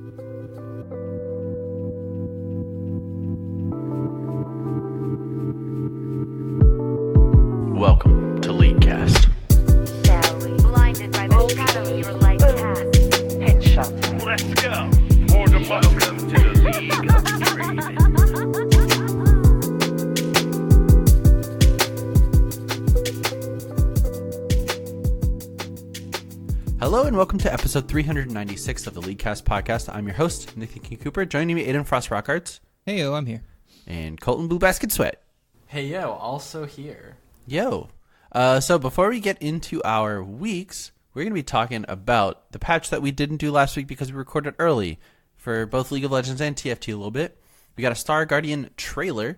Welcome to Leaguecast. Blinded by the shadow your light casts. Headshot. Let's go. Welcome to the League of Trade. Hello and welcome to episode 396 of the Leaguecast podcast. I'm your host, Nathan King Cooper. Joining me, Aiden Frost Rockarts. Hey, I'm here. And Colton Blue Basket Sweat. Hey, yo, also here. Yo. So before we get into our weeks, we're going to be talking about the patch that we didn't do last week because we recorded early for both League of Legends and TFT a little bit. We got a Star Guardian trailer.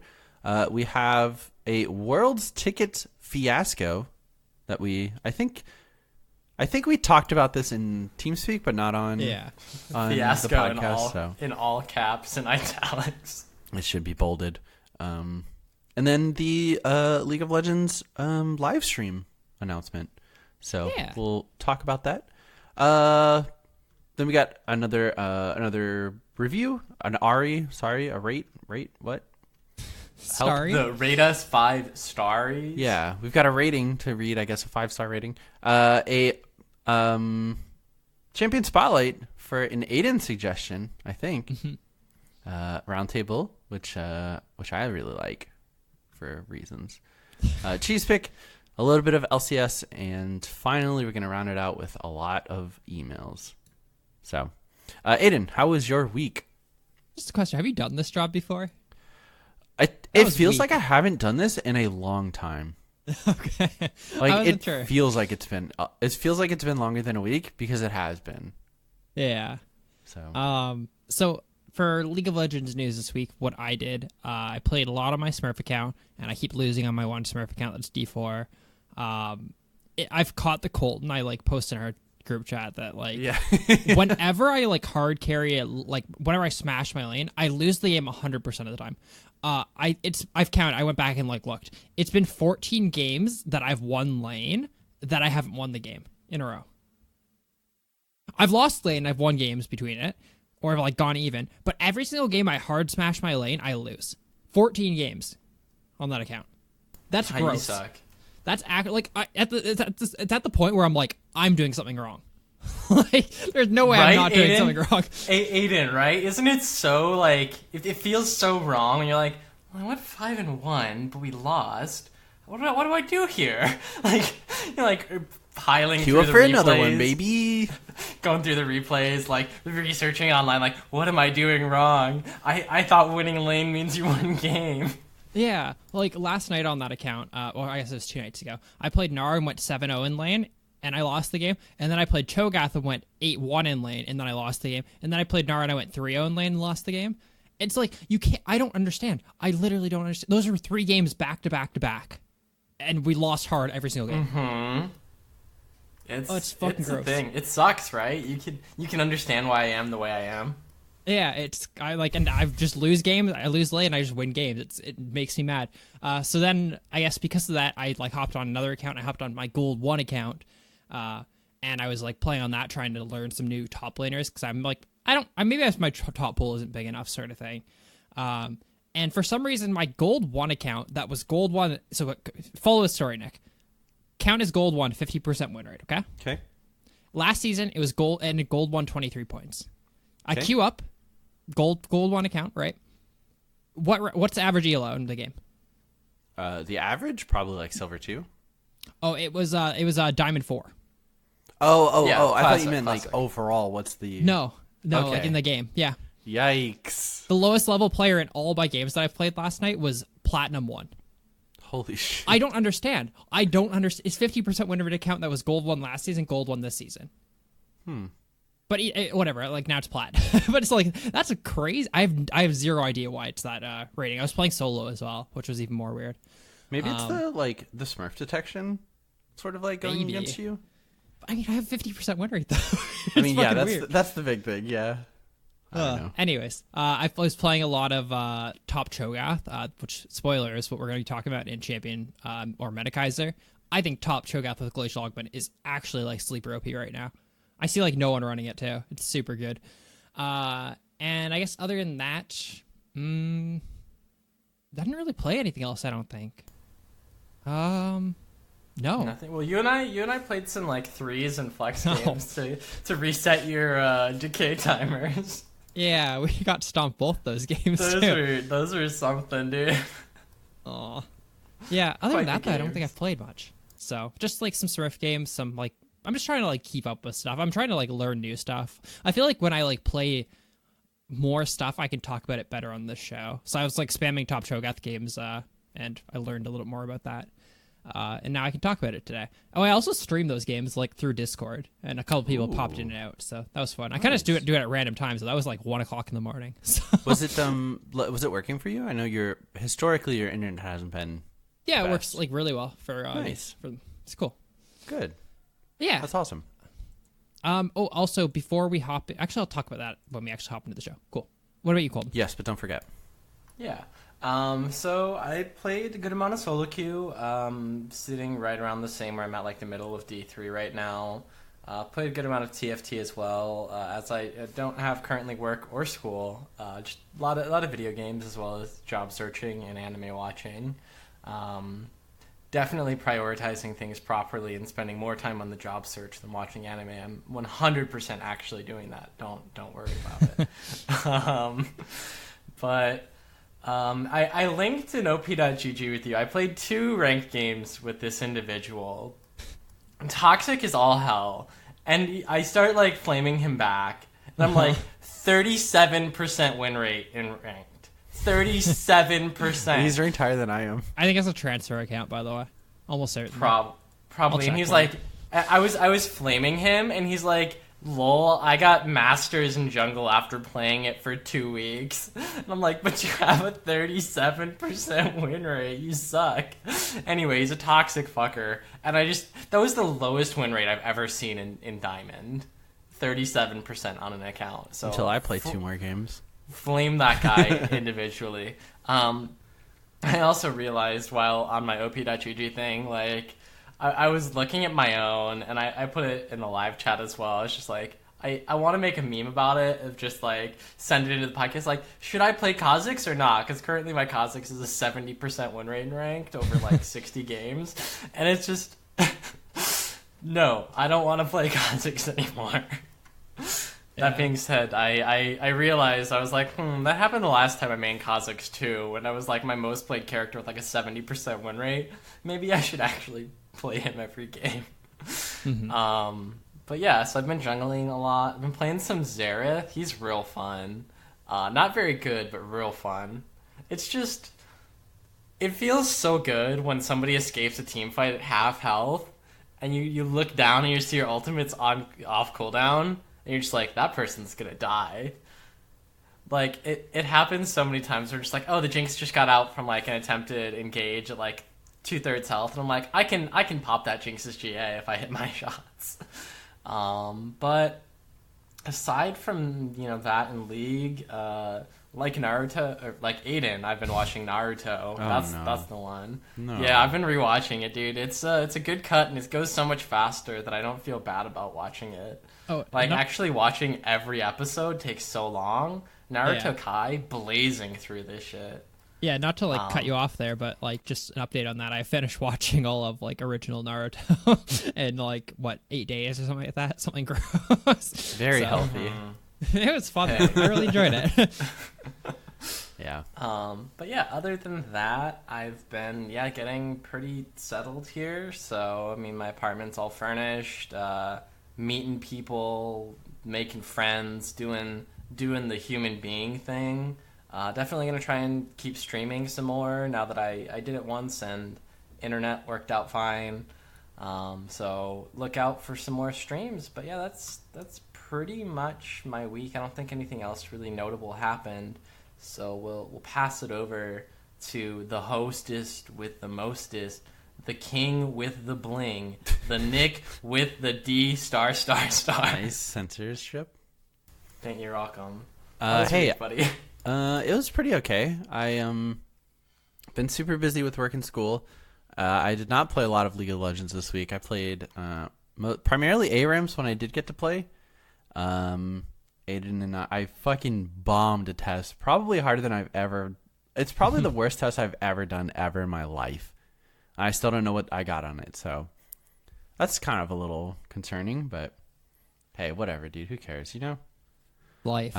We have a World's Tickets fiasco that I think we talked about this in TeamSpeak, but not on, on Fiasco the podcast. in all caps and italics. It should be bolded. And then the League of Legends live stream announcement. So we'll talk about that. Then we got another review, a rate, what? Rate us 5 starries. Yeah, we've got a rating to read, I guess a 5-star rating. Champion Spotlight for an Aiden suggestion, I think. Roundtable, which I really like for reasons. Cheese pick, a little bit of LCS, and finally we're going to round it out with a lot of emails. So, Aiden, how was your week? Just a question. Have you done this job before? It feels like I haven't done this in a long time. Okay. Like it feels like it's been longer than a week because it has been. Yeah. So for League of Legends news this week, what I did, I played a lot on my Smurf account, and I keep losing on my one Smurf account that's D4. I've caught the Colton. I posted in our group chat that whenever I hard carry it, whenever I smash my lane, I lose the game 100% of the time. I've counted. I went back and looked. It's been 14 games that I've won lane that I haven't won the game in a row. I've lost lane. I've won games between it, or I've gone even. But every single game I hard smash my lane, I lose. 14 games on that account. That's gross. You suck. That's it's at the point where I'm doing something wrong. There's no way I'm not doing something wrong. Aiden, right? Isn't it so it feels so wrong when you're well, I went 5-1, but we lost. What do I do here? You're piling Queue through up the for replays, another one, baby. Going through the replays, researching online, what am I doing wrong? I thought winning lane means you won game. Yeah, last night on that account, or I guess it was 2 nights ago, I played Nara and went 7-0 in lane, and I lost the game. And then I played Cho'Gath and went 8-1 in lane, and then I lost the game. And then I played Nara and I went 3-0 in lane and lost the game. It's you can't, I don't understand. I literally don't understand. Those are 3 games back to back to back, and we lost hard every single game. Mm-hmm. It's fucking gross. The thing. It sucks, right? You can understand why I am the way I am. Yeah, and I just lose games. I lose lane, and I just win games. It makes me mad. So then I guess because of that, I hopped on another account. I hopped on my Gold 1 account, and I was playing on that, trying to learn some new top laners because I'm maybe my top pool isn't big enough, sort of thing. And for some reason, my Gold 1 account that was Gold 1. So follow the story, Nick. Count as Gold 1, 50% win rate. Okay. Okay. Last season it was Gold 1 23 points. I queue up. Gold 1 account, right? What's the average ELO in the game? The average probably Silver 2. Oh, it was Diamond 4. I thought you meant classic. overall. What's the No, okay. in the game. Yeah. Yikes! The lowest level player in all my games that I've played last night was Platinum 1. Holy shit! I don't understand. It's 50% win rate account that was Gold 1 last season, Gold 1 this season. But whatever, now it's plat. But it's that's a crazy. I have zero idea why it's that rating. I was playing solo as well, which was even more weird. Maybe it's the Smurf detection, sort of going against you. I mean, I have 50% win rate though. That's the big thing. Yeah. I don't know. Anyways, I was playing a lot of top Cho'Gath, which spoiler is what we're going to be talking about in Champion or Medikaiser. I think top Cho'Gath with Glacial Augment is actually sleeper OP right now. I see no one running it too. It's super good. And I guess other than that, I didn't really play anything else. I don't think. No. Nothing. Well, you and I played some like threes and flex games to reset your decay timers. Yeah, we got stomped both those games. Those were something, dude. Aw. Yeah, other than Quite that, the I don't think games. I've played much. So, just like some Swift games, some like I'm just trying to like keep up with stuff. I'm trying to like learn new stuff. I feel like when I like play more stuff, I can talk about it better on this show. So I was like spamming Top Cho'Gath games, and I learned a little more about that. And now I can talk about it today. Oh, I also stream those games like through Discord, and a couple people popped in and out, so that was fun. I kind of do it at random times, so that was like 1:00 in the morning. So. Was it working for you? I know your internet hasn't been. Yeah, it best. works like really well for Nice. It's cool. Good. Yeah. That's awesome. Oh, also before we hop, actually I'll talk about that when we actually hop into the show. Cool. What about you, Colton? Yes, but don't forget. Yeah. So I played a good amount of solo queue. Sitting right around the same where I'm at, like the middle of D3 right now. Played a good amount of TFT as well, as I don't have currently work or school. Just a lot of video games as well as job searching and anime watching. Definitely prioritizing things properly and spending more time on the job search than watching anime. I'm 100% actually doing that. Don't worry about it. But I linked an op.gg with you. I played 2 ranked games with this individual. Toxic is all hell. And I start like flaming him back. And I'm like 37% win rate in ranked. 37%. He's ranked higher than I am. I think it's a transfer account, by the way. Almost certain. Probably. I'll And check he's for like, I was flaming him, and he's like, lol, I got masters in jungle after playing it for 2 weeks. And I'm like, but you have a 37% win rate. You suck. Anyway, he's a toxic fucker. And that was the lowest win rate I've ever seen in Diamond. 37% on an account. So Until I play 2 more games. Flame that guy individually. I also realized while on my op.gg thing, like, I was looking at my own, and I put it in the live chat as well. It's just like, I want to make a meme about it, of just like, send it into the podcast, like, should I play Kha'Zix or not? Because currently my Kha'Zix is a 70% win rate in ranked over like 60 games. And it's just, no, I don't want to play Kha'Zix anymore. That being said, I realized, I was like, that happened the last time I main Kha'Zix too, when I was like my most played character with like a 70% win rate. Maybe I should actually play him every game. But yeah, so I've been jungling a lot. I've been playing some Xerath. He's real fun. Not very good, but real fun. It's just, it feels so good when somebody escapes a team fight at half health, and you look down and you see your ultimate's off cooldown, and you're just like, that person's gonna die. Like, it happens so many times where just like, oh, the Jinx just got out from like an attempted engage at like 2/3 health, and I'm like, I can pop that Jinx's GA if I hit my shots. But aside from, that in League, like Naruto, or like Aiden, I've been watching Naruto. That's the one. No. Yeah, I've been rewatching it, dude. It's a good cut, and it goes so much faster that I don't feel bad about watching it. Oh, Actually watching every episode takes so long. Naruto Yeah. Kai blazing through this shit. Yeah, not to like cut you off there, but like just an update on that. I finished watching all of like original Naruto in like 8 days or something like that. Something gross. Very healthy. It was fun. Though. I really enjoyed it. Yeah. But yeah, other than that, I've been getting pretty settled here. So I mean, my apartment's all furnished. Meeting people, making friends, doing the human being thing. Definitely gonna try and keep streaming some more now that I did it once and internet worked out fine. So look out for some more streams. But yeah, that's pretty much my week. I don't think anything else really notable happened. So we'll pass it over to the hostess with the mostest, the king with the bling, the Nick with the D star. Nice censorship. Thank you, welcome. Hey, buddy. It was pretty okay. I been super busy with work and school. I did not play a lot of League of Legends this week. I played primarily ARAMs when I did get to play. Aiden and I fucking bombed a test, probably harder than I've ever. It's probably the worst test I've ever done in my life. I still don't know what I got on it, so that's kind of a little concerning. But hey, whatever, dude. Who cares? You know. Life.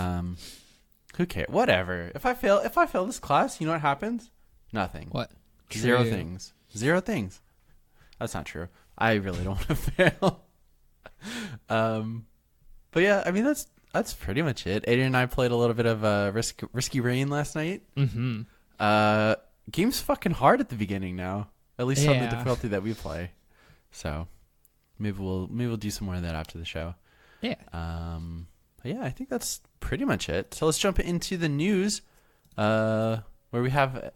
Who cares? Whatever. If I fail this class, you know what happens? Nothing. What? Zero True. things. Zero things. That's not true. I really don't want to fail. But yeah, I mean that's pretty much it. Aiden and I played a little bit of Risky Rain last night. Mm-hmm. Game's fucking hard at the beginning now. At least on the Yeah. difficulty that we play. So maybe we'll do some more of that after the show. Yeah. But yeah, I think that's pretty much it. So let's jump into the news, where we have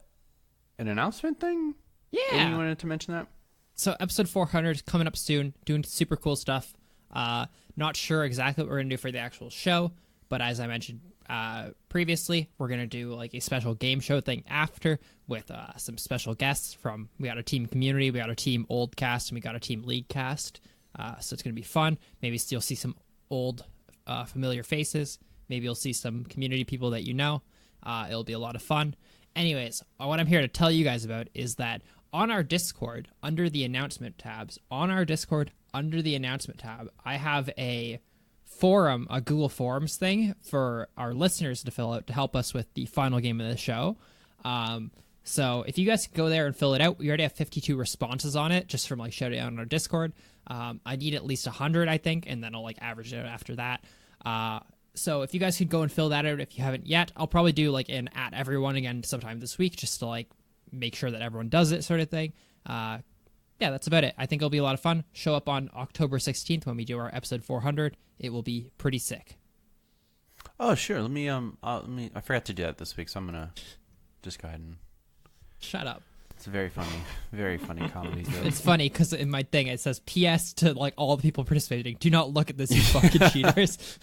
an announcement thing. Yeah. Aiden, you wanted to mention that? So episode 400 is coming up soon, doing super cool stuff. Not sure exactly what we're going to do for the actual show, but as I mentioned previously, we're going to do like a special game show thing after with some special guests from, we got a team community, we got a team old cast, and we got a team league cast. So it's going to be fun. Maybe you'll see some old familiar faces. Maybe you'll see some community people that you know. It'll be a lot of fun. Anyways, what I'm here to tell you guys about is that on our Discord, under the announcement tabs, I have a forum, a Google Forms thing for our listeners to fill out to help us with the final game of the show. So if you guys could go there and fill it out, we already have 52 responses on it just from like shouting out on our Discord. I need at least 100, I think, and then I'll like average it out after that. So if you guys could go and fill that out if you haven't yet, I'll probably do like an at everyone again sometime this week just to like make sure that everyone does it sort of thing. Yeah, that's about it. I think it'll be a lot of fun. Show up on October 16th when we do our episode 400. It will be pretty sick. Oh, sure. Let me I forgot to do that this week, so I'm gonna just go ahead and. Shut up. It's a very funny comedy joke. It's funny because in my thing it says PS to like all the people participating. Do not look at this, you fucking cheaters.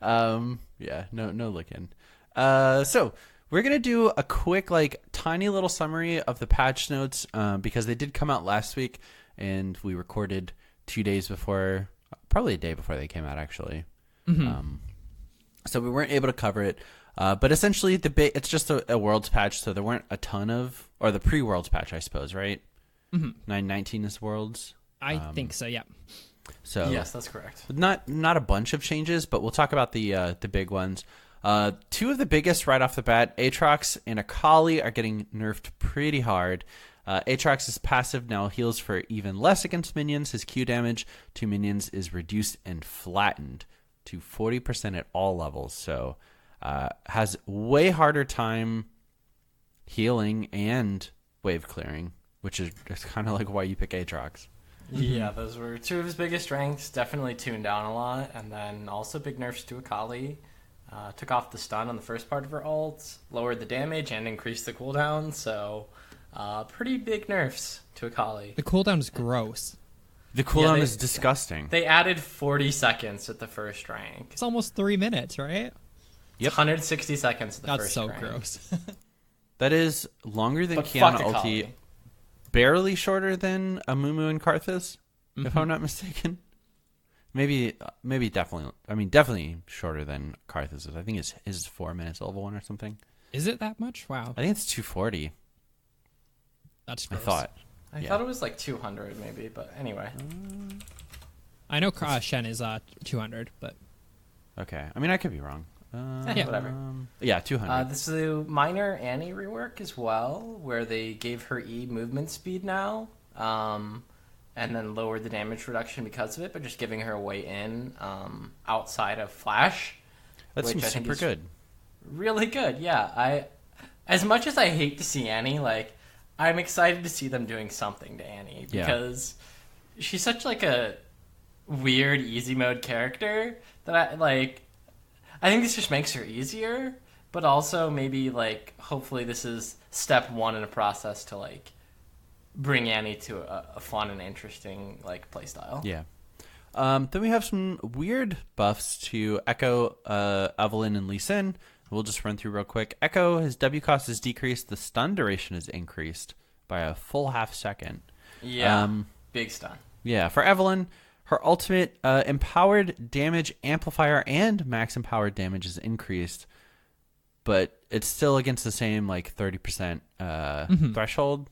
Yeah, no looking. So we're gonna do a quick, like, tiny little summary of the patch notes, because they did come out last week, and we recorded 2 days before, probably a day before they came out, actually. Mm-hmm. So we weren't able to cover it. But essentially, it's just a Worlds patch, so there weren't a ton of, or the pre-Worlds patch, I suppose, right? Mm-hmm. 919 is Worlds. I think so. Yeah. So Yes, that's correct. not a bunch of changes, but we'll talk about the big ones. Two of the biggest right off the bat, Aatrox and Akali, are getting nerfed pretty hard. Aatrox's passive now heals for even less against minions. His Q damage to minions is reduced and flattened to 40% at all levels. So has way harder time healing and wave clearing, which is kind of like why you pick Aatrox. Yeah, those were two of his biggest strengths. Definitely tuned down a lot, and then also big nerfs to Akali. Took off the stun on the first part of her ult, lowered the damage, and increased the cooldown. So, pretty big nerfs to Akali. The cooldown is gross. The cooldown they- is disgusting. They added 40 seconds at the first rank. It's almost 3 minutes, right? Yep. 160 seconds at the That's first so rank. gross. That is longer than But Kiana fuck ulti, Akali. barely shorter than Amumu and Karthus, if I'm not mistaken. Maybe definitely shorter than Karthus. I think his is 4 minutes level 1 or something. Is it that much? Wow. I think it's 240. That's I gross. thought. I Yeah. thought it was like 200 maybe, but anyway. I know Shen is 200, but Okay. I mean, I could be wrong. Yeah. Whatever. Yeah, 200. This is a minor Annie rework as well, where they gave her E movement speed now, and then lowered the damage reduction because of it, but just giving her a way in outside of Flash. That which seems I think super is good. Really good, yeah. As much as I hate to see Annie, like, I'm excited to see them doing something to Annie Yeah. because she's such like a weird easy mode character that I think this just makes her easier, but also maybe like hopefully this is step one in a process to like bring Annie to a fun and interesting like playstyle. Yeah. Then we have some weird buffs to Echo, Evelyn, and Lee Sin. We'll just run through real quick. Echo, his W cost is decreased. The stun duration is increased by a full half second. Yeah, big stun. Yeah, for Evelyn, Her ultimate empowered damage amplifier and max empowered damage is increased, but it's still against the same like 30% threshold.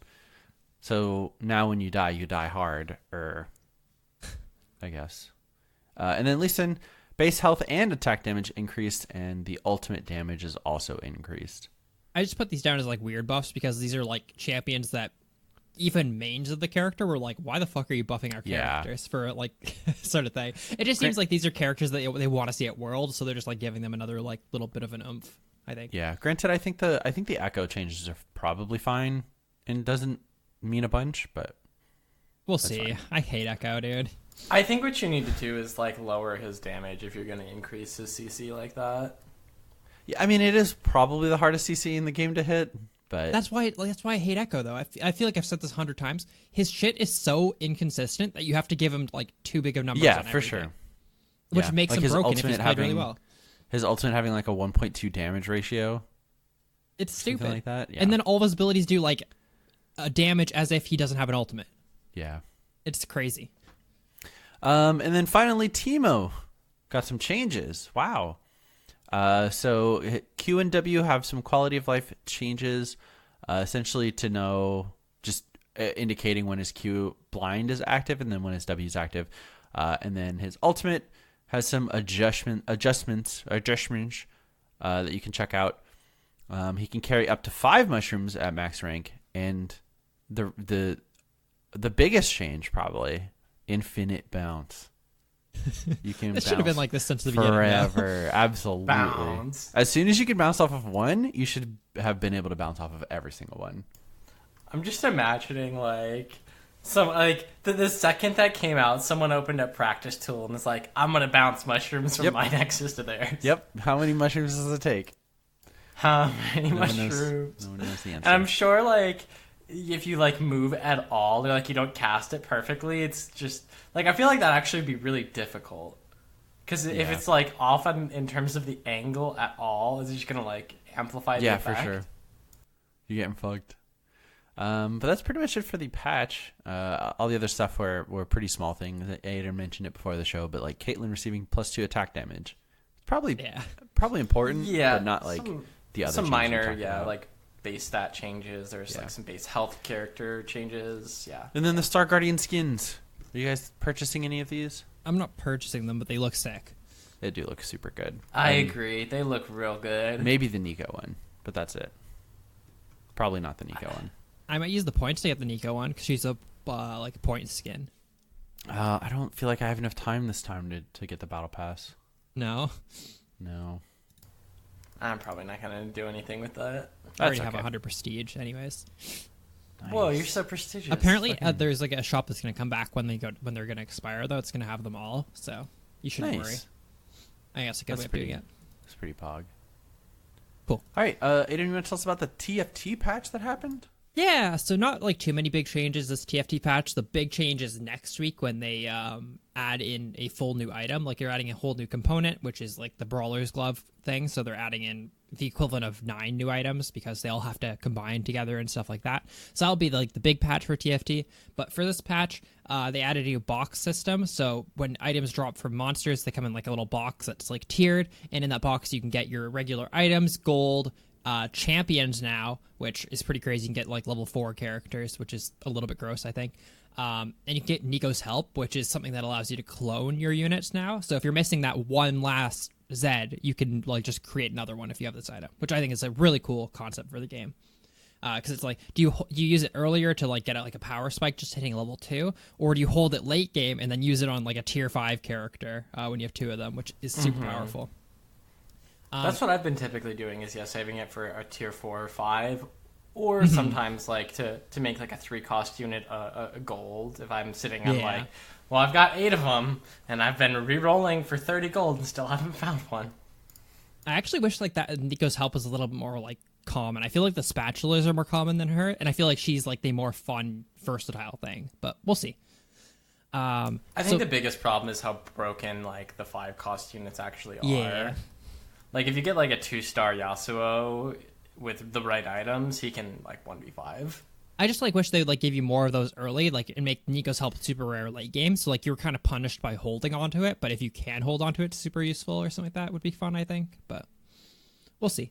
So now when you die hard, I guess. And then Lee Sin, base health and attack damage increased, and the ultimate damage is also increased. I just put these down as like weird buffs because these are like champions that even mains of the character were like, why the fuck are you buffing our characters for like sort of thing. It just seems like these are characters that they want to see at World, so they're just like giving them another like little bit of an oomph, I think. Yeah, granted, I think the echo changes are probably fine and doesn't mean a bunch, but we'll see. Fine. I hate echo, dude. I think what you need to do is like lower his damage if you're going to increase his CC like that. Yeah, I mean, it is probably the hardest CC in the game to hit, but that's why I hate Echo though. I feel like I've said this 100 times. His shit is so inconsistent that you have to give him like too big of numbers. Yeah, on for sure. Which makes like him broken if he's played really well. His ultimate having like a 1.2 damage ratio. It's stupid like that. Yeah. And then all of his abilities do like a damage as if he doesn't have an ultimate. Yeah, it's crazy. And then finally, Teemo got some changes. Wow. So Q and W have some quality of life changes, essentially to know, just indicating when his Q blind is active and then when his W is active. And then his ultimate has some adjustments that you can check out. He can carry up to 5 mushrooms at max rank, and the biggest change probably, infinite bounce. You can. It should have been like this since the beginning. Forever, absolutely. Bounce. As soon as you can bounce off of one, you should have been able to bounce off of every single one. I'm just imagining like some like the second that came out, someone opened up Practice Tool and was like, "I'm gonna bounce mushrooms from my Nexus to theirs." Yep. How many mushrooms does it take? How many mushrooms? No one knows the answer. And I'm sure like if you like move at all, or like you don't cast it perfectly, it's just like I feel like that actually would be really difficult. Because if it's like off in terms of the angle at all, is it just gonna like amplify the effect? Yeah, for sure. You're getting fucked. But that's pretty much it for the patch. All the other stuff were pretty small things. Aiden mentioned it before the show, but like Caitlyn receiving +2 attack damage. It's probably important, but not like the other some minor, about. like base stat changes. There's like some base health character changes. Yeah. And then the Star Guardian skins. Are you guys purchasing any of these? I'm not purchasing them, but they look sick. They do look super good. I agree. They look real good. Maybe the Nico one, but that's it. Probably not the Nico one. I might use the points to get the Nico one because she's a like a point skin. I don't feel like I have enough time this time to get the battle pass. No. I'm probably not gonna do anything with that. I already have 100 prestige, anyways. Nice. Whoa, you're so prestigious. Apparently, there's like a shop that's gonna come back when they're gonna expire. Though it's gonna have them all, so you shouldn't worry. I guess a good way of doing it. It's pretty pog. Cool. All right, Aiden, you want to tell us about the TFT patch that happened? Yeah, so not like too many big changes this TFT patch. The big change is next week when they add in a full new item. Like they're adding a whole new component, which is like the Brawler's Glove thing. So they're adding in the equivalent of 9 new items because they all have to combine together and stuff like that. So that'll be like the big patch for TFT. But for this patch, they added a new box system. So when items drop from monsters, they come in like a little box that's like tiered. And in that box, you can get your regular items, gold, champions now, which is pretty crazy. You can get like level 4 characters, which is a little bit gross, I think. And you can get Nico's Help, which is something that allows you to clone your units now. So if you're missing that one last Zed, you can like just create another one if you have this item, which I think is a really cool concept for the game. Because it's like, do you use it earlier to like get like a power spike just hitting level 2, or do you hold it late game and then use it on like a tier 5 character when you have 2 of them, which is super powerful. That's what I've been typically doing is saving it for a tier 4 or 5, or sometimes like to make like a 3 cost unit a gold if I'm sitting on like, well, I've got 8 of them and I've been re-rolling for 30 gold and still haven't found one. I actually wish like that Nico's Help was a little bit more like common. I feel like the spatulas are more common than her, and I feel like she's like the more fun versatile thing, but we'll see. I think the biggest problem is how broken like the 5 cost units actually are. Like, if you get, like, a 2-star Yasuo with the right items, he can, like, 1v5. I just like wish they would like give you more of those early, like and make Nico's help super rare late game. So like you're kind of punished by holding onto it, but if you can hold onto it, it's super useful or something like that would be fun, I think. But we'll see.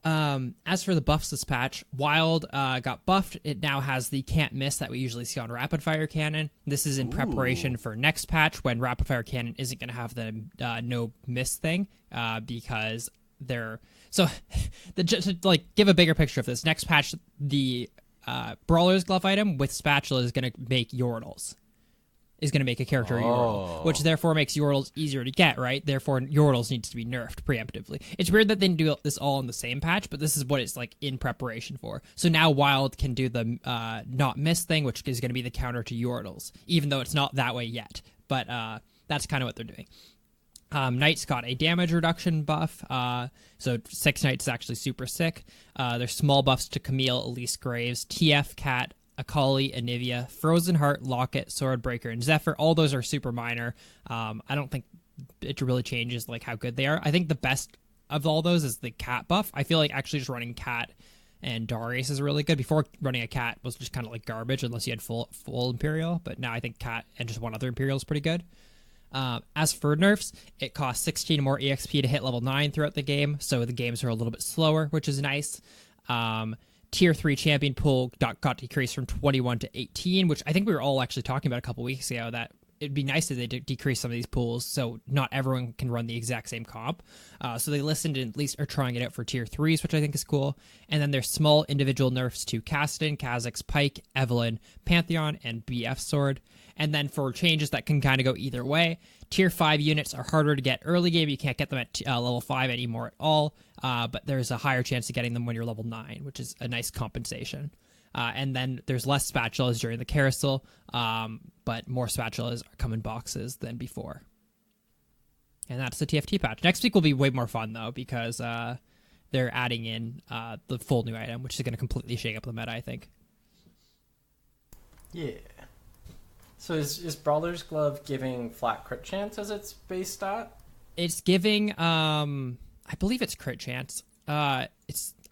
As for the buffs this patch, Wild got buffed. It now has the can't miss that we usually see on Rapid Fire Cannon. This is in preparation for next patch when Rapid Fire Cannon isn't going to have the no miss thing because they're so just to like give a bigger picture of this next patch, the Brawler's Glove item with Spatula is going to make Yordles. Is going to make a character Yordle, which therefore makes Yordles easier to get, right? Therefore, Yordles needs to be nerfed preemptively. It's weird that they didn't do this all in the same patch, but this is what it's like in preparation for. So now Wild can do the not miss thing, which is going to be the counter to Yordles, even though it's not that way yet. But that's kind of what they're doing. Knights got a damage reduction buff, so 6 Knights is actually super sick. There's small buffs to Camille, Elise Graves, TF, Cat, Akali, Anivia, Frozen Heart, Locket, Swordbreaker, and Zephyr. All those are super minor. I don't think it really changes like how good they are. I think the best of all those is the Cat buff. I feel like actually just running Cat and Darius is really good. Before, running a Cat was just kind of like garbage unless you had full Imperial, but now I think Cat and just one other Imperial is pretty good. As for nerfs, it costs 16 more EXP to hit level 9 throughout the game, so the games are a little bit slower, which is nice. Tier 3 champion pool got decreased from 21 to 18, which I think we were all actually talking about a couple weeks ago, that it'd be nice if they decrease some of these pools so not everyone can run the exact same comp. So they listened and at least are trying it out for tier 3s, which I think is cool. And then there's small individual nerfs to Kassadin, Kha'Zix, Pike, Evelynn, Pantheon, and BF Sword. And then for changes that can kind of go either way, tier 5 units are harder to get early game. You can't get them at level 5 anymore at all, but there's a higher chance of getting them when you're level 9, which is a nice compensation. And then there's less spatulas during the carousel, but more spatulas come in boxes than before. And that's the TFT patch. Next week will be way more fun, though, because they're adding in the full new item, which is going to completely shake up the meta, I think. Yeah. So is Brawler's Glove giving flat crit chance as its base stat? It's giving, I believe it's crit chance. I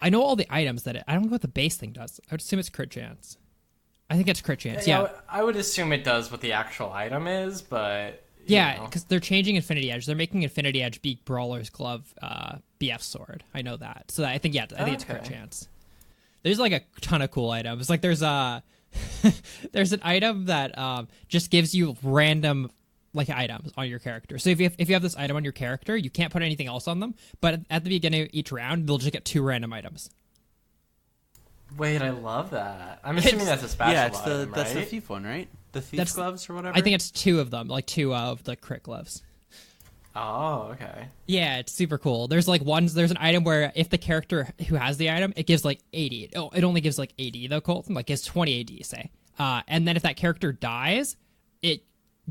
know all the items that I don't know what the base thing does. I would assume it's crit chance. I think it's crit chance, yeah. I would assume it does what the actual item is, but... Yeah, because they're changing Infinity Edge. They're making Infinity Edge be Brawler's Glove, BF Sword. I know that. So I think, it's crit chance. There's like a ton of cool items. Like there's there's an item that just gives you random like items on your character. So if you have this item on your character, you can't put anything else on them. But at the beginning of each round, they'll just get 2 random items. Wait, I love that. I'm assuming that's a spatula item, right? That's the thief one, right? The thief gloves or whatever. I think it's 2 of them, like 2 of the crit gloves. Oh, okay. Yeah, it's super cool. There's like there's an item where if the character who has the item, it gives like 80. Oh, it only gives like 80 though, Colton. Like it's 20 AD, say. And then if that character dies, it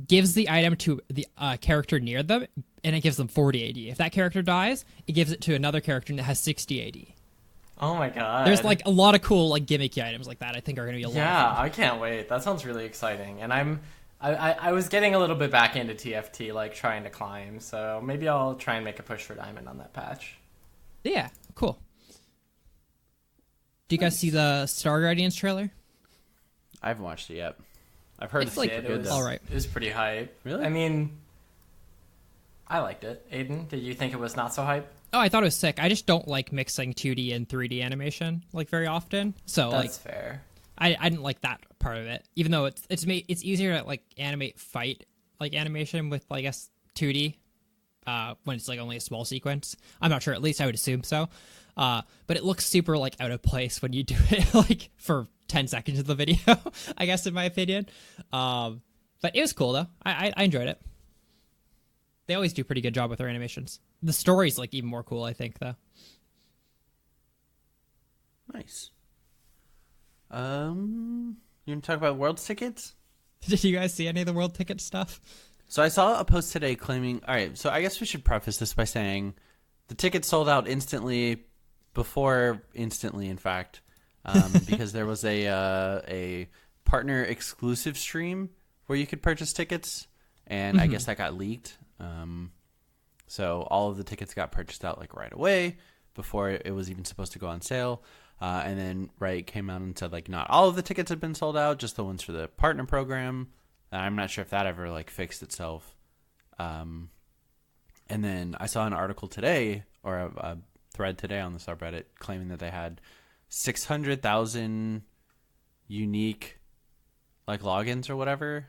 gives the item to the character near them, and it gives them 40 AD. If that character dies, it gives it to another character that has 60 AD. Oh my god. There's like a lot of cool like gimmicky items like that I think are going to be a lot of fun. I can't wait. That sounds really exciting. And I was getting a little bit back into TFT, like trying to climb, so maybe I'll try and make a push for Diamond on that patch. Yeah, cool. Do you guys see the Star Guardians trailer? I haven't watched it yet. I've heard it's like good. all right. It was pretty hype. Really? I mean, I liked it. Aiden, did you think it was not so hype? Oh, I thought it was sick. I just don't like mixing 2D and 3D animation like very often. So That's fair. I didn't like that part of it, even though it's easier to like animate fight like animation with I guess 2D when it's like only a small sequence. I'm not sure. At least I would assume so. But it looks super like out of place when you do it like for 10 seconds of the video. I guess in my opinion. But it was cool though. I enjoyed it. They always do a pretty good job with their animations. The story's like even more cool, I think, though. Nice. You want to talk about Worlds tickets? Did you guys see any of the World Ticket stuff? So I saw a post today claiming... All right, so I guess we should preface this by saying the tickets sold out instantly, in fact, because there was a partner exclusive stream where you could purchase tickets, and I guess that got leaked. So all of the tickets got purchased out like right away before it was even supposed to go on sale. And then Riot came out and said like not all of the tickets had been sold out, just the ones for the partner program. And I'm not sure if that ever like fixed itself. And then I saw an article today or a thread today on the subreddit claiming that they had 600,000 unique like logins or whatever,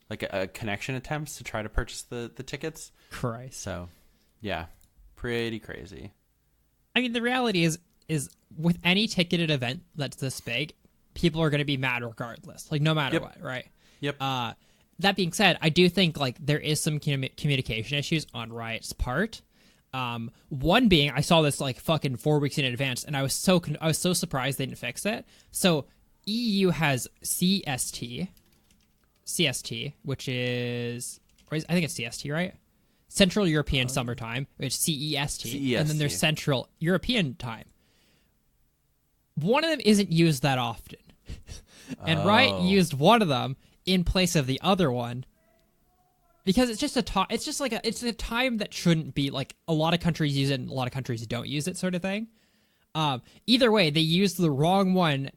like a connection attempts to try to purchase the tickets. Christ. So, yeah, pretty crazy. I mean, the reality is with any ticketed event that's this big, people are going to be mad regardless, like no matter what, right? Yep. That being said, I do think like there is some communication issues on Riot's part. One being, I saw this like fucking 4 weeks in advance, and I was so surprised they didn't fix it. So EU has CST, which is, I think it's CST, right? Central European Summertime, which is CEST, and then there's Central European Time. One of them isn't used that often, and Riot used one of them in place of the other one. Because it's just it's a time that shouldn't be like a lot of countries use it and a lot of countries don't use it, sort of thing. Either way, they used the wrong one.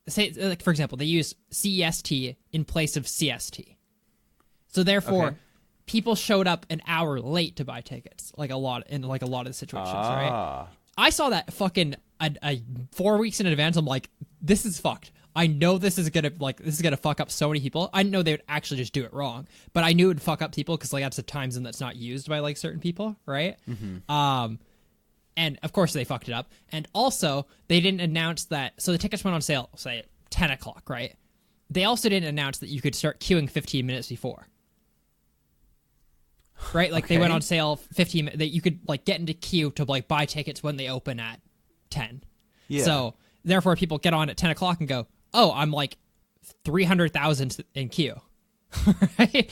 Say, like for example, they used CEST in place of CST. So therefore, people showed up an hour late to buy tickets, like a lot of the situations, right? I saw that fucking 4 weeks in advance. I'm like, this is fucked. I know this is gonna fuck up so many people. I didn't know they would actually just do it wrong, but I knew it would fuck up people because like that's the time zone that's not used by like certain people, right? And of course they fucked it up. And also they didn't announce that. So the tickets went on sale, say at 10 o'clock, right? They also didn't announce that you could start queuing 15 minutes before, right? Like they went on sale 15. That you could like get into queue to like buy tickets when they open at 10. Yeah. So therefore, people get on at 10 o'clock and go, oh, I'm like 300,000 in queue, right?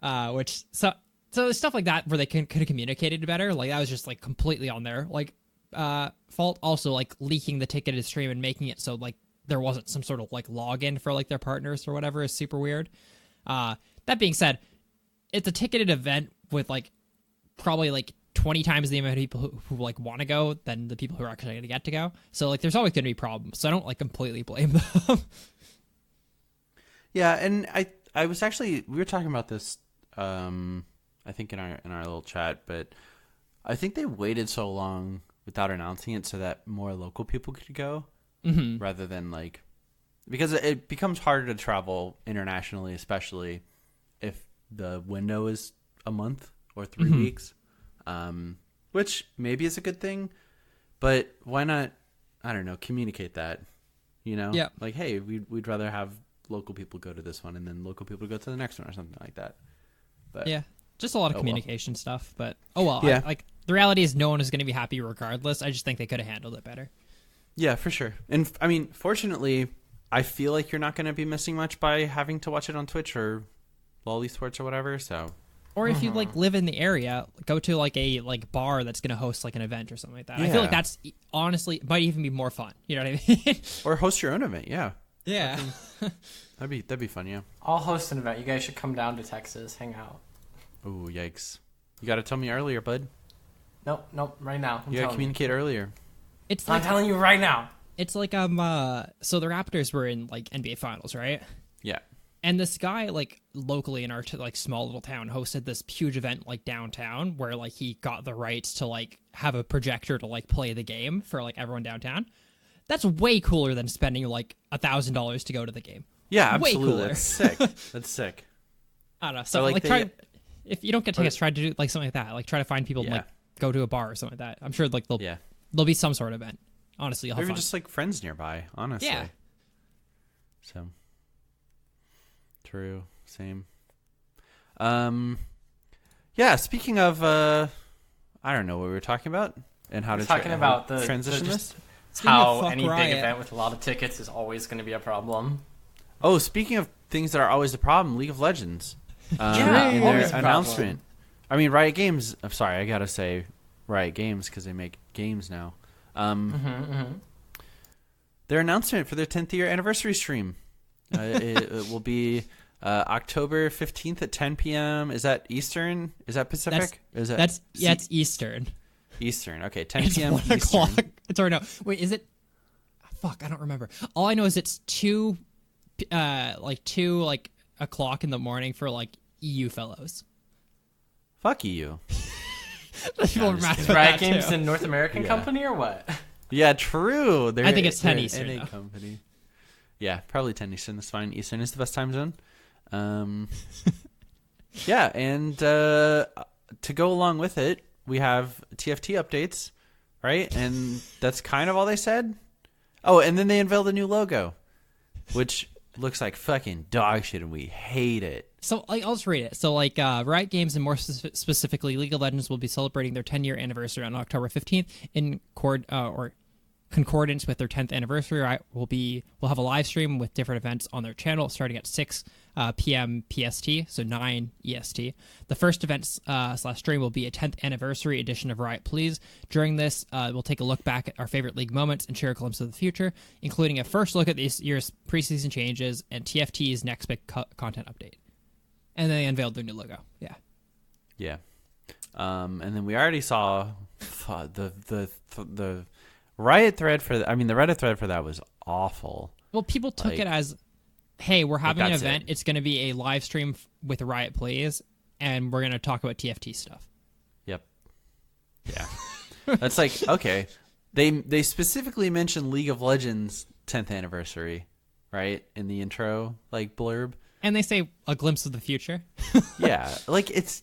So there's stuff like that where they could have communicated better. Like that was just like completely on their like fault. Also, like leaking the ticketed stream and making it so like there wasn't some sort of like login for like their partners or whatever is super weird. That being said, it's a ticketed event with like probably like 20 times the amount of people who like want to go than the people who are actually going to get to go. So like there's always going to be problems. So I don't like completely blame them. Yeah, and I was actually, we were talking about this I think in our little chat, but I think they waited so long without announcing it so that more local people could go rather than like, because it becomes harder to travel internationally, especially if the window is a month or 3 weeks. Which maybe is a good thing, but why not, I don't know, communicate that, you know? Yeah. Like, hey, we'd rather have local people go to this one and then local people go to the next one or something like that. But yeah, just a lot of communication stuff, but yeah. Like the reality is no one is going to be happy regardless. I just think they could have handled it better. Yeah, for sure. And I mean, fortunately, I feel like you're not going to be missing much by having to watch it on Twitch or Lolly Sports or whatever, so... Or if you like live in the area, go to like a like bar that's gonna host like an event or something like that. Yeah. I feel like that's honestly might even be more fun. You know what I mean? Or host your own event. Yeah. Yeah. That'd be fun. Yeah. I'll host an event. You guys should come down to Texas, hang out. Ooh, yikes! You got to tell me earlier, bud. Nope. Right now. You got to communicate earlier. It's I'm like telling you right now. It's like so the Raptors were in like NBA Finals, right? Yeah. And this guy, like, locally in our, like, small little town hosted this huge event, like, downtown where, like, he got the rights to, like, have a projector to, like, play the game for, like, everyone downtown. That's way cooler than spending, like, $1,000 to go to the game. Yeah, Way absolutely. cooler. That's sick. That's sick. I don't know. So, Or, like, they- if you don't get tickets, try to do, like, something like that. Like, try to find people and, Yeah. like, go to a bar or something like that. I'm sure, like, there'll be some sort of event. Honestly, you'll Or have even fun. just, like, friends nearby, honestly. Yeah. So. True. Same. Yeah, speaking of, I don't know what we were talking about and how to Talking about the transition just this. how fuck any Riot. big event with a lot of tickets is always going to be a problem. Oh, speaking of things that are always a problem, League of Legends. Yeah, in always their a problem. announcement. I mean, Riot Games. I'm sorry, I gotta say Riot Games because they make games now. Their announcement for their 10th year anniversary stream. It will be October 15th at 10 p.m. Is that Eastern? Is that Pacific? Is that It's Eastern. Eastern. Okay, 10 It's p.m. 1 Eastern. o'clock. It's already no. Wait, is it? Fuck, I don't remember. All I know is it's 2 o'clock in the morning for like EU fellows. Fuck you. People are mad Is about Riot that, Games too. a North American company or what? Yeah, true. I think it's 10 they're Eastern, an NA though. company. Yeah, probably 10 Eastern. That's fine. Eastern is the best time zone. Yeah, and to go along with it, we have TFT updates, right? And that's kind of all they said. Oh, and then they unveiled a new logo, which looks like fucking dog shit, and we hate it. So, like, I'll just read it. So, like, Riot Games, and more specifically, League of Legends, will be celebrating their 10-year anniversary on October 15th in concordance with their 10th anniversary. We'll have a live stream with different events on their channel starting at 6 p.m. PST, so 9 EST. The first event / stream will be a 10th anniversary edition of Riot Please. During this, we'll take a look back at our favorite league moments and share a glimpse of the future, including a first look at this year's preseason changes and TFT's next big content update. And then they unveiled their new logo. Yeah. Yeah. And then we already saw the Riot thread for the Reddit thread for that was awful. Well, people took Like, it as, hey, we're having an that's event. it. It's going to be a live stream with Riot Plays, and we're going to talk about TFT stuff. Yep. Yeah. That's like, okay. They specifically mentioned League of Legends 10th anniversary, right? In the intro, like, blurb. And they say a glimpse of the future. Yeah. Like, it's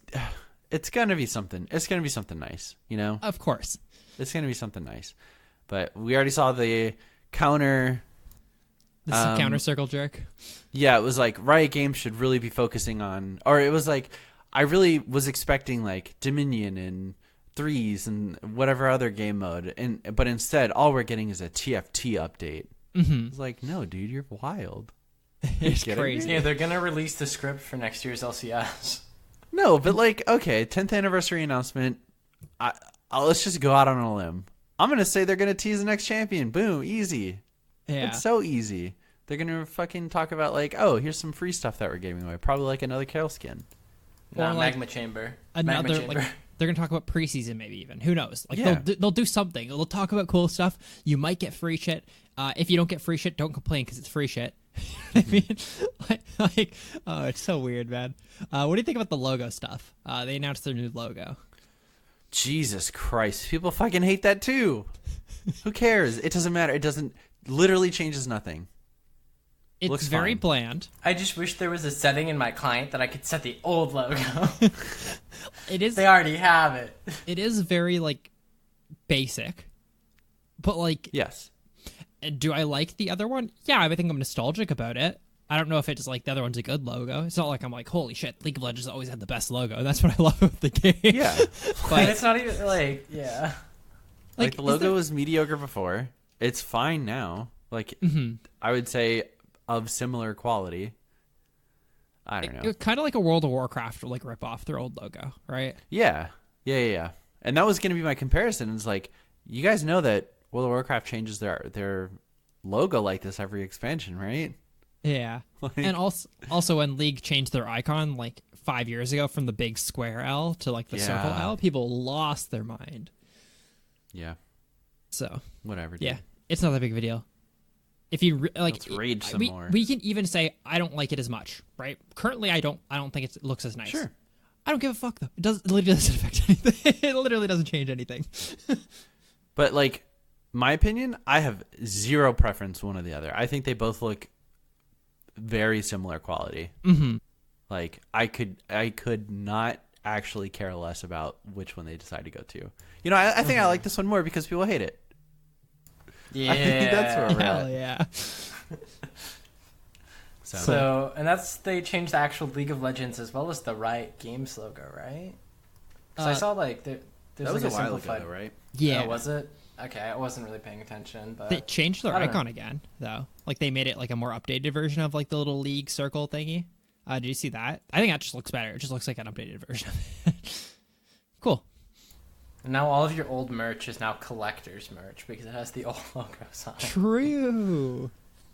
going to be something. It's going to be something nice, you know? Of course. It's going to be something nice. But we already saw the counter. This is a counter circle jerk. Yeah, it was like Riot Games should really be focusing on, or it was like, I really was expecting like Dominion and Threes and whatever other game mode, but instead all we're getting is a TFT update. Mm-hmm. It's like, no, dude, you're wild. It's kidding me? crazy. Yeah, they're gonna release the script for next year's LCS. No, but like, okay, 10th anniversary announcement. Let's just go out on a limb. I'm gonna say they're gonna tease the next champion. Boom, easy. Yeah. It's so easy. They're gonna fucking talk about like, oh, here's some free stuff that we're giving away. Probably like another Kayle skin. Not like Magma Chamber. Another, Magma Chamber. like, they're going to talk about preseason maybe even. Who knows? Like, Yeah. they'll do something. They'll talk about cool stuff. You might get free shit. If you don't get free shit, don't complain because it's free shit. I mean, oh, it's so weird, man. What do you think about the logo stuff? They announced their new logo. Jesus Christ, people fucking hate that too. Who cares? It doesn't matter. It doesn't literally changes nothing. It's Looks very fine. bland. I just wish there was a setting in my client that I could set the old logo. It is. They already have it. It is very like basic, but like, Yes. do I like the other one? Yeah, I think I'm nostalgic about it. I don't know if it's like the other one's a good logo. It's not like I'm like, holy shit, League of Legends always had the best logo. That's what I love with the game. Yeah. And but it's not even like, yeah. Like the is logo there- was mediocre before. It's fine now. Like I would say of similar quality. I don't know. It kind of like a World of Warcraft like rip off their old logo, right? Yeah. And that was going to be my comparison. It's like, you guys know that World of Warcraft changes their logo like this every expansion, right? Yeah. And also when League changed their icon like 5 years ago from the big square L to like the circle Yeah. L, people lost their mind. Yeah. So Whatever. Dude. yeah, it's not that big of a deal. If you like, Let's rage some we, more. we can even say I don't like it as much, right? Currently, I don't think it looks as nice. Sure. I don't give a fuck though. It literally doesn't affect anything. It literally doesn't change anything. But like, my opinion, I have zero preference one or the other. I think they both look very similar quality. Mm-hmm. Like I could not actually care less about which one they decide to go to. You know, I think I like this one more because people hate it. Yeah. I think that's where we're Hell at. yeah. So, and they changed the actual League of Legends as well as the Riot Games logo, right? 'Cause I saw like there's that was like a while ago, simplified. though, right? Yeah. Oh, was it? Okay, I wasn't really paying attention, but They changed their I don't icon again, though. Like they made it like a more updated version of like the little league circle thingy. Did you see that? I think that just looks better. It just looks like an updated version of it. Cool. now all of your old merch is now collector's merch because it has the old logos on it. True.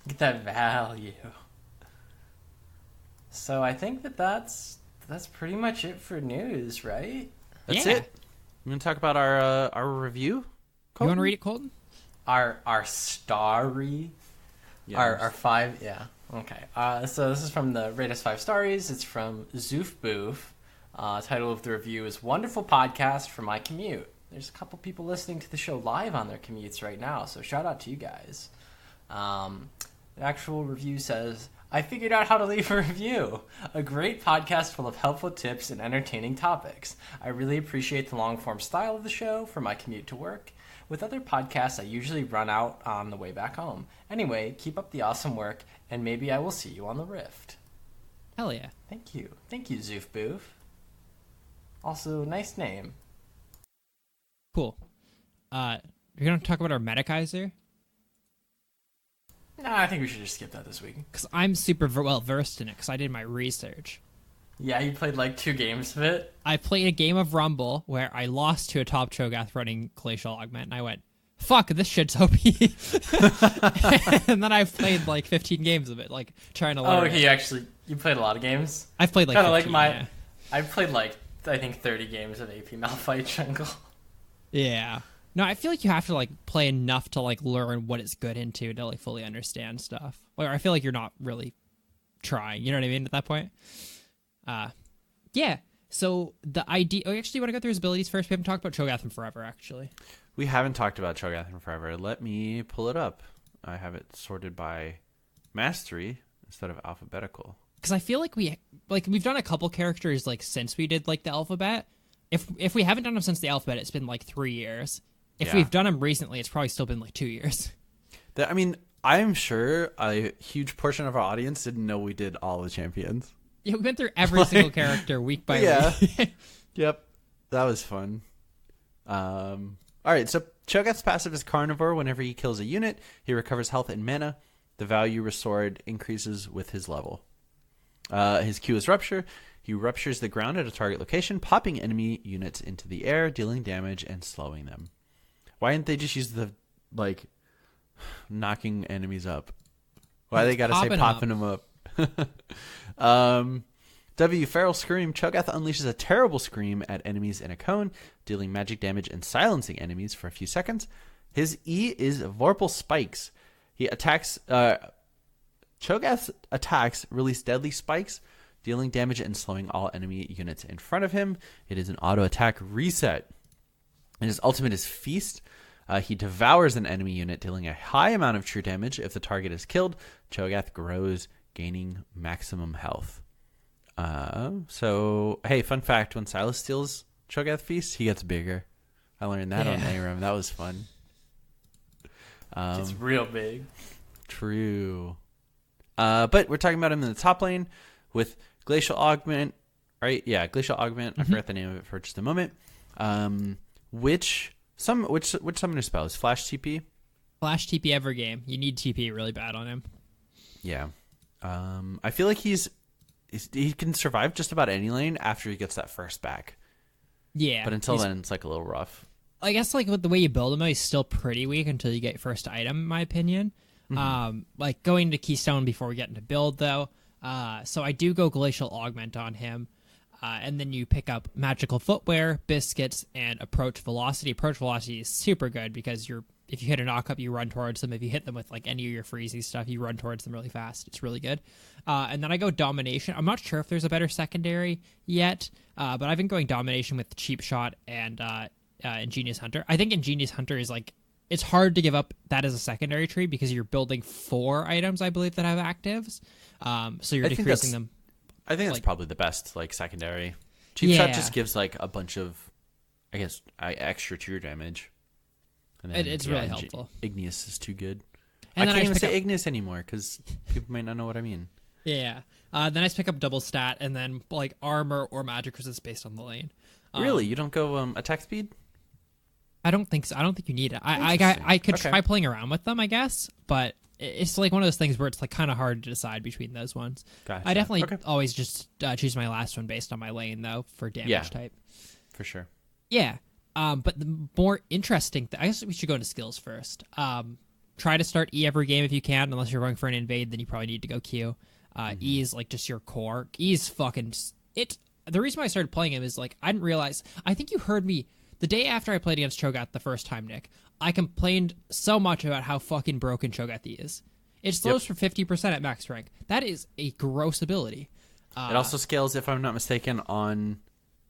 Get that value. So I think that's pretty much it for news, right? That's Yeah. it. You want to talk about our review? You want to read it, Colton? Our starry, Yeah, our 5, yeah. Okay. So this is from the Rate Us 5 Stories. It's from Zoof Boof. Title of the review is Wonderful Podcast for My Commute. There's a couple people listening to the show live on their commutes right now, so shout out to you guys. The actual review says, I figured out how to leave a review. A great podcast full of helpful tips and entertaining topics. I really appreciate the long-form style of the show for my commute to work. With other podcasts, I usually run out on the way back home. Anyway, keep up the awesome work, and maybe I will see you on the Rift. Hell yeah. Thank you. Thank you, Zoof Boof. Also, nice name. Cool. You're going to talk about our Medikizer? Nah, I think we should just skip that this week. Because I'm super well versed in it because I did my research. Yeah, you played like 2 games of it. I played a game of Rumble where I lost to a top Cho'Gath running Glacial Augment, and I went, fuck, this shit's OP. And then I've played like 15 games of it, like trying to learn. Oh, okay, you played a lot of games? I've played like Kind of 15, like yeah. I've played like, I think 30 games of AP Malphite Jungle. Yeah. No, I feel like you have to like play enough to like learn what it's good into to like fully understand stuff. Or I feel like you're not really trying. You know what I mean at that point? Yeah. So the idea. Oh, actually, you want to go through his abilities first? We haven't talked about Cho'Gath in forever, actually. We haven't talked about Cho'Gath in forever. Let me pull it up. I have it sorted by mastery instead of alphabetical. Because I feel like we've done a couple characters like since we did like the alphabet. If we haven't done them since the alphabet, it's been like 3 years. If we've done them recently, it's probably still been like 2 years. I mean, I'm sure a huge portion of our audience didn't know we did all the champions. Yeah, we went through every single character week by week. Yep. That was fun. All right, so Cho'Gath's passive is Carnivore. Whenever he kills a unit, he recovers health and mana. The value restored increases with his level. His Q is Rupture. He ruptures the ground at a target location, popping enemy units into the air, dealing damage and slowing them. Why didn't they just use the, like, knocking enemies up? Why they gotta say popping them up? Feral Scream. Cho'Gath unleashes a terrible scream at enemies in a cone, dealing magic damage and silencing enemies for a few seconds. His E is Vorpal Spikes. He attacks... Cho'Gath's attacks release deadly spikes, dealing damage and slowing all enemy units in front of him. It is an auto-attack reset. And his ultimate is Feast. He devours an enemy unit, dealing a high amount of true damage. If the target is killed, Cho'Gath grows, gaining maximum health. So, hey, fun fact, when Silas steals Cho'Gath Feast, he gets bigger. I learned that on ARAM. That was fun. It's real big. True. But we're talking about him in the top lane with Glacial Augment, right? Yeah, Glacial Augment. I forgot the name of it for just a moment. Which summoner spell is Flash TP? Flash TP every game. You need TP really bad on him. Yeah. I feel like he can survive just about any lane after he gets that first back. Yeah. But until then, it's like a little rough. I guess like with the way you build him, he's still pretty weak until you get first item, in my opinion. Like going to Keystone before we get into build though. So I do go Glacial Augment on him. And then you pick up Magical Footwear, Biscuits, and Approach Velocity. Approach Velocity is super good because if you hit a knock-up, you run towards them. If you hit them with like any of your freezy stuff, you run towards them really fast. It's really good. And then I go Domination. I'm not sure if there's a better secondary yet, but I've been going Domination with Cheap Shot and Ingenious Hunter. I think Ingenious Hunter is like, it's hard to give up that as a secondary tree because you're building 4 items, I believe, that have actives. So you're decreasing them. I think that's probably the best, like, secondary. Cheap Shot just gives, like, a bunch of, I guess, extra true damage. And then, it's really helpful. Igneous is too good. And I can't even say Igneous anymore because people might not know what I mean. Yeah. Then I just pick up double stat and then, like, armor or magic resist based on the lane. Really? You don't go attack speed? I don't think so. I don't think you need it. I could try playing around with them, I guess, but it's like one of those things where it's like kind of hard to decide between those ones. Gotcha. I definitely always just choose my last one based on my lane though for damage type. For sure. Yeah. But the more interesting, I guess we should go into skills first. Try to start E every game if you can, unless you're going for an invade, then you probably need to go Q. E is like just your core. E is fucking it. The reason why I started playing him is like I didn't realize. I think you heard me The day after I played against Cho'Gath the first time, Nick, I complained so much about how fucking broken Cho'Gath is. It slows for 50% at max rank. That is a gross ability. It also scales, if I'm not mistaken, on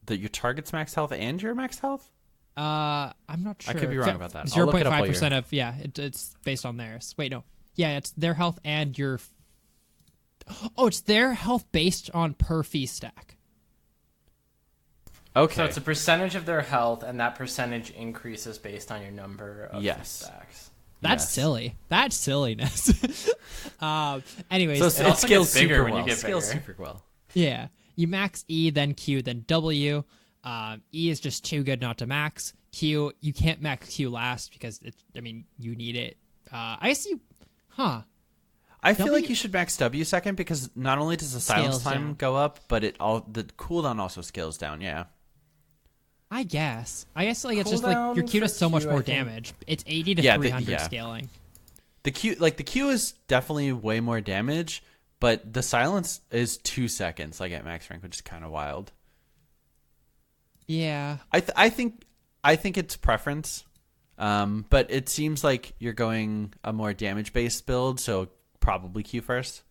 your target's max health and your max health? I'm not sure. I could be wrong about that. I'll look it up while you're- 0.5% of, it's based on theirs. Wait, no. Yeah, it's their health and your... Oh, it's their health based on per fee stack. Okay. So it's a percentage of their health, and that percentage increases based on your number of stacks. That's silly. That's silliness. Anyways, So also it scales gets bigger super when you well. get Scales bigger. super well. yeah, you max E, then Q, then W. E is just too good not to max. Q, you can't max Q last because you need it. I guess you, I feel W- like you should max W second because not only does the silence Scales time down. go up, but the cooldown also scales down. Yeah. I guess it's just like Cooldown your Q does for so much Q, more I think. damage. It's 80 to Yeah, 300 scaling. The Q is definitely way more damage, but the silence is 2 seconds, like at max rank, which is kind of wild. Yeah, I think it's preference, but it seems like you're going a more damage based build, so probably Q first.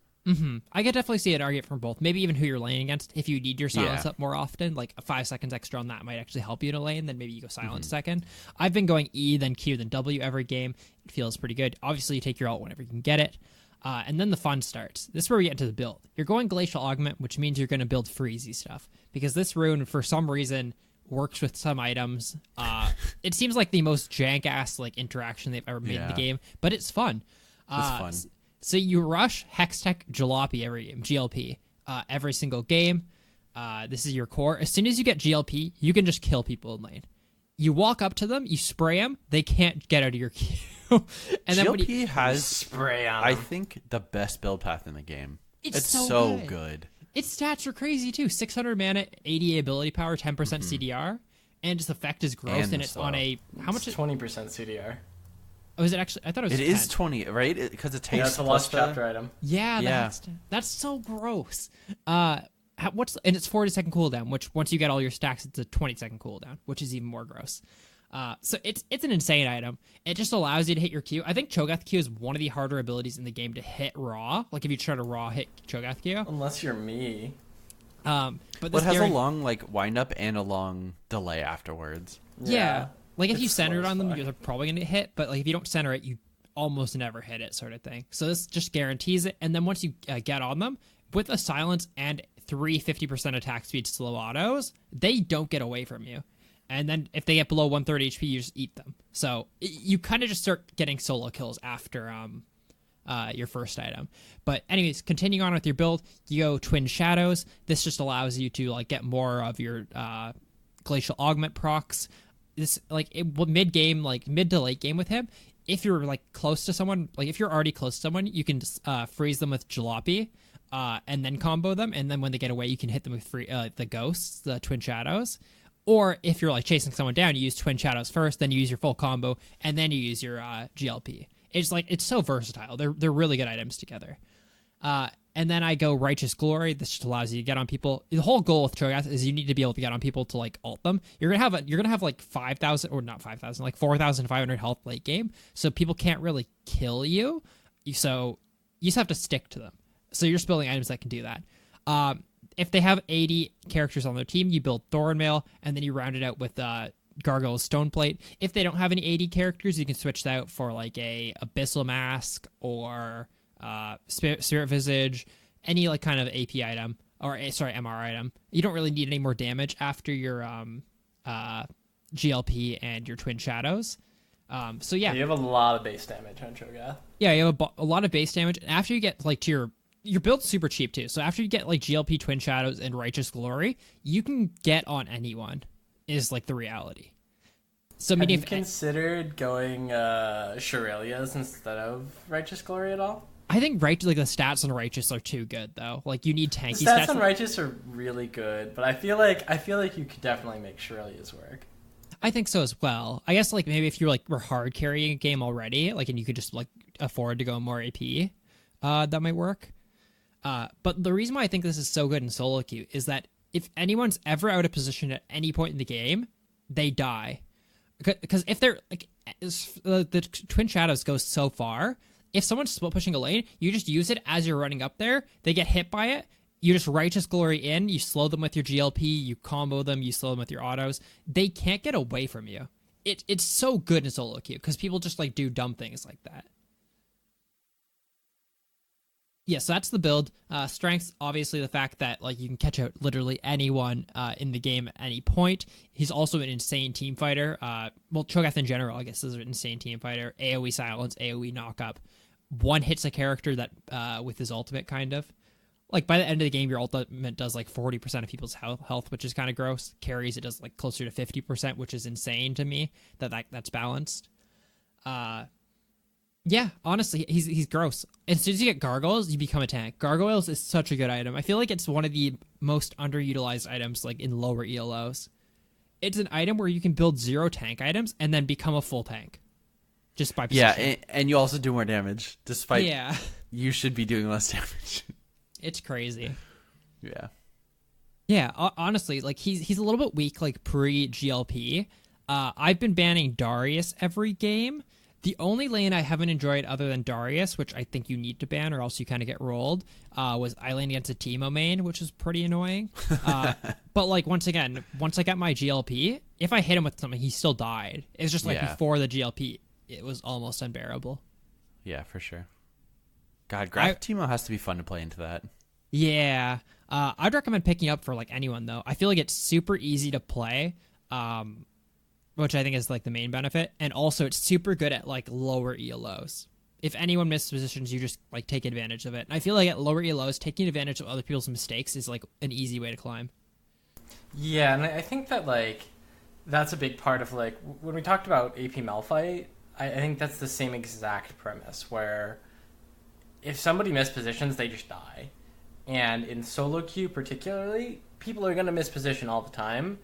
I could definitely see an argument from both. Maybe even who you're laning against. If you need your silence Yeah. up more often, like a 5 seconds extra on that might actually help you to lane, then maybe you go silence second. I've been going E, then Q, then W every game. It feels pretty good. Obviously, you take your ult whenever you can get it. And then the fun starts. This is where we get into the build. You're going Glacial Augment, which means you're going to build freezy stuff. Because this rune, for some reason, works with some items. It seems like the most jank-ass interaction they've ever made in the Yeah. game, but it's fun. It's fun. So you rush Hextech Jalopy every game, GLP, every single game. This is your core. As soon as you get GLP, you can just kill people in lane. You walk up to them, you spray them, they can't get out of your queue. And then when GLP you, has, Spray on I them. think, the best build path in the game. It's so so good. its stats are crazy too. 600 mana, 80 ability power, 10% CDR, and its effect is gross. And And the it's on a how much? It's 20% CDR. Oh, is it actually? I thought it was. It 10. is 20, right? Because it takes Yeah, it's a plus lost the- chapter item. Yeah, Yeah. that's so gross. And it's 40-second cooldown, which once you get all your stacks, it's a 20-second cooldown, which is even more gross. So it's an insane item. It just allows you to hit your Q. I think Cho'Gath Q is one of the harder abilities in the game to hit raw. Like if you try to raw hit Cho'Gath Q. Unless you're me. But But this it has a guaran- long wind up and a long delay afterwards. Yeah. Like if you It's center it slow on as them, fuck. you're probably gonna hit. But like if you don't center it, you almost never hit it, sort of thing. So this just guarantees it. And then once you get on them with a silence and 50% attack speed slow autos, they don't get away from you. And then if they get below 130 HP, you just eat them. So you kind of just start getting solo kills after your first item. But anyways, continuing on with your build, you go Twin Shadows. This just allows you to get more of your Glacial Augment procs. This mid game, mid to late game with him. If you're close to someone, if you're already close to someone, you can freeze them with Jalopy, and then combo them. And then when they get away, you can hit them with the ghosts, the Twin Shadows. Or if you're chasing someone down, you use Twin Shadows first, then you use your full combo, and then you use your GLP. It's so versatile. They're really good items together. And then I go Righteous Glory. This just allows you to get on people. The whole goal with Cho'Gath is you need to be able to get on people to ult them. You're gonna have 5,000 or not 5,000, 4,500 health late game. So people can't really kill you. So you just have to stick to them. So you're just building items that can do that. If they have 80 characters on their team, you build Thornmail, and then you round it out with Gargoyle's Stoneplate. If they don't have any 80 characters, you can switch that out for a Abyssal Mask or Spirit Visage, any kind of AP item, or MR item. You don't really need any more damage after your GLP and your Twin Shadows. So yeah, You have a lot of base damage on Cho'Gath. yeah, you have a lot of base damage. And after you get to your build's super cheap too. So after you get GLP, Twin Shadows, and Righteous Glory, you can get on anyone. Is the reality. So Have meaning you considered going Shurelias instead of Righteous Glory at all? I think the stats on Righteous are too good though. You need The tanky stats on stats. Righteous are really good, but I feel like you could definitely make Shurelias work. I think so as well. I guess maybe if you were hard carrying a game already, and you could just afford to go more AP, that might work. But the reason why I think this is so good in solo queue is that if anyone's ever out of position at any point in the game, they die. because if they're like the Twin Shadows go so far, if someone's split pushing a lane, you just use it as you're running up there. They get hit by it. You just Righteous Glory in. You slow them with your GLP. You combo them. You slow them with your autos. They can't get away from you. It's so good in solo queue because people just like do dumb things like that. Yeah, so that's the build. Strengths, obviously the fact that like you can catch out literally anyone in the game at any point. He's also an insane team fighter. Well, Cho'Gath in general, I guess, is an insane team fighter. AoE silence, AoE knock up. One hits a character that with his ultimate, kind of. Like by the end of the game, your ultimate does like 40% of people's health, which is kind of gross. Carries, it does like closer to 50%, which is insane to me that's balanced. Yeah, honestly, he's gross. As soon as you get Gargoyles, you become a tank. Gargoyles is such a good item. I feel like it's one of the most underutilized items like in lower ELOs. It's an item where you can build 0 tank items and then become a full tank. Just by position. Yeah, and you also do more damage, despite yeah. You should be doing less damage. It's crazy. Yeah. Yeah, honestly, like he's a little bit weak, like pre-GLP. I've been banning Darius every game. The only lane I haven't enjoyed other than Darius, which I think you need to ban or else you kind of get rolled, was I laned against a Teemo main, which is pretty annoying. But like once I got my GLP, if I hit him with something, he still died. It's just like before the GLP, it was almost unbearable. Yeah, for sure. God, Graph Teemo has to be fun to play into that. Yeah. I'd recommend picking up for like anyone though. I feel like it's super easy to play. Which I think is like the main benefit. And also it's super good at like lower ELOs. If anyone misses positions, you just like take advantage of it. And I feel like at lower ELOs, taking advantage of other people's mistakes is like an easy way to climb. Yeah, and I think that like that's a big part of like when we talked about AP Malphite, I think that's the same exact premise where if somebody mispositions, they just die. And in solo queue particularly, people are going to misposition all the time.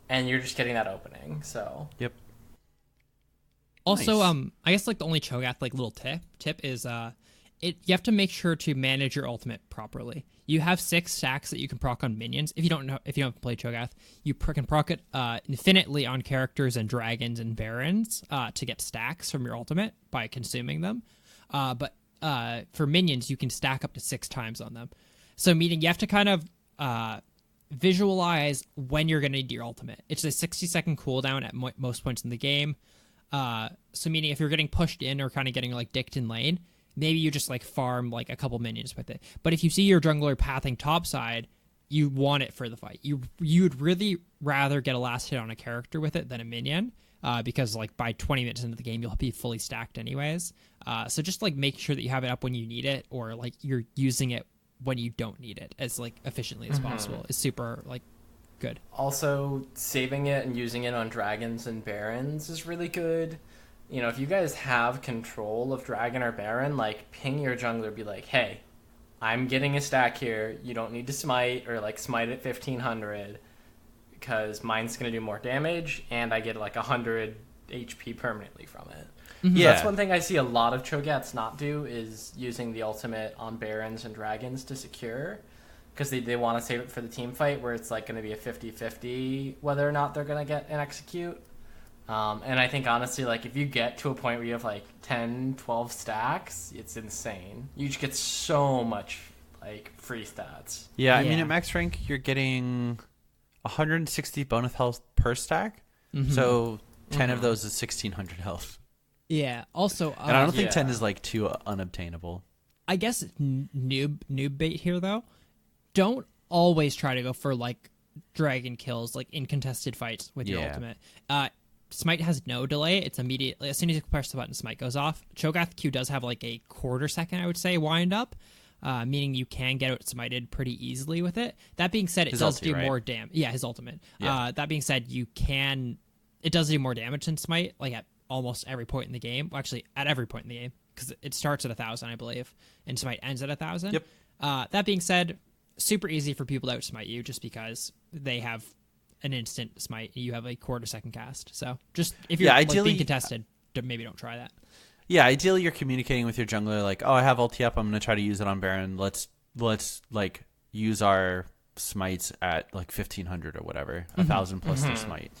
And you're just getting that opening, so. Yep. Also, nice. I guess like the only Cho'Gath like little tip is you have to make sure to manage your ultimate properly. You have 6 stacks that you can proc on minions. If you don't play Cho'Gath, you can proc it infinitely on characters and dragons and barons to get stacks from your ultimate by consuming them. But for minions, you can stack up to 6 times on them. So meaning you have to kind of visualize when you're going to need your ultimate. It's a 60-second cooldown at most points in the game. So meaning if you're getting pushed in or kind of getting like dicked in lane, maybe you just like farm like a couple minions with it. But if you see your jungler pathing topside, you want it for the fight. You'd really rather get a last hit on a character with it than a minion. Because like by 20 minutes into the game, you'll be fully stacked anyways. So just like make sure that you have it up when you need it, or like you're using it when you don't need it as like efficiently as possible is super like good. Also, saving it and using it on dragons and barons is really good. You know, if you guys have control of dragon or baron, like ping your jungler, be like, hey, I'm getting a stack here. You don't need to smite or like smite at 1500 because mine's going to do more damage and I get like 100 HP permanently from it. Yeah. That's one thing I see a lot of Cho'Gaths not do is using the ultimate on barons and dragons to secure because they want to save it for the team fight where it's like going to be a 50-50 whether or not they're going to get an execute. And I think honestly, like if you get to a point where you have like 10, 12 stacks, it's insane. You just get so much like free stats. Yeah, I mean at max rank you're getting 160 bonus health per stack. So 10 of those is 1600 health. Yeah. Also, and I don't think 10 is like too unobtainable. I guess noob bait here though. Don't always try to go for like dragon kills like in contested fights with your ultimate. Smite has no delay. It's immediately as soon as you press the button, Smite goes off. Cho'Gath Q does have like a quarter second, I would say, wind up, meaning you can get out smited pretty easily with it. That being said, it does do more damage. Yeah, his ultimate. That being said, it does do more damage than Smite, like at almost every point in the game. Well, actually, at every point in the game, because it starts at 1,000, I believe, and Smite ends at 1,000. Yep. That being said, super easy for people to outsmite you just because they have an instant smite. You have a quarter second cast. So just if you're ideally being contested, maybe don't try that. Yeah, ideally you're communicating with your jungler like, oh, I have ulti up. I'm going to try to use it on Baron. Let's like use our smites at like 1,500 or whatever, 1,000 plus their smite.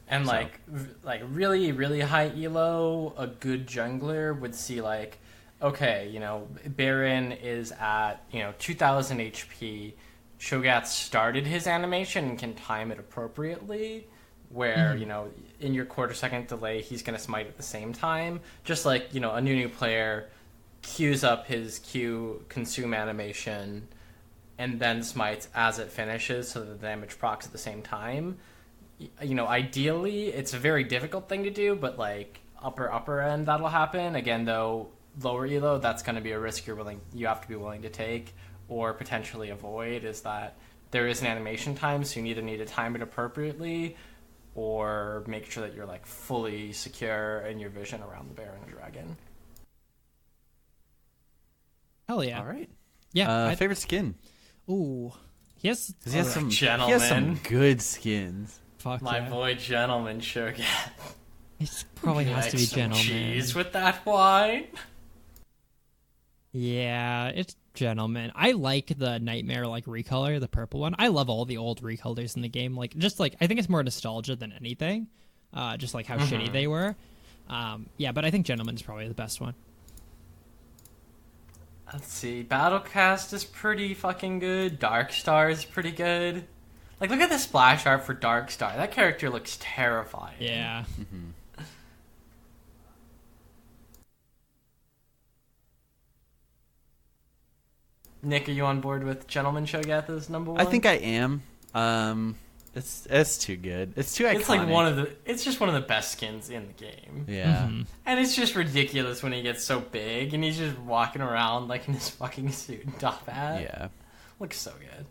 And So- like really really high elo, a good jungler would see like, okay, Baron is at 2000 HP. Shogath started his animation and can time it appropriately. Where in your quarter second delay, he's gonna smite at the same time. Just like a new player queues up his Q consume animation, and then smites as it finishes, so that the damage procs at the same time. Ideally, it's a very difficult thing to do, but like upper end, that'll happen. Again, though, lower elo, that's going to be a risk you have to be willing to take, or potentially avoid. Is that there is an animation time, so you either need to time it appropriately, or make sure that you're like fully secure in your vision around the Baron and Dragon. Hell yeah. All right. Yeah. Favorite skin? Ooh. He has Some Gentleman. good skins. fuck My yeah. boy, Gentleman Shogath. It probably has to be some Gentleman. cheese with that wine. Yeah, it's Gentleman. I like the Nightmare recolor, the purple one. I love all the old recolors in the game. I think it's more nostalgia than anything. Just like how shitty they were. Yeah, but I think Gentleman's probably the best one. Let's see. Battlecast is pretty fucking good. Darkstar is pretty good. Look at the splash art for Darkstar. That character looks terrifying. Yeah. Nick, are you on board with Gentleman Shogath as number one? I think I am. It's too good. It's too iconic. It's like it's just one of the best skins in the game. Yeah. And it's just ridiculous when he gets so big and he's just walking around in his fucking suit and top hat. Yeah. Looks so good.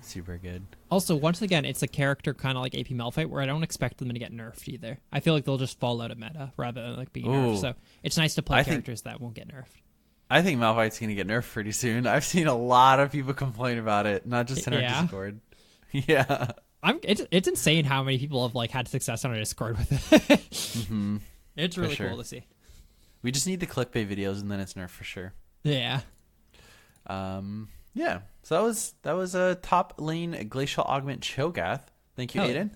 Super good. Also, once again, it's a character kind of like AP Malphite where I don't expect them to get nerfed either. I feel like they'll just fall out of meta rather than being nerfed. So it's nice to play characters that won't get nerfed. I think Malphite's going to get nerfed pretty soon. I've seen a lot of people complain about it, not just in our Discord. Yeah. It's insane how many people have had success on our Discord with it. It's really cool to see. We just need the clickbait videos and then it's nerfed for sure. Yeah. Yeah. So that was a top lane glacial augment Cho'Gath. Thank you, Aiden.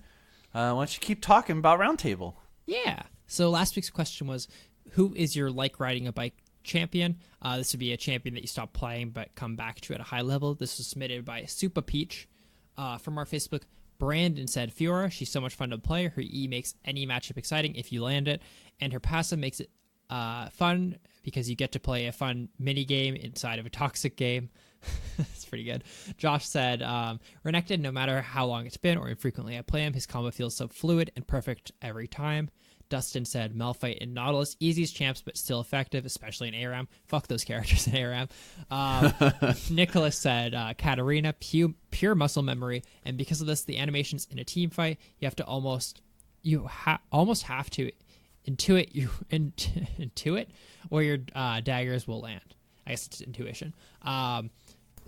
Why don't you keep talking about Roundtable? Yeah. So last week's question was, who is your riding a bike champion? This would be a champion that you stop playing but come back to at a high level. This was submitted by Supa Peach from our Facebook. Brandon said, Fiora, she's so much fun to play. Her E makes any matchup exciting if you land it, and her passive makes it fun because you get to play a fun mini game inside of a toxic game. That's pretty good. Josh said, Renekton, no matter how long it's been or infrequently I play him, his combo feels so fluid and perfect every time. Dustin said, Malphite and Nautilus, easiest champs but still effective, especially in ARAM. Fuck those characters in ARAM. Nicholas said, Katarina, pure muscle memory, and because of this, the animations in a team fight, you have to almost have to intuit where your daggers will land. I guess it's intuition.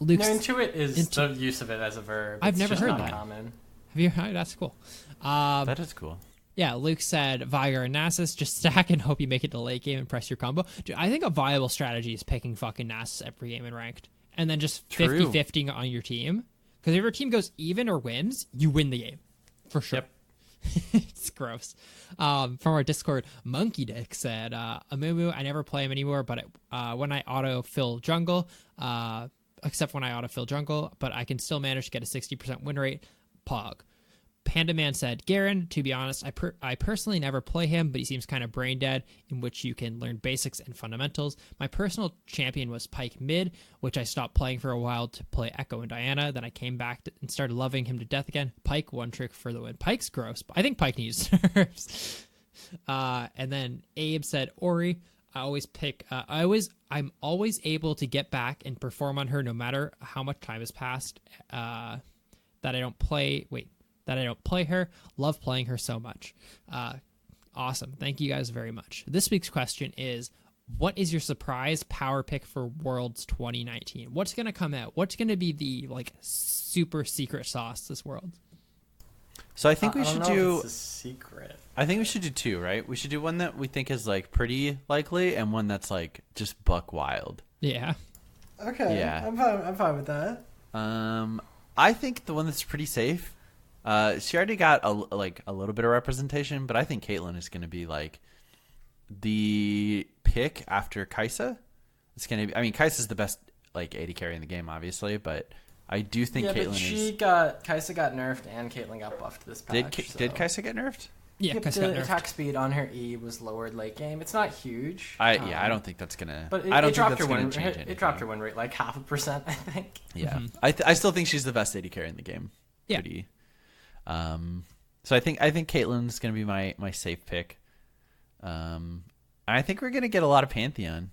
Luke's, no, intuit is the use of it as a verb. I've never heard not that. Common. Have you? That's cool. That is cool. Yeah, Luke said, Vigar and Nasus, just stack and hope you make it to late game and press your combo. Dude, I think a viable strategy is picking fucking Nasus every game in ranked. And then just 50-50 on your team. Because if your team goes even or wins, you win the game. For sure. Yep. It's gross. From our Discord, Monkey Dick said, Amumu, I never play him anymore, but when I auto-fill jungle, except when I auto-fill jungle, but I can still manage to get a 60% win rate. Pog. Panda Man said, Garen, to be honest, I personally never play him, but he seems kind of brain dead, in which you can learn basics and fundamentals. My personal champion was Pyke mid, which I stopped playing for a while to play Echo and Diana. Then I came back and started loving him to death again. Pyke, one trick for the win. Pyke's gross. I think Pyke needs nerfs. And then Abe said, Ori, I'm always able to get back and perform on her no matter how much time has passed. That I don't play her. Love playing her so much. Awesome. Thank you guys very much. This week's question is, what is your surprise power pick for Worlds 2019? What's going to come out? What's going to be the super secret sauce this World? So I think we should do it's a secret. I think we should do two, right? We should do one that we think is pretty likely and one that's just buck wild. Yeah. Okay. Yeah. I'm fine with that. I think the one that's pretty safe She already got a little bit of representation, but I think Caitlyn is going to be like the pick after Kai'Sa. It's going to be. I mean, Kai'Sa's the best like AD carry in the game, obviously, but I do think Caitlyn is. Kai'Sa got nerfed and Caitlyn got buffed this patch. Did Kai'Sa get nerfed? Yeah, Kai'Sa got the nerfed. attack speed on her E was lowered late game. It's not huge. I don't think that's gonna. But I don't it dropped think that's her gonna win. change anything. It dropped her win rate like 0.5%, I think. Yeah, I still think she's the best AD carry in the game. Yeah. So I think Caitlyn's gonna be my safe pick. I think we're gonna get a lot of Pantheon.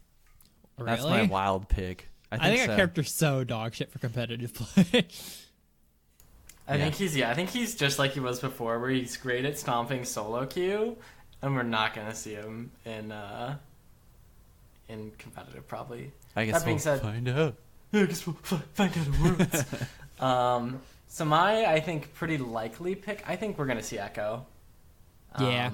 Really? That's my wild pick. I think so. that character's so dog shit for competitive play. I think he's just like he was before, where he's great at stomping solo queue, and we're not gonna see him in competitive probably. I guess that being said, find out. I guess we'll find out in Worlds. So my, I think, pretty likely pick, I think we're gonna see Echo. Yeah.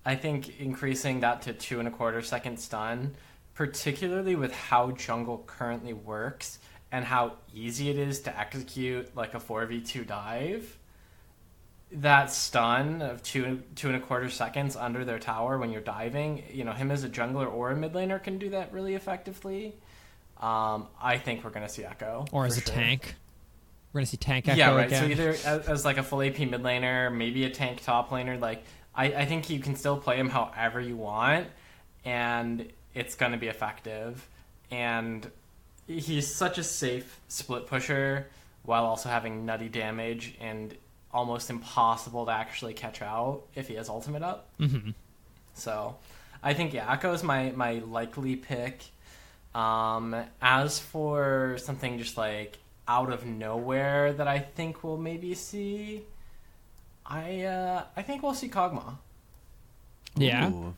I think increasing that to 2.25 second stun, particularly with how jungle currently works and how easy it is to execute like a 4v2 dive, that stun of 2.25 seconds under their tower when you're diving, him as a jungler or a mid laner can do that really effectively. I think we're going to see Echo. Or as a tank. We're going to see tank Echo Yeah, right. again. So either as like a full AP mid laner, maybe a tank top laner. Like I think you can still play him however you want, and it's going to be effective. And he's such a safe split pusher while also having nutty damage and almost impossible to actually catch out if he has ultimate up. Mm-hmm. So I think, Echo is my likely pick. As for something just like out of nowhere that I think we'll maybe see, I think we'll see Kog'Maw. Yeah. Ooh.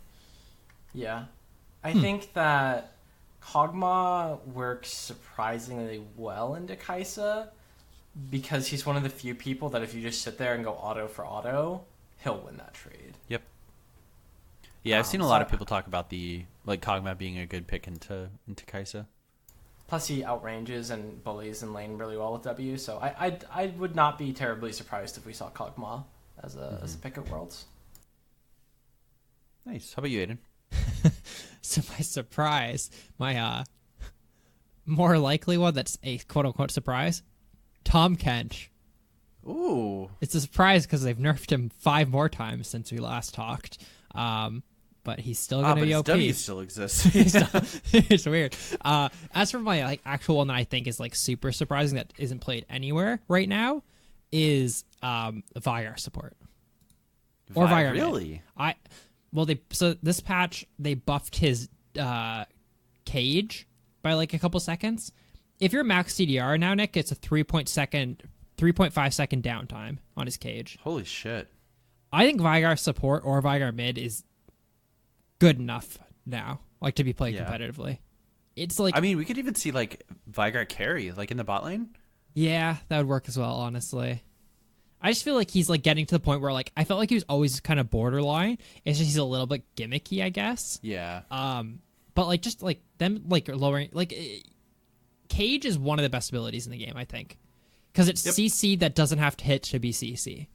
Yeah. I think that Kog'Maw works surprisingly well into Kai'Sa because he's one of the few people that if you just sit there and go auto for auto, he'll win that trade. Yep. Yeah, I've seen a lot of people talk about the Kog'Maw being a good pick into Kai'Sa. Plus he outranges and bullies in lane really well with W, so I would not be terribly surprised if we saw Kog'Maw as a pick at Worlds. Nice. How about you, Aiden? So my surprise, my more likely one that's a quote-unquote surprise, Tom Kench. Ooh. It's a surprise because they've nerfed him 5 more times since we last talked. But he's still going to be OP. W still exists. It's weird. As for my actual one that I think is super surprising that isn't played anywhere right now is Vygar support. Or Vygar mid. Really? So this patch they buffed his cage by a couple seconds. If you're max CDR now, Nick, it's a 3.5 second downtime on his cage. Holy shit. I think Vygar support or Vygar mid is good enough now, to be played competitively. It's I mean, we could even see Vygar carry, in the bot lane. Yeah, that would work as well, honestly. I just feel like he's getting to the point where I felt like he was always kind of borderline. It's just he's a little bit gimmicky, I guess. Yeah. But just them lowering cage is one of the best abilities in the game, I think, because it's CC that doesn't have to hit to be CC,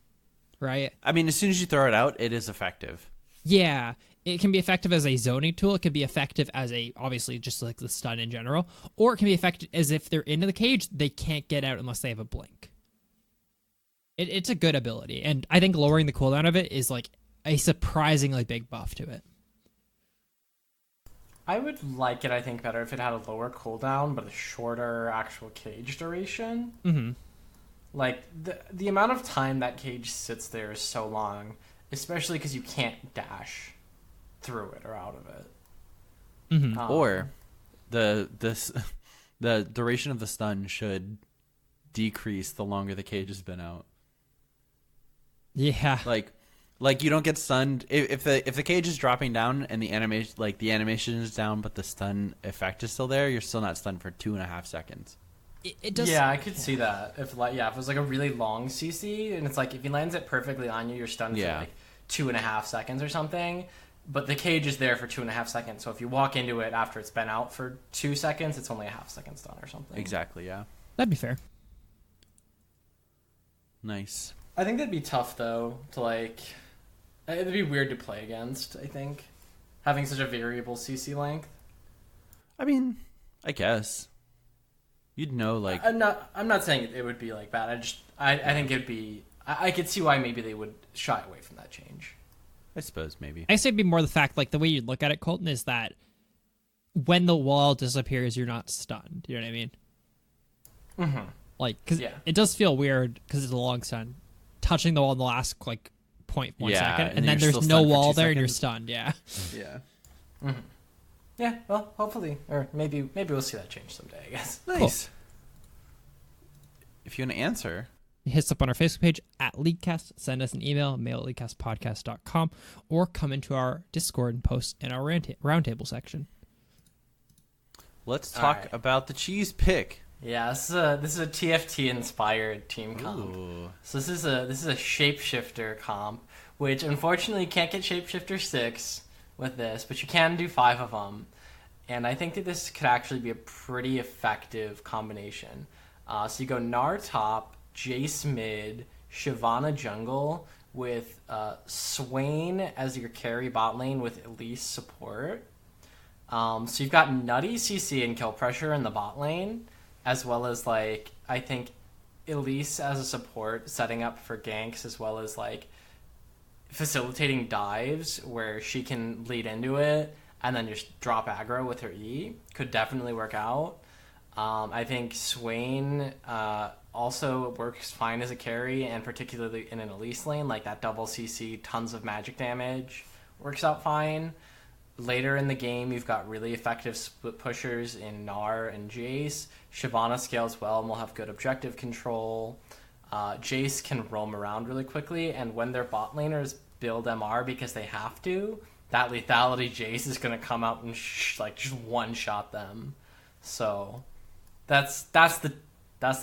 right? I mean, as soon as you throw it out, it is effective. Yeah, it can be effective as a zoning tool. It can be effective as obviously just the stun in general, or it can be effective as if they're into the cage, they can't get out unless they have a blink. It's a good ability, and I think lowering the cooldown of it is a surprisingly big buff to it. I would like it, I think, better if it had a lower cooldown, but a shorter actual cage duration. Mm-hmm. The amount of time that cage sits there is so long, especially because you can't dash through it or out of it. Mm-hmm. Or the duration of the stun should decrease the longer the cage has been out. Yeah. You don't get stunned if the cage is dropping down and the animation is down, but the stun effect is still there. You're still not stunned for 2.5 seconds. It does. Yeah, I could see that if it was a really long CC and it's if he lands it perfectly on you, you're stunned for 2.5 seconds or something. But the cage is there for 2.5 seconds. So if you walk into it after it's been out for 2 seconds, it's only a half second stun or something. Exactly. Yeah. That'd be fair. Nice. I think that'd be tough though to like. It'd be weird to play against. I think having such a variable CC length. I mean, I guess you'd know like. I'm not saying it would be like bad. I think it'd be. I could see why maybe they would shy away from that change. I suppose maybe. I say it'd be more the fact, like, the way you look at it, Colton, is that when the wall disappears, you're not stunned. You know what I mean? Mm-hmm. Like, because Yeah. it does feel weird, because it's a long stun, touching the wall in the last, like, 0.1 Yeah, second, and and then then you're there's still no stunned for wall 2 there, and you're seconds. stunned, yeah. Yeah. Mm-hmm. Yeah. Well, hopefully, or maybe we'll see that change someday. I guess. Nice. If you want to answer, Hit us up on our Facebook page at LeagueCast. Send us an email, mail@leaguecastpodcast.com, or come into our Discord and post in our roundtable section. let's talk Alright. about the cheese pick. Yeah, this is a TFT inspired team comp. Ooh. So this is a shapeshifter comp, which unfortunately you can't get shapeshifter 6 with this, but you can do 5 of them. And I think that this could actually be a pretty effective combination. So you go Gnar top, Jace mid, Shyvana jungle with Swain as your carry bot lane with Elise support. So you've got nutty CC and kill pressure in the bot lane, as well as like I think Elise as a support setting up for ganks, as well as like facilitating dives where she can lead into it and then just drop aggro with her E could definitely work out. I think Swain also works fine as a carry, and particularly in an Elise lane, like that double CC, tons of magic damage, works out fine. Later in the game, you've got really effective split pushers in Gnar and Jace. Shyvana scales well and will have good objective control. Jace can roam around really quickly, and when their bot laners build MR because they have to, that lethality Jace is going to come out and just one-shot them. So that's the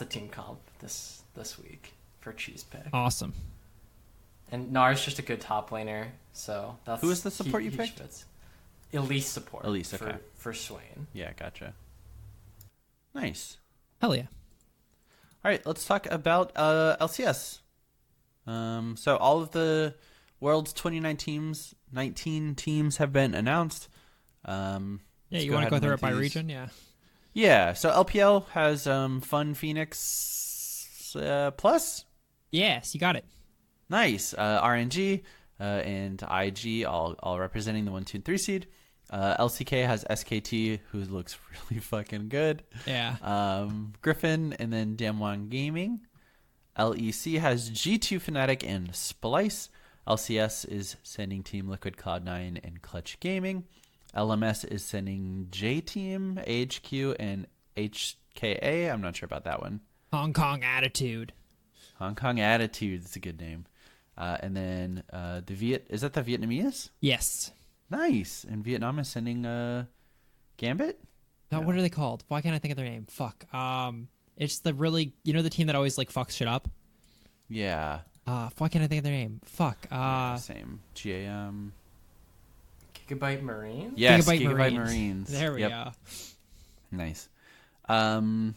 team comp this week for cheese pick. Awesome. And Gnar's just a good top laner, so that's Who is the support you he picked? fits. Elise support. Elise, okay. For Swain. Yeah, gotcha. Nice. Hell yeah. All right, let's talk about LCS. So all of the world's 19 teams have been announced. Yeah, let's you want to ahead go and through run it by these. region? Yeah. Yeah, so LPL has Fun Phoenix Plus. Yes, you got it. Nice. RNG and IG all representing the 1, 2, and 3 seed. LCK has SKT, who looks really fucking good. Yeah. Griffin, and then Damwon Gaming. LEC has G2 Fnatic and Splice. LCS is sending Team Liquid, Cloud9, and Clutch Gaming. LMS is sending J-Team, AHQ, and HKA. I'm not sure about that one. Hong Kong attitude. Hong Kong Attitude. That's a good name. And then is that the Vietnamese? Yes. Nice. And Vietnam is sending Gambit? Now, what are they called? Why can't I think of their name? Fuck. It's the really, the team that always like fucks shit up. Yeah. Why can't I think of their name? Fuck. Same. GAM. Gigabyte Marine? Yes, Gigabyte Gigabyte Marines. Marines. There we Yep. go. Nice. And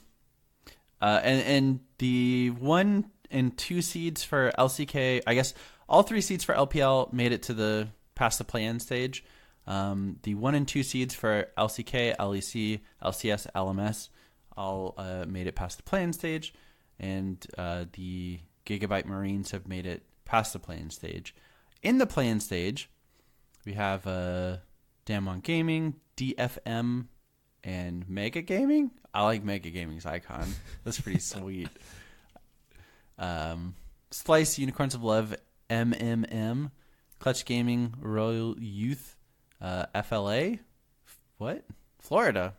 the 1 and 2 seeds for LCK, I guess all 3 seeds for LPL made it to past the play-in stage. The 1 and 2 seeds for LCK, LEC, LCS, LMS all made it past the play-in stage, and the Gigabyte Marines have made it past the play-in stage. In the play-in stage, we have Damwon Gaming, DFM, and Mega Gaming. I like Mega Gaming's icon. That's pretty sweet. Splice, Unicorns of Love, MMM, Clutch Gaming, Royal Youth, FLA, Florida,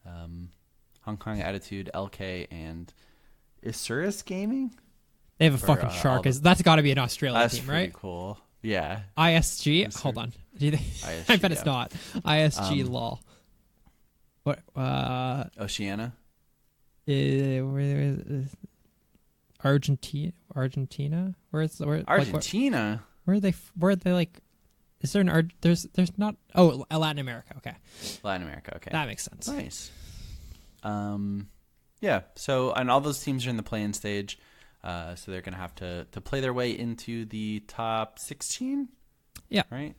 Hong Kong Attitude, LK, and Isurus Gaming. They have a For, fucking shark. That's got to be an Australian That's team, pretty right? cool. Yeah. ISG. Yes, Hold sir. on. Do you think? ISG, I bet it's yeah. not. ISG lol. What? Oceania. Where is Argentina? Where's Argentina. where are they? Where are they? Like, is there an? There's not. Oh, Latin America. Okay, Latin America. Okay. that makes sense. Nice. Yeah. So, and all those teams are in the play-in stage. So they're going to have to play their way into the top 16. Yeah. Right?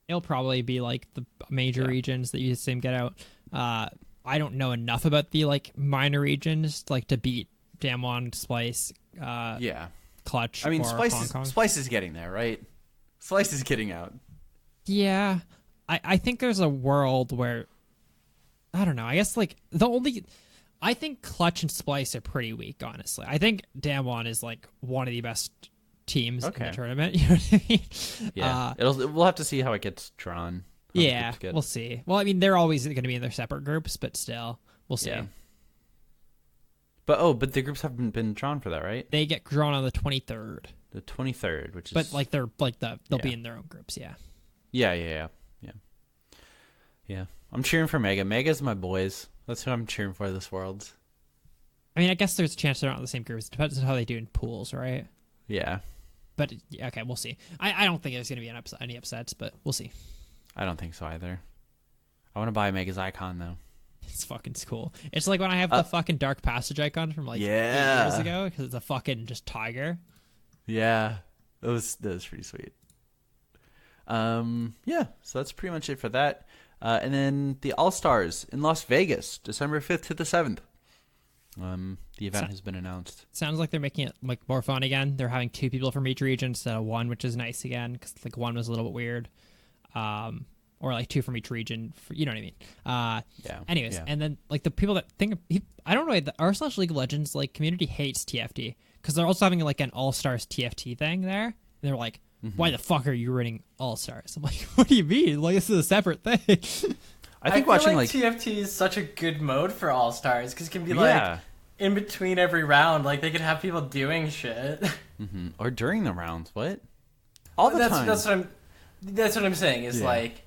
It'll probably be like the major regions that you see them get out. I don't know enough about the like minor regions like to beat Damwon, Splice, Clutch. I mean, or Hong Kong. Splice is getting there, right? Splice is getting out. Yeah, I think there's a world where I don't know. I guess like I think Clutch and Splice are pretty weak. Honestly, I think Damwon is like one of the best teams in the tournament. You know what I mean? Yeah, we'll have to see how it gets drawn. Yeah, we'll see. Well, I mean, they're always going to be in their separate groups, but still, we'll see. Yeah. But the groups haven't been drawn for that, right? They get drawn on the 23rd. The 23rd, which is... But like they'll be in their own groups, yeah. Yeah. I'm cheering for Mega. Mega's my boys. That's who I'm cheering for this Worlds. I mean, I guess there's a chance they're not in the same groups. It depends on how they do in pools, right? Yeah. But okay, we'll see. I don't think there's going to be any upsets, but we'll see. I don't think so either. I want to buy Mega's icon though. It's fucking cool. It's like when I have the fucking Dark Passage icon from like 8 years ago because it's a fucking just tiger. Yeah, that was pretty sweet. Yeah, so that's pretty much it for that. And then the All-Stars in Las Vegas, December 5th to the 7th. The event has been announced. Sounds like they're making it like more fun again. They're having 2 people from each region instead of 1, which is nice again because like 1 was a little bit weird. Or like 2 from each region, you know what I mean? Anyways, and then like the people that think I don't know, the r/League of Legends like community hates TFT because they're also having like an All Stars TFT thing there. And they're like, why the fuck are you running All Stars? I'm like, what do you mean? Like this is a separate thing. I think feel watching like TFT is such a good mode for All Stars because it can be like in between every round, like they could have people doing shit. Or during the rounds. What? All the time. That's what I'm saying. Is like,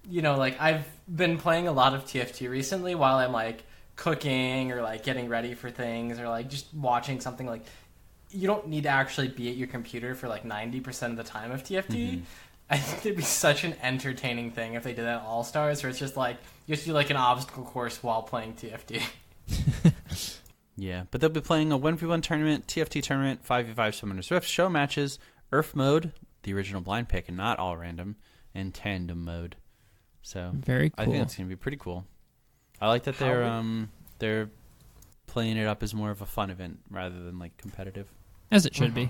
you know, like I've been playing a lot of TFT recently while I'm like cooking or like getting ready for things or like just watching something. Like you don't need to actually be at your computer for like 90% of the time of TFT. I think it'd be such an entertaining thing if they did that at All Stars, where it's just like you just do like an obstacle course while playing TFT. Yeah, but they'll be playing a 1v1 tournament, TFT tournament, 5v5 Summoner Swift, show matches, Earth mode, the original blind pick and not all random, and tandem mode. So very cool. I think that's gonna be pretty cool. I like that they're playing it up as more of a fun event rather than like competitive. As it should be.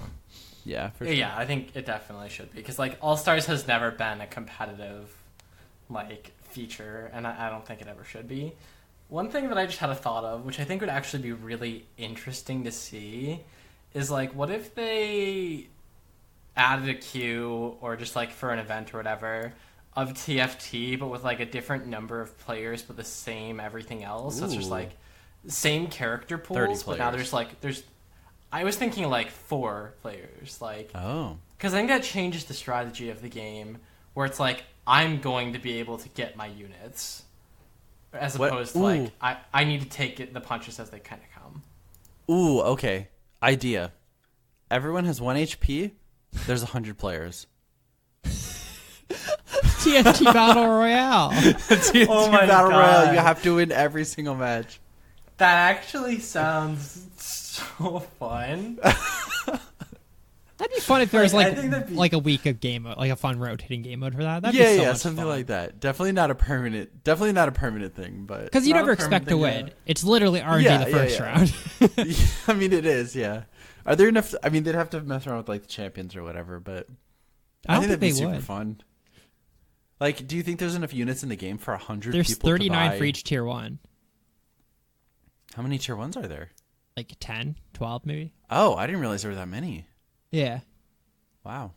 Yeah, for sure. Yeah, I think it definitely should be because like All Stars has never been a competitive like feature, and I don't think it ever should be. One thing that I just had a thought of, which I think would actually be really interesting to see, is like what if they added a queue or just like for an event or whatever of TFT, but with like a different number of players but the same everything else. So it's just like same character pools, but now there's I was thinking like 4 players, like because I think that changes the strategy of the game where it's like I'm going to be able to get my units as opposed to like I need to take the punches as they kind of come. Ooh, okay. Idea. Everyone has 1 HP. There's 100 players. TFT Battle Royale. TFT Battle Royale. You have to win every single match. That actually sounds so fun. That'd be fun if there was like a week of game mode, like a fun rotating game mode for that. That'd be so much something fun. like that. Definitely not a permanent thing, but because you never expect to win. Yeah. It's literally RNG the first round. I mean, it is. Yeah. Are there enough? I mean, they'd have to mess around with like the champions or whatever, but I think that'd be super would. fun. Like, do you think there's enough units in the game for 100 There's people? There's 39 for each tier 1. How many tier 1s are there? Like 10, 12 maybe. Oh, I didn't realize there were that many. Yeah. Wow.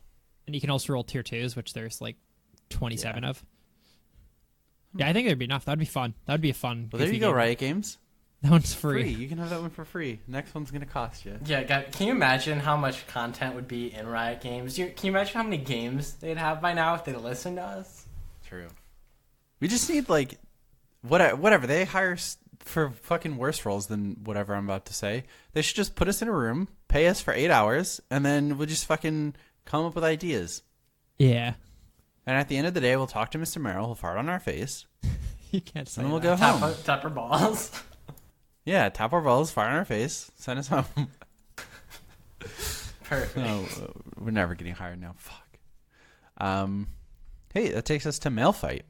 And you can also roll tier 2s, which there's like 27 of. Yeah, I think there'd be enough. That'd be fun. That'd be a fun. Well, there you go, game. Riot Games. That one's free. You can have that one for free. Next one's gonna cost you. Yeah, can you imagine how much content would be in Riot Games? Can you imagine how many games they'd have by now if they'd listen to us? True. We just need like whatever they hire for fucking worse roles than whatever I'm about to say. They should just put us in a room, pay us for 8 hours, and then we'll just fucking come up with ideas. Yeah. And at the end of the day, we'll talk to Mr. Merrill. He'll fart on our face. You can't say and then we'll that. go home. Tap our balls. Yeah, tap our balls, fire in our face, send us home. Perfect. No, we're never getting hired now. Fuck. Hey, that takes us to Mail Fight.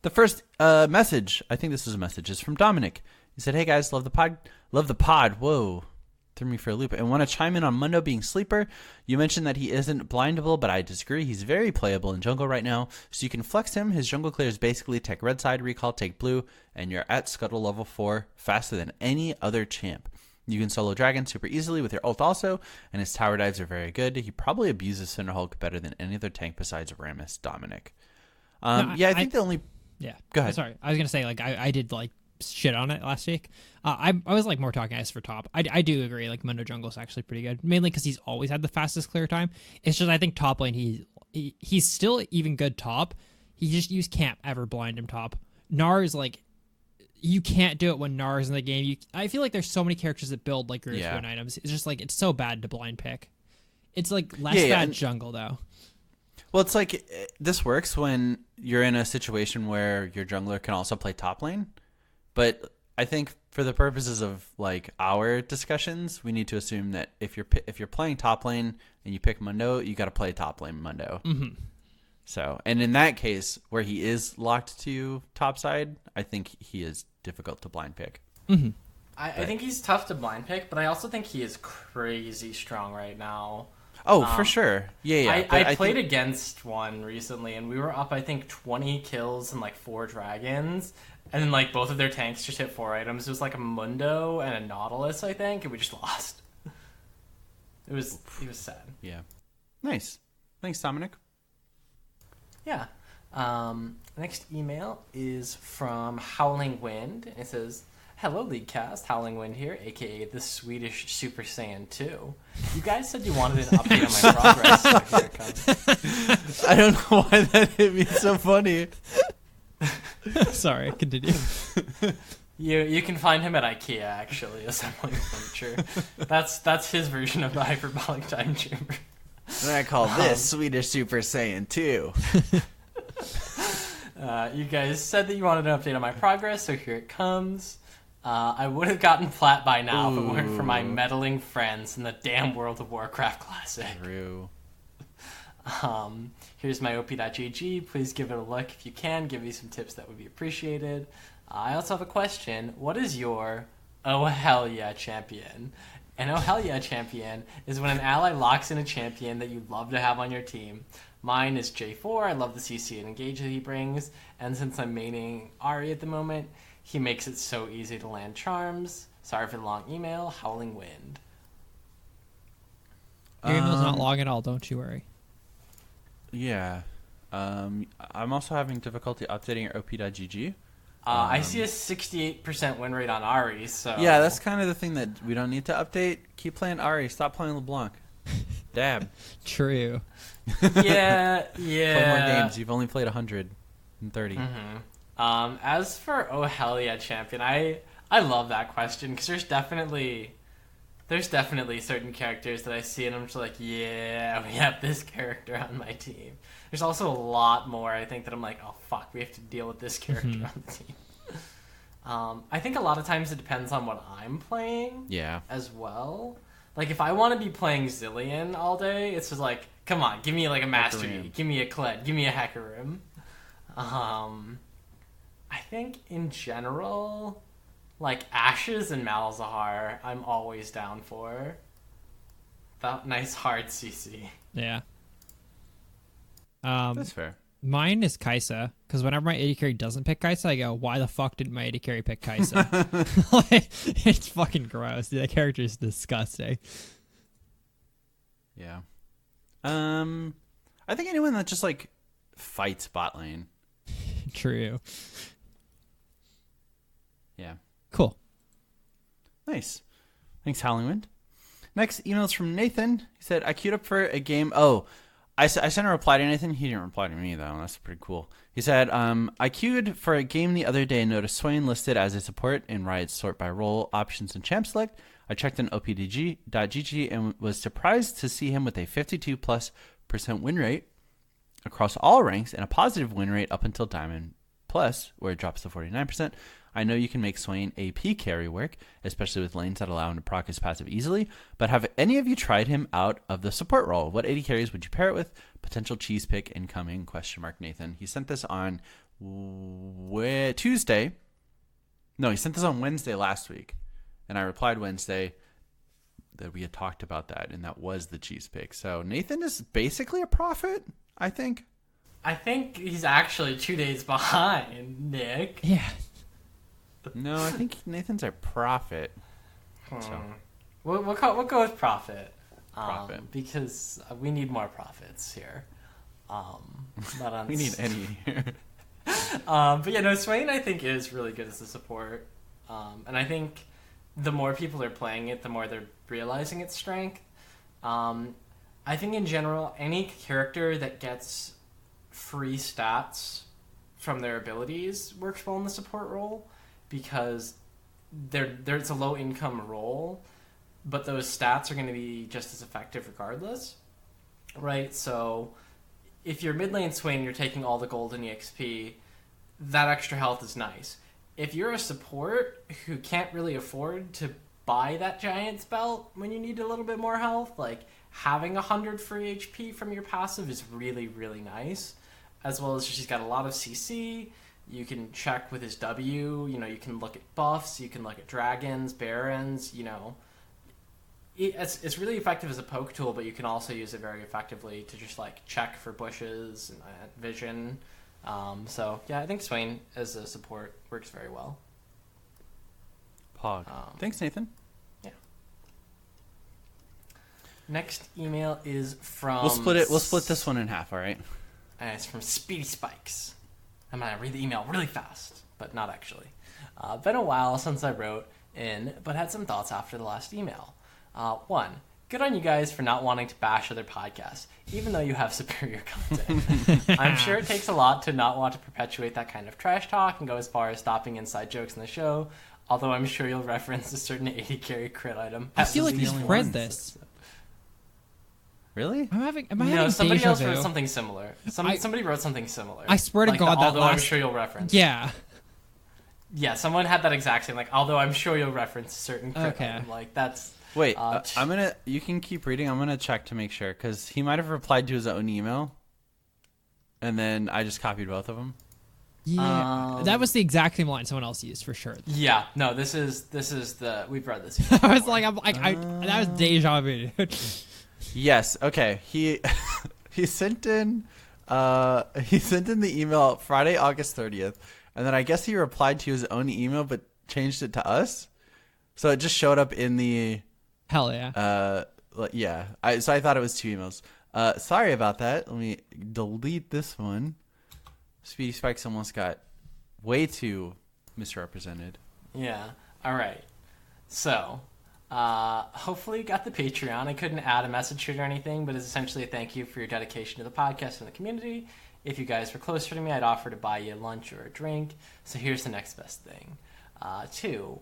The first message, I think this is a message, is from Dominic. He said, "Hey guys, love the pod. Whoa, threw me for a loop. And want to chime in on Mundo being sleeper. You mentioned that he isn't blindable, but I disagree. He's very playable in jungle right now, so you can flex him. His jungle clear is basically take red side, recall, take blue, and you're at scuttle level 4 faster than any other champ. You can solo dragon super easily with your ult also, and his tower dives are very good. He probably abuses Cinder Hulk better than any other tank besides Rammus Dominic." I think the only... Yeah. Go ahead. Sorry. I was going to say, like, I did, like, shit on it last week. I was, like, more talking ice for top. I do agree, like, Mundo jungle is actually pretty good. Mainly because he's always had the fastest clear time. It's just, I think top lane, he's still even good top. You can't ever blind him top. Gnar is, like... You can't do it when Gnar is in the game. I feel like there's so many characters that build like Rose Win items. It's just like it's so bad to blind pick. It's like less bad jungle though. Well, it's like this works when you're in a situation where your jungler can also play top lane. But I think for the purposes of like our discussions, we need to assume that if you're playing top lane and you pick Mundo, you got to play top lane Mundo. Mm-hmm. So, and in that case, where he is locked to top side, I think he is difficult to blind pick. Mm-hmm. I think he's tough to blind pick, but I also think he is crazy strong right now. Oh, for sure. Yeah. I played against one recently, and we were up, I think, 20 kills and like 4 dragons. And then like both of their tanks just hit 4 items. It was like a Mundo and a Nautilus, I think, and we just lost. It was sad. Yeah. Nice. Thanks, Dominic. Yeah. Next email is from Howling Wind. And it says, "Hello, Leaguecast. Howling Wind here, a.k.a. the Swedish Super Saiyan 2. You guys said you wanted an update on my progress, so here it comes." I don't know why that hit me so funny. Sorry, continue. You can find him at IKEA, actually, assembling furniture. That's his version of the hyperbolic time chamber. And I call this Swedish Super Saiyan 2. You guys said that you wanted an update on my progress, so here it comes. I would have gotten plat by now if it weren't for my meddling friends in the damn World of Warcraft Classic. True. Here's my op.gg. Please give it a look if you can. Give me some tips that would be appreciated. I also have a question. What is your oh hell yeah champion? An oh hell yeah champion is when an ally locks in a champion that you love to have on your team. Mine is J4. I love the CC and engage that he brings. And since I'm maining Ari at the moment, he makes it so easy to land charms. Sorry for the long email. Howling Wind. Your email's not long at all, don't you worry. Yeah. I'm also having difficulty updating your op.gg. I see a 68% win rate on Ari, so... Yeah, that's kind of the thing that we don't need to update. Keep playing Ari. Stop playing LeBlanc. Dab. True. Yeah. Play more games. You've only played 130. Mm-hmm. As for oh hell yeah champion, I love that question because there's definitely certain characters that I see and I'm just like, yeah, we have this character on my team. There's also a lot more I think that I'm like, oh fuck, we have to deal with this character on the team. I think a lot of times it depends on what I'm playing. Yeah. As well. Like if I want to be playing Zillion all day, it's just like, come on, give me like a Master Yi, give me a Kled, give me a Hecarim. I think in general, like Ashes and Malzahar, I'm always down for. That nice hard CC. Yeah. That's fair. Mine is Kaisa, because whenever my AD carry doesn't pick Kaisa, I go, why the fuck didn't my AD carry pick Kaisa? Like, it's fucking gross. Dude, that character is disgusting. Yeah. I think anyone that just like fights bot lane. True. Yeah. Cool. Nice. Thanks, Howling Wind. Next email's from Nathan. He said, I queued up for a game. Oh, I sent a reply to Nathan. He didn't reply to me, though. That's pretty cool. He said, I queued for a game the other day and noticed Swain listed as a support in Riot's sort by role options and champ select. I checked on opdg.gg and was surprised to see him with a 52+% win rate across all ranks and a positive win rate up until Diamond Plus, where it drops to 49%. I know you can make Swain AP carry work, especially with lanes that allow him to proc his passive easily, but have any of you tried him out of the support role? What AD carries would you pair it with? Potential cheese pick incoming, ? Nathan. He sent this on Tuesday. No, he sent this on Wednesday last week, and I replied Wednesday that we had talked about that, and that was the cheese pick. So Nathan is basically a prophet, I think. I think he's actually 2 days behind, Nick. Yeah. No, I think Nathan's a prophet. So. We'll go with profit. Profit. Because we need more profits here. We need any here. But yeah, no, Swain I think is really good as a support. And I think the more people are playing it, the more they're realizing its strength. I think in general, any character that gets free stats from their abilities works well in the support role, because there's a low income role, but those stats are going to be just as effective regardless, right? So if you're mid lane Swain, you're taking all the gold and EXP, that extra health is nice. If you're a support who can't really afford to buy that Giant's Belt when you need a little bit more health, like having 100 free HP from your passive is really, really nice. As well as she's got a lot of CC. You can check with his W. You know, you can look at buffs. You can look at dragons, barons. You know, it's really effective as a poke tool, but you can also use it very effectively to just like check for bushes and vision. So yeah, I think Swain as a support works very well. Pog. Thanks, Nathan. Yeah. Next email is from. We'll split this one in half. All right. It's from Speedy Spikes. I'm going to read the email really fast, but not actually. Been a while since I wrote in, but had some thoughts after the last email. 1. Good on you guys for not wanting to bash other podcasts, even though you have superior content. I'm sure it takes a lot to not want to perpetuate that kind of trash talk and go as far as stopping inside jokes in the show, although I'm sure you'll reference a certain 80 carry crit item. I feel like you've read this. Really? Am I having somebody deja else vu? wrote something similar. Somebody wrote something similar. I swear to God that although I'm sure you'll reference. Yeah. Yeah, someone had that exact same, like, although I'm sure you'll reference a certain crit item. Like, that's... Wait, you can keep reading. I'm going to check to make sure, because he might have replied to his own email, and then I just copied both of them. Yeah. That was the exact same line someone else used, for sure. Yeah, no, this is we've read this. I was like, that was deja vu. Yes. Okay. He sent in the email Friday, August 30th, and then I guess he replied to his own email but changed it to us. So it just showed up in the Hell yeah. Yeah. So I thought it was 2 emails. Sorry about that. Let me delete this one. Speedy Spikes almost got way too misrepresented. Yeah. All right. So, hopefully you got the Patreon. I couldn't add a message to it or anything, but it's essentially a thank you for your dedication to the podcast and the community. If you guys were closer to me, I'd offer to buy you lunch or a drink. So here's the next best thing. 2.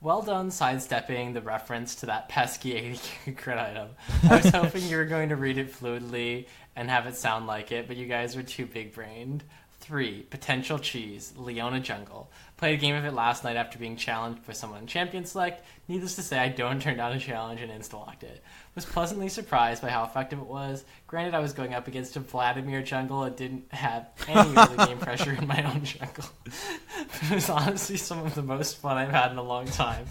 Well done sidestepping the reference to that pesky 80 crit item. I was hoping you were going to read it fluidly and have it sound like it, but you guys were too big-brained. 3. Potential cheese. Leona Jungle. Played a game of it last night after being challenged by someone in Champion Select. Needless to say, I don't turn down a challenge and insta-locked it. Was pleasantly surprised by how effective it was. Granted, I was going up against a Vladimir jungle and didn't have any early game pressure in my own jungle. It was honestly some of the most fun I've had in a long time.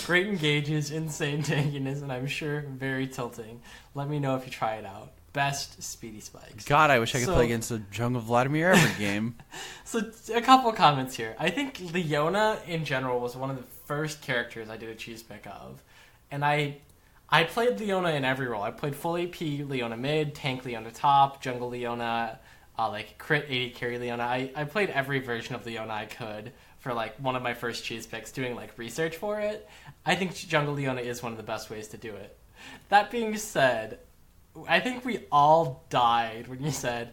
Great engages, insane tankiness, and I'm sure very tilting. Let me know if you try it out. Best, Speedy Spikes. God, I wish I could play against the Jungle Vladimir every game. So, a couple comments here. I think Leona, in general, was one of the first characters I did a cheese pick of. And I played Leona in every role. I played full AP Leona mid, tank Leona top, jungle Leona, crit 80 carry Leona. I played every version of Leona I could for, one of my first cheese picks, doing, research for it. I think jungle Leona is one of the best ways to do it. That being said, I think we all died when you said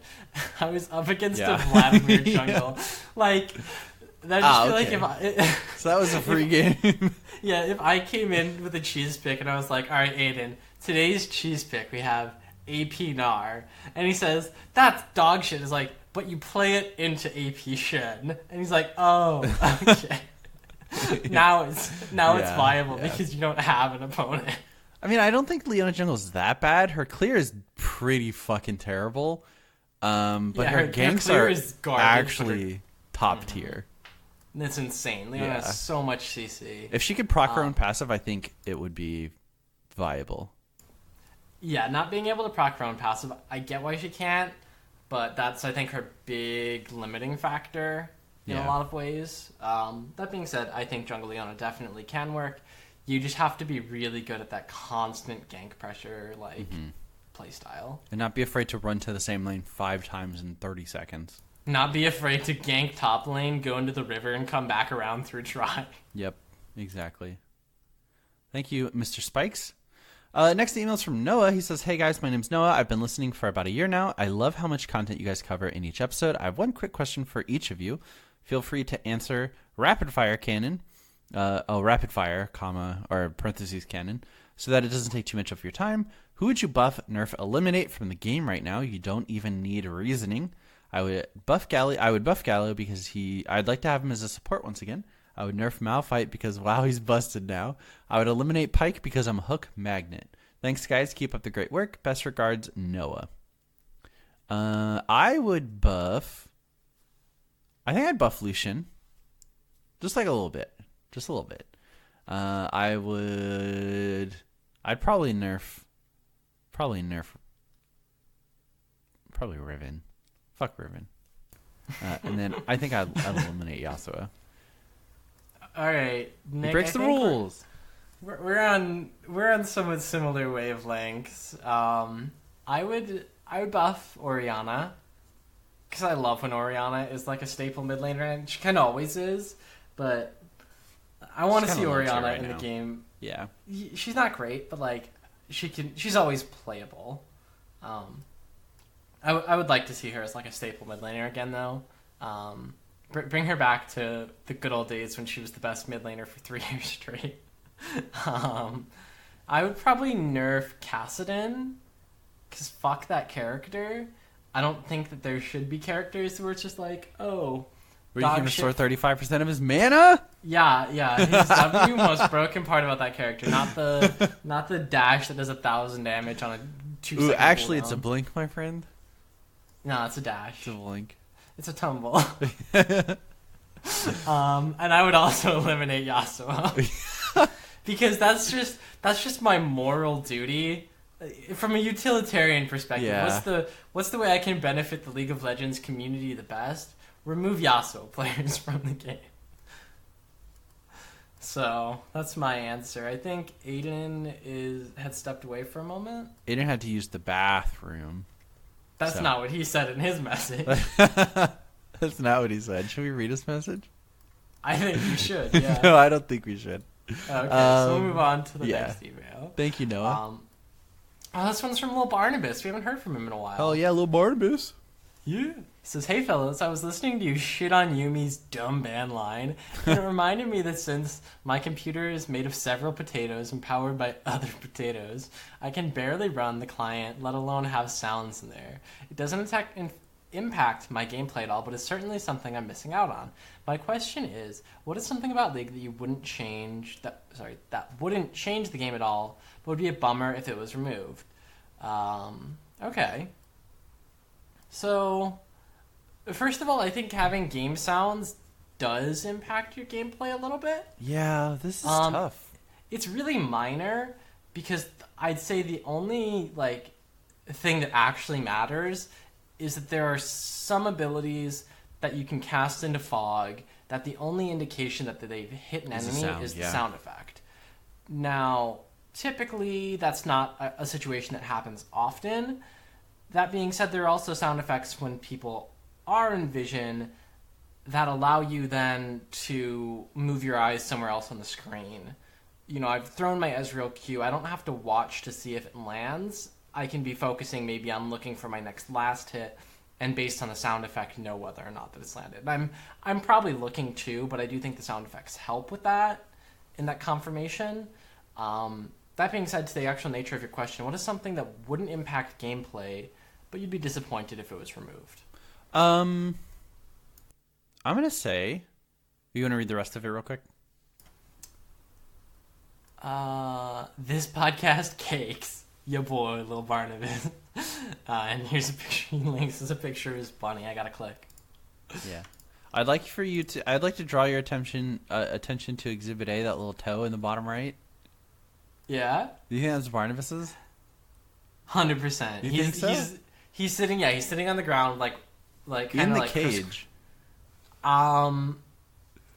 I was up against a Vladimir jungle. That just feel okay. So that was a free game. Yeah, if I came in with a cheese pick and I was like, all right, Aiden, today's cheese pick, we have AP Nar. And he says, that's dog shit. It's like, but you play it into AP Shen. And he's like, oh, okay. Now it's Yeah, viable yeah. because you don't have an opponent. I mean, I don't think Leona Jungle is that bad. Her clear is pretty fucking terrible. But Yeah, her her ganks clear are is garbage, actually top tier. It's insane. Leona Yeah. has so much CC. If she could proc her own passive, I think it would be viable. Yeah, not being able to proc her own passive, I get why she can't, but that's, I think, her big limiting factor in Yeah. a lot of ways. That being said, I think Jungle Leona definitely can work. You just have to be really good at that constant gank pressure, play style. And not be afraid to run to the same lane 5 times in 30 seconds. Not be afraid to gank top lane, go into the river, and come back around through try. Yep, exactly. Thank you, Mr. Spikes. Next email is from Noah. He says, hey guys, my name's Noah. I've been listening for about a year now. I love how much content you guys cover in each episode. I have one quick question for each of you. Feel free to answer rapid fire canon. Rapid fire, comma, or parentheses canon, so that it doesn't take too much of your time. Who would you buff, nerf, eliminate from the game right now? You don't even need reasoning. I would buff Galio because I'd like to have him as a support once again. I would nerf Malphite because, wow, he's busted now. I would eliminate Pyke because I'm Hook Magnet. Thanks, guys. Keep up the great work. Best regards, Noah. I think I'd buff Lucian. Just like a little bit. Just a little bit. I'd probably nerf Riven. Fuck Riven. And then I think I'd eliminate Yasuo. All right, Nick, He breaks I the think rules. We're on somewhat similar wavelengths. I would buff Orianna because I love when Orianna is like a staple mid laner, and she kind of always is. But I want to see kinda low tier Orianna right in now. the game. Yeah. She's not great, but like she's always playable. I would like to see her as like a staple mid laner again, though. Bring her back to the good old days when she was the best mid laner for 3 years straight. I would probably nerf Kassadin, because fuck that character. I don't think that there should be characters where it's just like, oh, Where you can dog restore shit. 35% of his mana? Yeah. His W most broken part about that character, not the dash that does 1,000 damage on a 2 Ooh, second actually, it's a cooldown. blink, my friend. No, it's a dash. It's a blink. It's a tumble. And I would also eliminate Yasuo. Because that's just my moral duty. From a utilitarian perspective, Yeah. what's the way I can benefit the League of Legends community the best? Remove Yasuo players from the game. So that's my answer. I think Aiden had stepped away for a moment. Aiden had to use the bathroom. That's So. not what he said in his message. That's not what he said. Should we read his message? I think you should, yeah. No, I don't think we should. Okay, so we'll move on to the yeah. next email. Thank you, Noah. This one's from Lil Barnabas. We haven't heard from him in a while. Hell yeah, little Barnabas. Yeah. He says, hey fellas, I was listening to you shit on Yumi's dumb band line, and it reminded me that since my computer is made of several potatoes and powered by other potatoes, I can barely run the client, let alone have sounds in there. It doesn't impact my gameplay at all, but it's certainly something I'm missing out on. My question is, what is something about League that you wouldn't change, that wouldn't change the game at all, but would be a bummer if it was removed? Okay. So, first of all, I think having game sounds does impact your gameplay a little bit. Yeah, this is tough. It's really minor because I'd say the only thing that actually matters is that there are some abilities that you can cast into fog that the only indication that they've hit an enemy is the sound effect. Now, typically that's not a situation that happens often. That being said, there are also sound effects when people are in vision that allow you then to move your eyes somewhere else on the screen. You know, I've thrown my Ezreal Q. I don't have to watch to see if it lands. I can be focusing maybe on looking for my next last hit, and based on the sound effect, know whether or not that it's landed. I'm probably looking too, but I do think the sound effects help with that, in that confirmation. That being said, to the actual nature of your question, what is something that wouldn't impact gameplay, but you'd be disappointed if it was removed? I'm going to say... You want to read the rest of it real quick? This podcast cakes. Your boy, Lil Barnabas. And here's a picture. He links as a picture of his bunny. I gotta click. Yeah. I'd like to draw your attention to Exhibit A, that little toe in the bottom right. Yeah? Do you think that's Barnabas's? 100%. You think so? He's sitting on the ground, like In the like cage.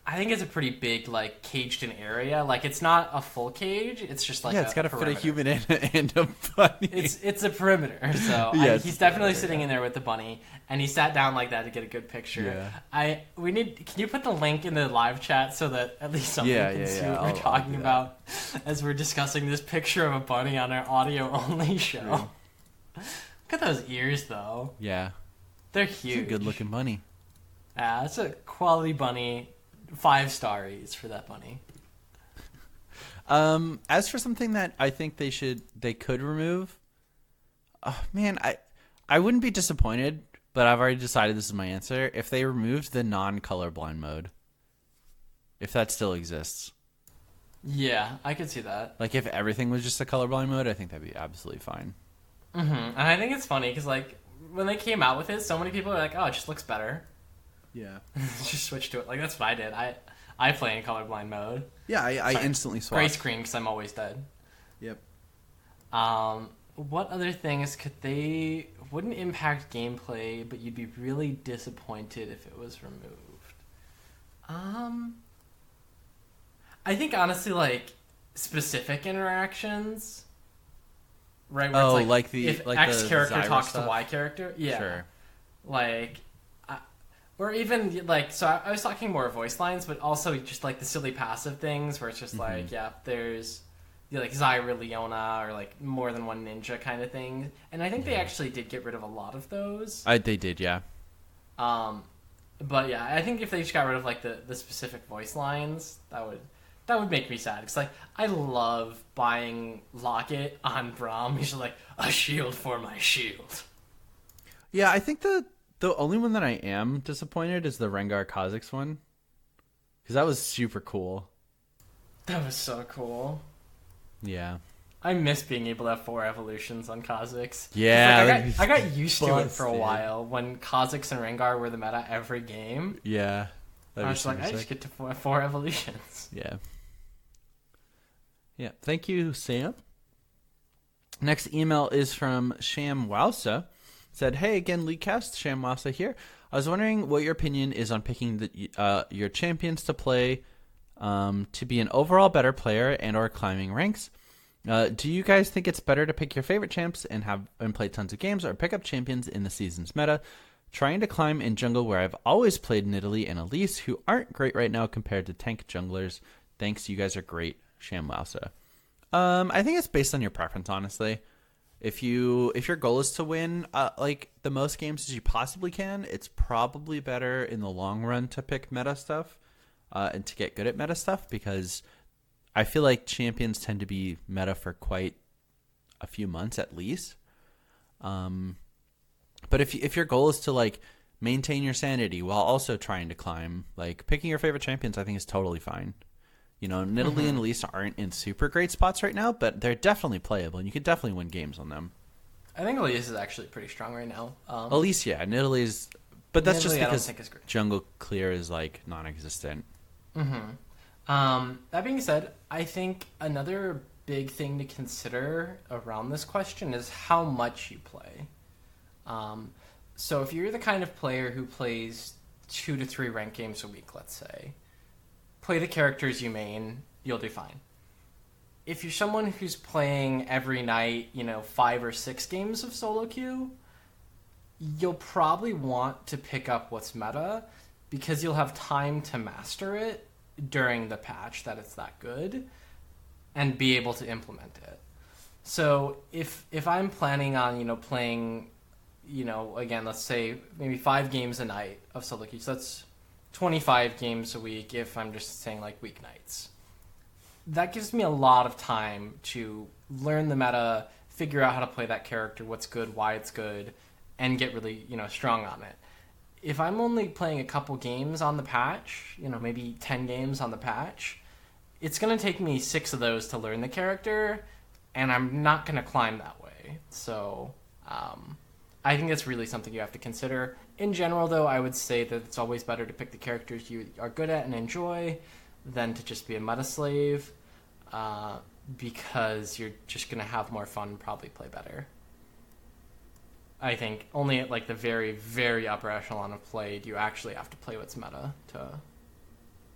I think it's a pretty big, like, caged-in area. Like, it's not a full cage. It's just like it's got to fit a perimeter. human and a bunny. It's a perimeter. So Yeah, he's definitely sitting in there with the bunny, and he sat down like that to get a good picture. Yeah. Can you put the link in the live chat so that at least someone can see what we're I'll talking do that. about as we're discussing this picture of a bunny on our audio-only show. Look at those ears, though. Yeah. They're It's huge. a good-looking bunny. Yeah, it's a quality bunny. 5-star eats for that bunny. As for something that I think they could remove, man, I wouldn't be disappointed, but I've already decided this is my answer. If they removed the non-colorblind mode, if that still exists, Yeah, I could see that. like if everything was just a colorblind mode, I think that'd be absolutely fine. And I think it's funny because, like, when they came out with it, so many people are like, "Oh, it just looks better." Yeah. Just switch to it. Like, that's what I did. I play in colorblind mode. Yeah, I Sorry. instantly swapped. Gray screen because I'm always dead. Yep. What other things wouldn't impact gameplay, but you'd be really disappointed if it was removed? I think honestly, like, specific interactions, right? Where Oh, it's like the- if like X the character Zyra talks stuff? to Y character, yeah, Sure. like. Or even, like, so I was talking more voice lines, but also just, like, the silly passive things where it's just, like, yeah, there's, like, Zyra, Leona, or, like, more than one ninja kind of thing. And I think they actually did get rid of a lot of those. They did, yeah. But, yeah, I think if they just got rid of, like, the specific voice lines, that would make me sad. Because, like, I love buying Locket on Braum. He's just like, a shield for my shield. Yeah, I think the only one that I am disappointed is the Rengar Kha'Zix one. Because that was super cool. That was so cool. Yeah. I miss being able to have 4 evolutions on Kha'Zix. Yeah. Like, I got used to it for a busted. while when Kha'Zix and Rengar were the meta every game. Yeah. I was like, I just get to 4 evolutions. Yeah. Yeah. Thank you, Sam. Next email is from Sham Wowsa. Said, hey again, Leakcast, Sham Wowsa here. I was wondering what your opinion is on picking your champions to play to be an overall better player and or climbing ranks. Do you guys think it's better to pick your favorite champs and play tons of games, or pick up champions in the season's meta? Trying to climb in jungle where I've always played Nidalee and Elise, who aren't great right now compared to tank junglers. Thanks, you guys are great, Sham Wowsa. I think it's based on your preference, honestly. If your goal is to win like the most games as you possibly can, it's probably better in the long run to pick meta stuff and to get good at meta stuff, because I feel like champions tend to be meta for quite a few months at least. But if your goal is to like maintain your sanity while also trying to climb, like picking your favorite champions, I think is totally fine. You know, Nidalee and Elise aren't in super great spots right now, but they're definitely playable, and you can definitely win games on them. I think Elise is actually pretty strong right now. Elise, yeah. Nidalee's... But that's just Nidalee, I don't because think is great. jungle clear is, like, non-existent. That being said, I think another big thing to consider around this question is how much you play. So if you're the kind of player who plays 2 to 3 ranked games a week, let's say, play the characters you main, you'll do fine. If you're someone who's playing every night, 5 or 6 games of solo queue, you'll probably want to pick up what's meta, because you'll have time to master it during the patch that it's that good and be able to implement it. So if I'm planning on, playing, again, let's say maybe 5 games a night of solo queue, so that's 25 games a week if I'm just saying like weeknights. That gives me a lot of time to learn the meta, figure out how to play that character, what's good, why it's good, and get really, strong on it. If I'm only playing a couple games on the patch, maybe 10 games on the patch, it's going to take me 6 of those to learn the character, and I'm not going to climb that way. So I think that's really something you have to consider. In general, though, I would say that it's always better to pick the characters you are good at and enjoy than to just be a meta slave, because you're just going to have more fun and probably play better. I think only at like the very, very upper echelon of play do you actually have to play what's meta to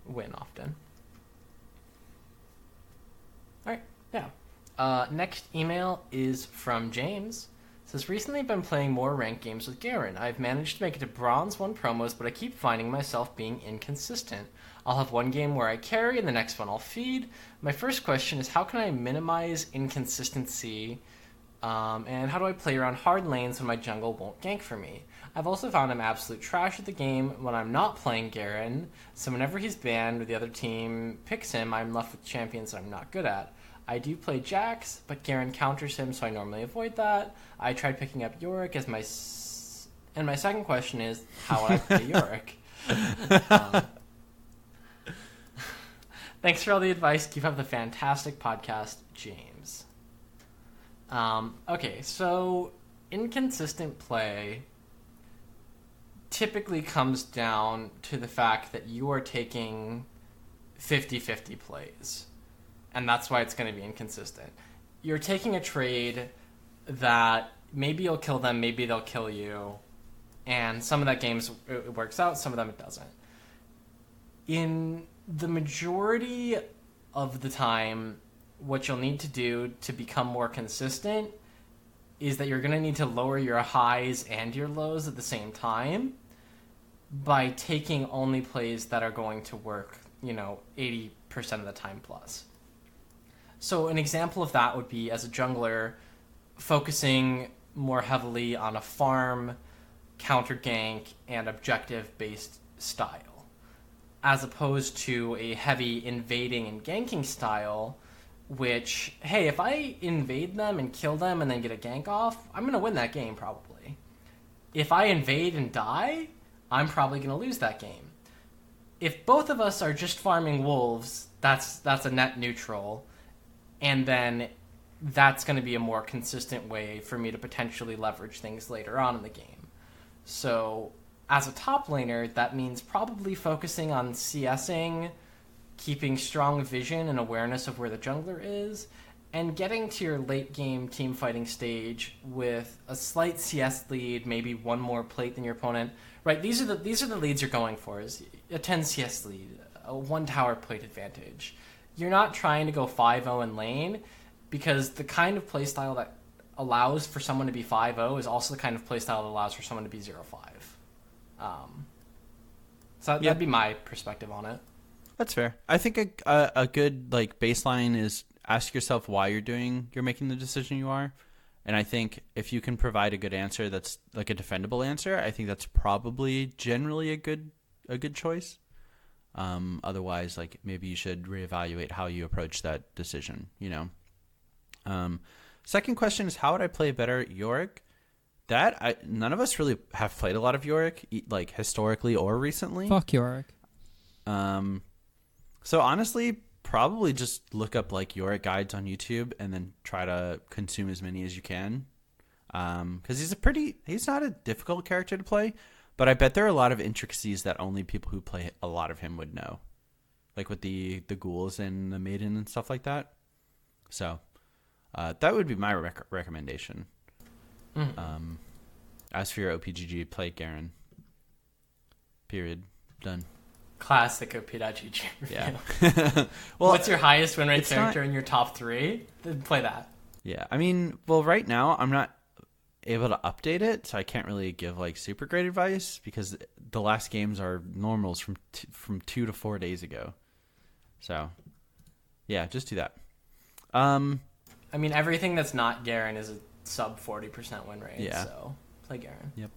win often. Alright, yeah. Next email is from James. It says, recently I've been playing more ranked games with Garen. I've managed to make it to Bronze 1 promos, but I keep finding myself being inconsistent. I'll have one game where I carry and the next one I'll feed. My first question is, how can I minimize inconsistency? And how do I play around hard lanes when my jungle won't gank for me? I've also found I'm absolute trash at the game when I'm not playing Garen, so whenever he's banned or the other team picks him, I'm left with champions that I'm not good at. I do play Jax, but Garen counters him, so I normally avoid that. I tried picking up Yorick as my... And my second question is, how would I play Yorick? Thanks for all the advice. Keep up the fantastic podcast, James. Okay, so inconsistent play typically comes down to the fact that you are taking 50-50 plays. And that's why it's going to be inconsistent. You're taking a trade that maybe you'll kill them, maybe they'll kill you. And some of that games it works out, some of them it doesn't. In the majority of the time, what you'll need to do to become more consistent is that you're going to need to lower your highs and your lows at the same time by taking only plays that are going to work, 80% of the time plus. So an example of that would be, as a jungler, focusing more heavily on a farm, counter gank, and objective-based style, as opposed to a heavy invading and ganking style, which, hey, if I invade them and kill them and then get a gank off, I'm going to win that game, probably. If I invade and die, I'm probably going to lose that game. If both of us are just farming wolves, that's a net neutral, and then that's going to be a more consistent way for me to potentially leverage things later on in the game. So, as a top laner, that means probably focusing on CSing, keeping strong vision and awareness of where the jungler is, and getting to your late game team fighting stage with a slight CS lead, maybe one more plate than your opponent. Right, these are the leads you're going for, is a 10 CS lead, a 1 tower plate advantage. You're not trying to go 5-0 in lane, because the kind of playstyle that allows for someone to be 5-0 is also the kind of playstyle that allows for someone to be 0-5. So that'd be my perspective on it. That's fair. I think a good baseline is ask yourself why you're making the decision you are. And I think if you can provide a good answer that's like a defendable answer, I think that's probably generally a good choice. Otherwise, maybe you should reevaluate how you approach that decision, Second question is, how would I play better Yorick? None of us really have played a lot of Yorick, historically or recently. Fuck Yorick. So honestly, probably just look up Yorick guides on YouTube and then try to consume as many as you can. Because he's not a difficult character to play, but I bet there are a lot of intricacies that only people who play a lot of him would know. Like with the ghouls and the maiden and stuff like that. So that would be my recommendation. Mm-hmm. As for your OPGG, play Garen. Period. Done. Classic OP.GG. Yeah. Well, what's your highest win rate character in your top 3? Then play that. Yeah. I mean, well, right now I'm not able to update it, so I can't really give super great advice because the last games are normals from 2 to 4 days ago. So, yeah, just do that. I mean, everything that's not Garen is a sub 40% win rate. Yeah. So play Garen. Yep.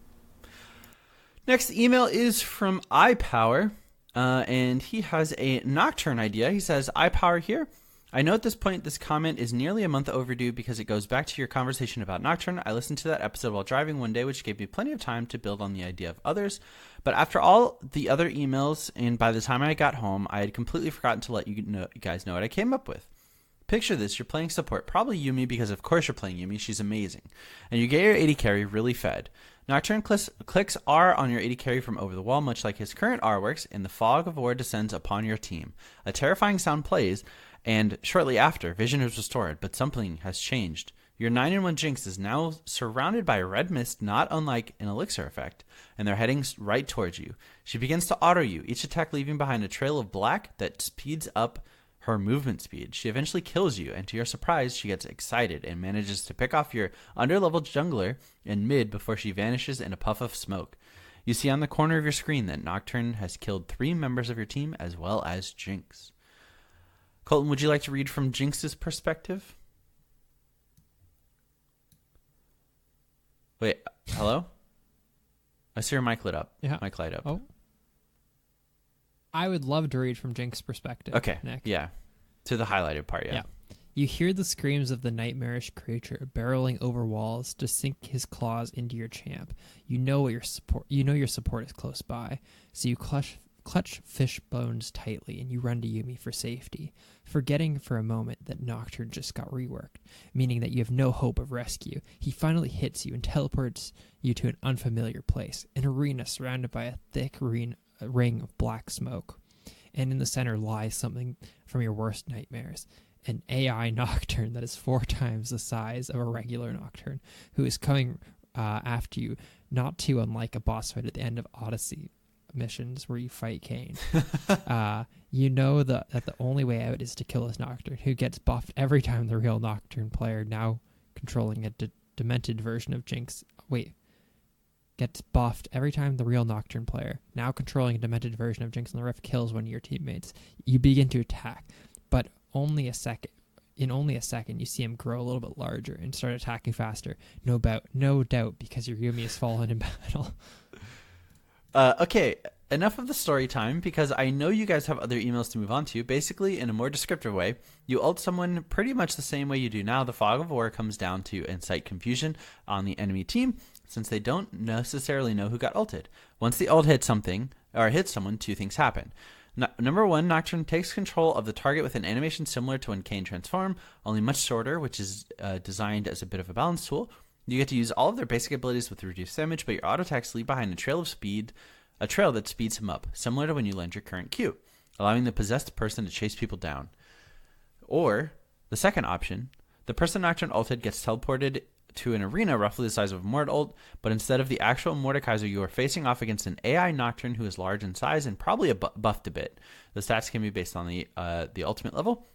Next email is from iPower. And he has a Nocturne idea. He says, iPower here. I know at this point this comment is nearly a month overdue because it goes back to your conversation about Nocturne. I listened to that episode while driving one day, which gave me plenty of time to build on the idea of others. But after all the other emails, and by the time I got home, I had completely forgotten to let you guys know what I came up with. Picture this, you're playing support, probably Yumi, because of course you're playing Yumi, she's amazing. And you get your AD carry really fed. Nocturne clicks R on your AD carry from over the wall, much like his current R works, and the fog of war descends upon your team. A terrifying sound plays, and shortly after, vision is restored, but something has changed. Your 9-1 Jinx is now surrounded by a red mist, not unlike an elixir effect, and they're heading right towards you. She begins to auto you, each attack leaving behind a trail of black that speeds up her movement speed. She eventually kills you, and to your surprise, she gets excited and manages to pick off your underleveled jungler in mid before she vanishes in a puff of smoke. You see on the corner of your screen that Nocturne has killed 3 members of your team as well as Jinx. Colton, would you like to read from Jinx's perspective? Wait, hello? I see your mic lit up. Yeah. Mic light up. Oh. I would love to read from Jinx's perspective. Okay. Nick. Yeah. To the highlighted part, yeah. You hear the screams of the nightmarish creature barreling over walls to sink his claws into your champ. You know your support is close by, so you clutch fish bones tightly and you run to Yumi for safety, forgetting for a moment that Nocturne just got reworked, meaning that you have no hope of rescue. He finally hits you and teleports you to an unfamiliar place, an arena surrounded by a thick ring of black smoke. And in the center lies something from your worst nightmares, an AI Nocturne that is 4 times the size of a regular Nocturne, who is coming after you, not too unlike a boss fight at the end of Odyssey missions where you fight Kayn. You know that the only way out is to kill this Nocturne, who gets buffed every time the real Nocturne player, now controlling a demented version of Jinx, gets buffed every time the real Nocturne player, now controlling a demented version of Jinx on the Rift, kills one of your teammates. You begin to attack, but in only a second, you see him grow a little bit larger and start attacking faster. No doubt, because your Yumi has fallen in battle. Okay, enough of the story time, because I know you guys have other emails to move on to. Basically, in a more descriptive way, you ult someone pretty much the same way you do now. The fog of war comes down to incite confusion on the enemy team, since they don't necessarily know who got ulted. Once the ult hits someone, 2 things happen. Number 1, Nocturne takes control of the target with an animation similar to when Kayn transform, only much shorter, which is designed as a bit of a balance tool. You get to use all of their basic abilities with reduced damage, but your auto attacks leave behind a trail that speeds him up, similar to when you land your current Q, allowing the possessed person to chase people down. Or, the second option, the person Nocturne ulted gets teleported to an arena roughly the size of a Mord ult, but instead of the actual Mordekaiser, you are facing off against an AI Nocturne who is large in size and probably buffed a bit. The stats can be based on the ultimate level.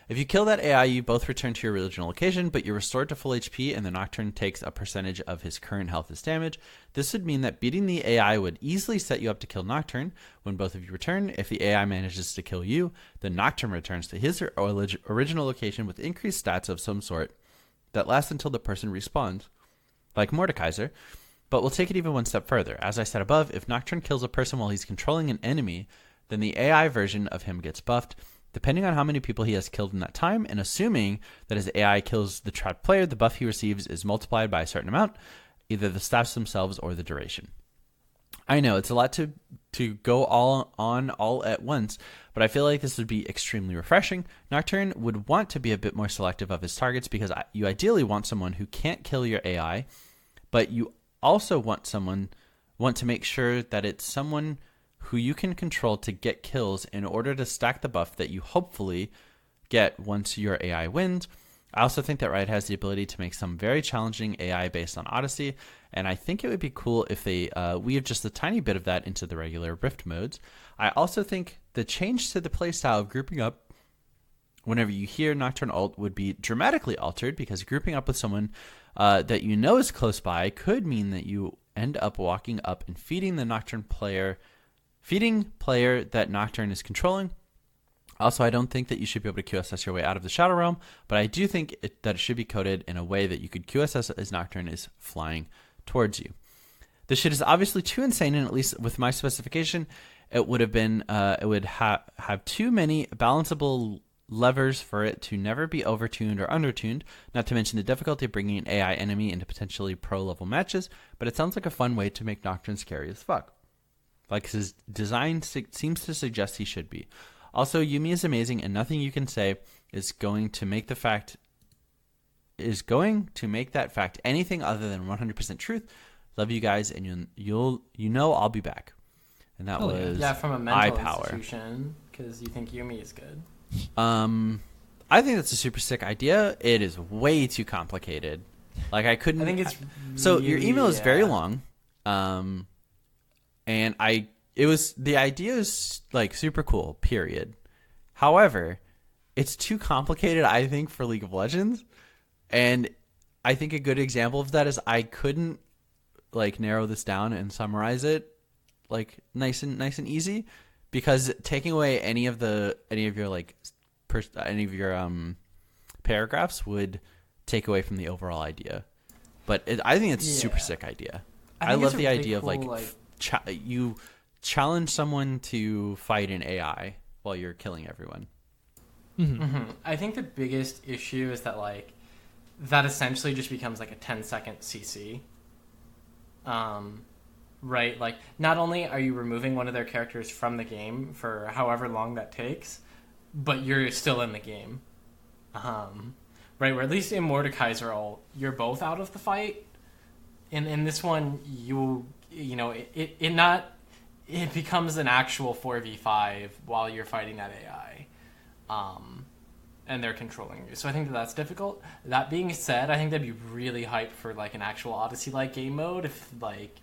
If you kill that AI, you both return to your original location, but you're restored to full HP, and the Nocturne takes a percentage of his current health as damage. This would mean that beating the AI would easily set you up to kill Nocturne. When both of you return, if the AI manages to kill you, the Nocturne returns to his original location with increased stats of some sort that lasts until the person respawns, like Mordekaiser. But we'll take it even one step further. As I said above, if Nocturne kills a person while he's controlling an enemy, then the AI version of him gets buffed. Depending on how many people he has killed in that time, and assuming that his AI kills the trapped player, the buff he receives is multiplied by a certain amount, either the stats themselves or the duration. I know, it's a lot to go all at once, but I feel like this would be extremely refreshing. Nocturne would want to be a bit more selective of his targets, because you ideally want someone who can't kill your AI, but you also want to make sure that it's someone who you can control to get kills in order to stack the buff that you hopefully get once your AI wins. I also think that Riot has the ability to make some very challenging AI based on Odyssey, and I think it would be cool if they weave just a tiny bit of that into the regular Rift modes. I also think the change to the playstyle of grouping up whenever you hear Nocturne ult would be dramatically altered, because grouping up with someone that you know is close by could mean that you end up walking up and feeding player that Nocturne is controlling. Also, I don't think that you should be able to QSS your way out of the Shadow Realm, but I do think that it should be coded in a way that you could QSS as Nocturne is flying towards you. This shit is obviously too insane, and at least with my specification, it would have been have too many balanceable levers for it to never be overtuned or undertuned, not to mention the difficulty of bringing an AI enemy into potentially pro-level matches, but it sounds like a fun way to make Nocturne scary as fuck. Like his design seems to suggest he should be. Also, Yumi is amazing, and nothing you can say is going to make that fact anything other than 100% truth. Love you guys, and you'll I'll be back. And that was from a mental institution, because you think Yumi is good. I think that's a super sick idea. It is way too complicated. Like I couldn't. I think it's so your email is very long. And the idea is like super cool. Period. However, it's too complicated, I think, for League of Legends. And I think a good example of that is I couldn't like narrow this down and summarize it like nice and easy, because taking away any of your paragraphs would take away from the overall idea. But I think it's a super sick idea. I love the idea of you challenge someone to fight an AI while you're killing everyone. Mm-hmm. Mm-hmm. I think the biggest issue is that like that essentially just becomes like a 10-second CC. Right? Like not only are you removing one of their characters from the game for however long that takes, but you're still in the game. Right? Where at least in Mordecai's role, you're both out of the fight. In this one, it becomes an actual 4v5 while you're fighting that AI. And they're controlling you. So I think that's difficult. That being said, I think that'd be really hype for like an actual Odyssey-like game mode if like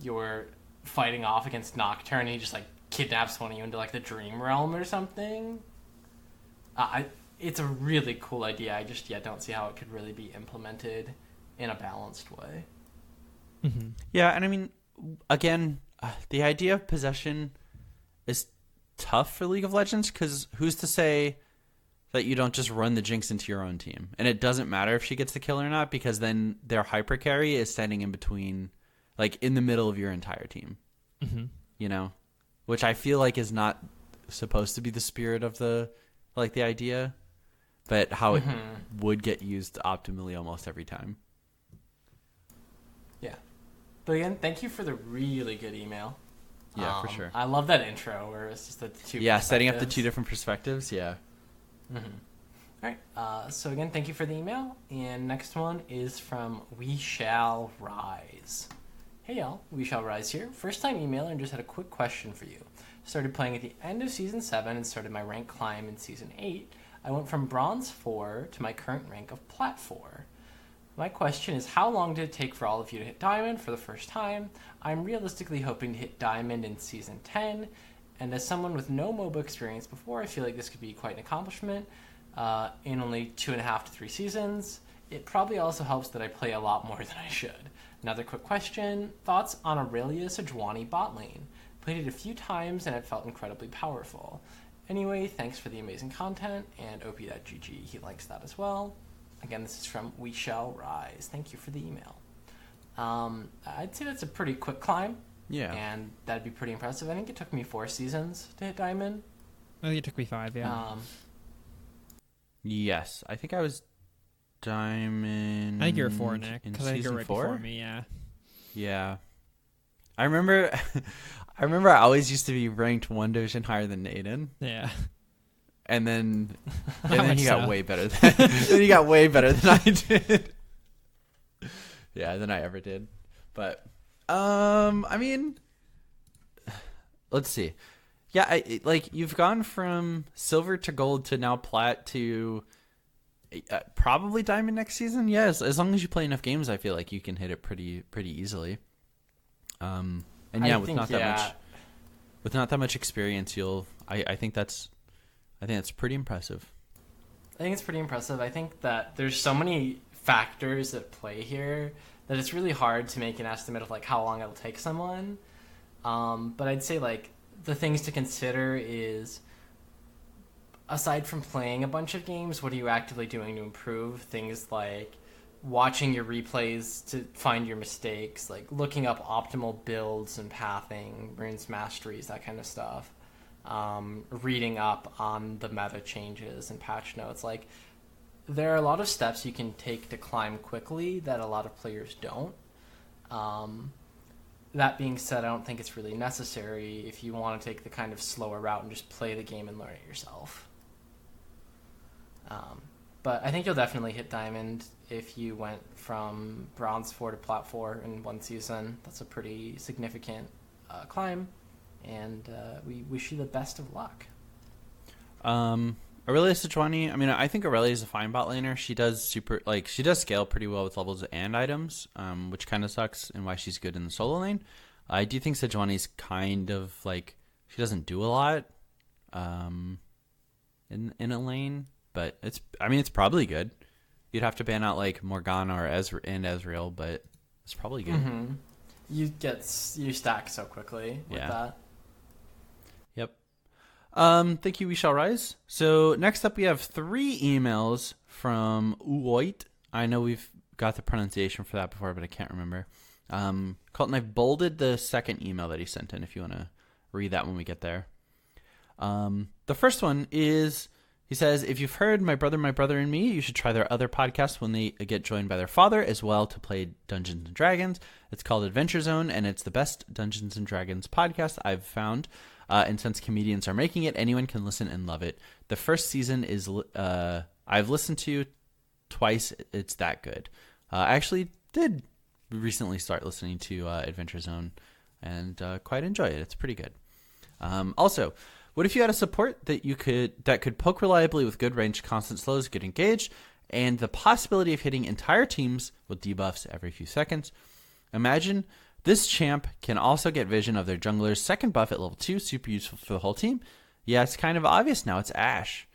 you're fighting off against Nocturne and he just like kidnaps one of you into like the dream realm or something. It's a really cool idea. I just don't see how it could really be implemented in a balanced way. Mm-hmm. Yeah, and I mean, again, the idea of possession is tough for League of Legends, because who's to say that you don't just run the Jinx into your own team? And it doesn't matter if she gets the kill or not, because then their hyper carry is standing in between, like in the middle of your entire team. Mm-hmm. You know? Which I feel like is not supposed to be the spirit of the idea, but how it would get used optimally almost every time. Yeah. But again, thank you for the really good email. Yeah, for sure. I love that intro where it's just the two. Yeah, setting up the two different perspectives. Yeah. Mm-hmm. All right. So again, thank you for the email. And next one is from We Shall Rise. Hey y'all, We Shall Rise here. First time emailer and just had a quick question for you. Started playing at the end of Season 7 and started my rank climb in Season 8. I went from Bronze 4 to my current rank of Plat 4. My question is, how long did it take for all of you to hit Diamond for the first time? I'm realistically hoping to hit Diamond in Season 10, and as someone with no MOBA experience before, I feel like this could be quite an accomplishment in only 2.5 to 3 seasons. It probably also helps that I play a lot more than I should. Another quick question, thoughts on Aurelia Sejuani bot lane? Played it a few times and it felt incredibly powerful. Anyway, thanks for the amazing content, and op.gg, he likes that as well. Again, this is from We Shall Rise. Thank you for the email. I'd say that's a pretty quick climb. Yeah. And that'd be pretty impressive. I think it took me 4 seasons to hit Diamond. I think it took me 5, yeah. Yes. I think I was Diamond. I think you were 4, Nick, because I think you're right 4? before me, yeah. Yeah. I remember I always used to be ranked 1 division higher than Aiden. Yeah. And then he got way better than I did. Yeah, than I ever did. But I mean, let's see. Yeah, you've gone from silver to gold to now plat to probably diamond next season. Yes, as long as you play enough games, I feel like you can hit it pretty easily. And yeah, with not that much experience, I think that's pretty impressive. I think it's pretty impressive. I think that there's so many factors at play here that it's really hard to make an estimate of like how long it'll take someone. But I'd say like the things to consider is, aside from playing a bunch of games, what are you actively doing to improve? Things like watching your replays to find your mistakes, like looking up optimal builds and pathing, runes masteries, that kind of stuff. reading up on the meta changes and patch notes. Like, there are a lot of steps you can take to climb quickly that a lot of players don't. That being said, I don't think it's really necessary if you want to take the kind of slower route and just play the game and learn it yourself. But I think you'll definitely hit Diamond if you went from Bronze 4 to Plat 4 in one season. That's a pretty significant climb, and we wish you the best of luck. Aurelia Sejuani, I mean, I think Aurelia is a fine bot laner. She does she does scale pretty well with levels and items, which kind of sucks and why she's good in the solo lane. I do think Sejuani's kind of she doesn't do a lot in a lane, but it's probably good. You'd have to ban out Morgana or Ezreal, but it's probably good. Mm-hmm. You stack so quickly with that. Yep. Thank you, We Shall Rise. So next up we have 3 emails from Uoit. I know we've got the pronunciation for that before, but I can't remember. Colton, I've bolded the second email that he sent in if you want to read that when we get there. The first one is, he says, if you've heard My Brother and Me, you should try their other podcast when they get joined by their father as well to play Dungeons & Dragons. It's called Adventure Zone, and it's the best Dungeons & Dragons podcast I've found. And since comedians are making it, anyone can listen and love it. The first season is I've listened to twice. It's that good. I actually did recently start listening to Adventure Zone and quite enjoy it. It's pretty good. Also, what if you had a support that could poke reliably with good range, constant slows, good engage, and the possibility of hitting entire teams with debuffs every few seconds? Imagine this champ can also get vision of their jungler's second buff at level 2, super useful for the whole team. Yeah, it's kind of obvious now, it's Ashe.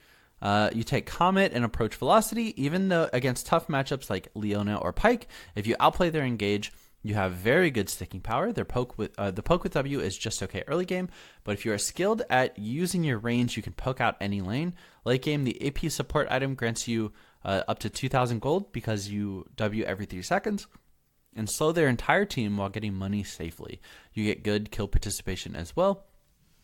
You take Comet and approach velocity, even though against tough matchups like Leona or Pyke, if you outplay their engage, you have very good sticking power. The poke with W is just okay early game, but if you are skilled at using your range, you can poke out any lane. Late game, the AP support item grants you up to 2,000 gold because you W every 3 seconds, and slow their entire team while getting money safely. You get good kill participation as well.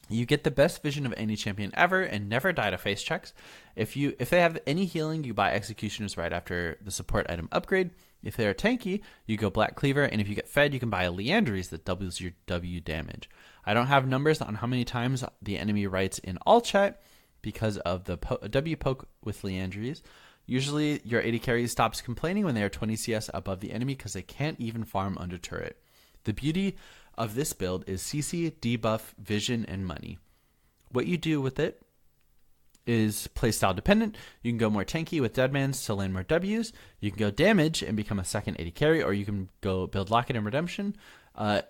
You get the best vision of any champion ever and never die to face checks. If they have any healing, you buy Executioners right after the support item upgrade. If they're tanky, you go Black Cleaver, and if you get fed, you can buy a Liandry's that doubles your W damage. I don't have numbers on how many times the enemy writes in all chat because of the W poke with Liandry's. Usually, your AD carry stops complaining when they are 20 CS above the enemy because they can't even farm under turret. The beauty of this build is CC, debuff, vision, and money. What you do with it is playstyle dependent. You can go more tanky with Deadmans to land more Ws. You can go damage and become a second AD carry, or you can go build Locket and Redemption.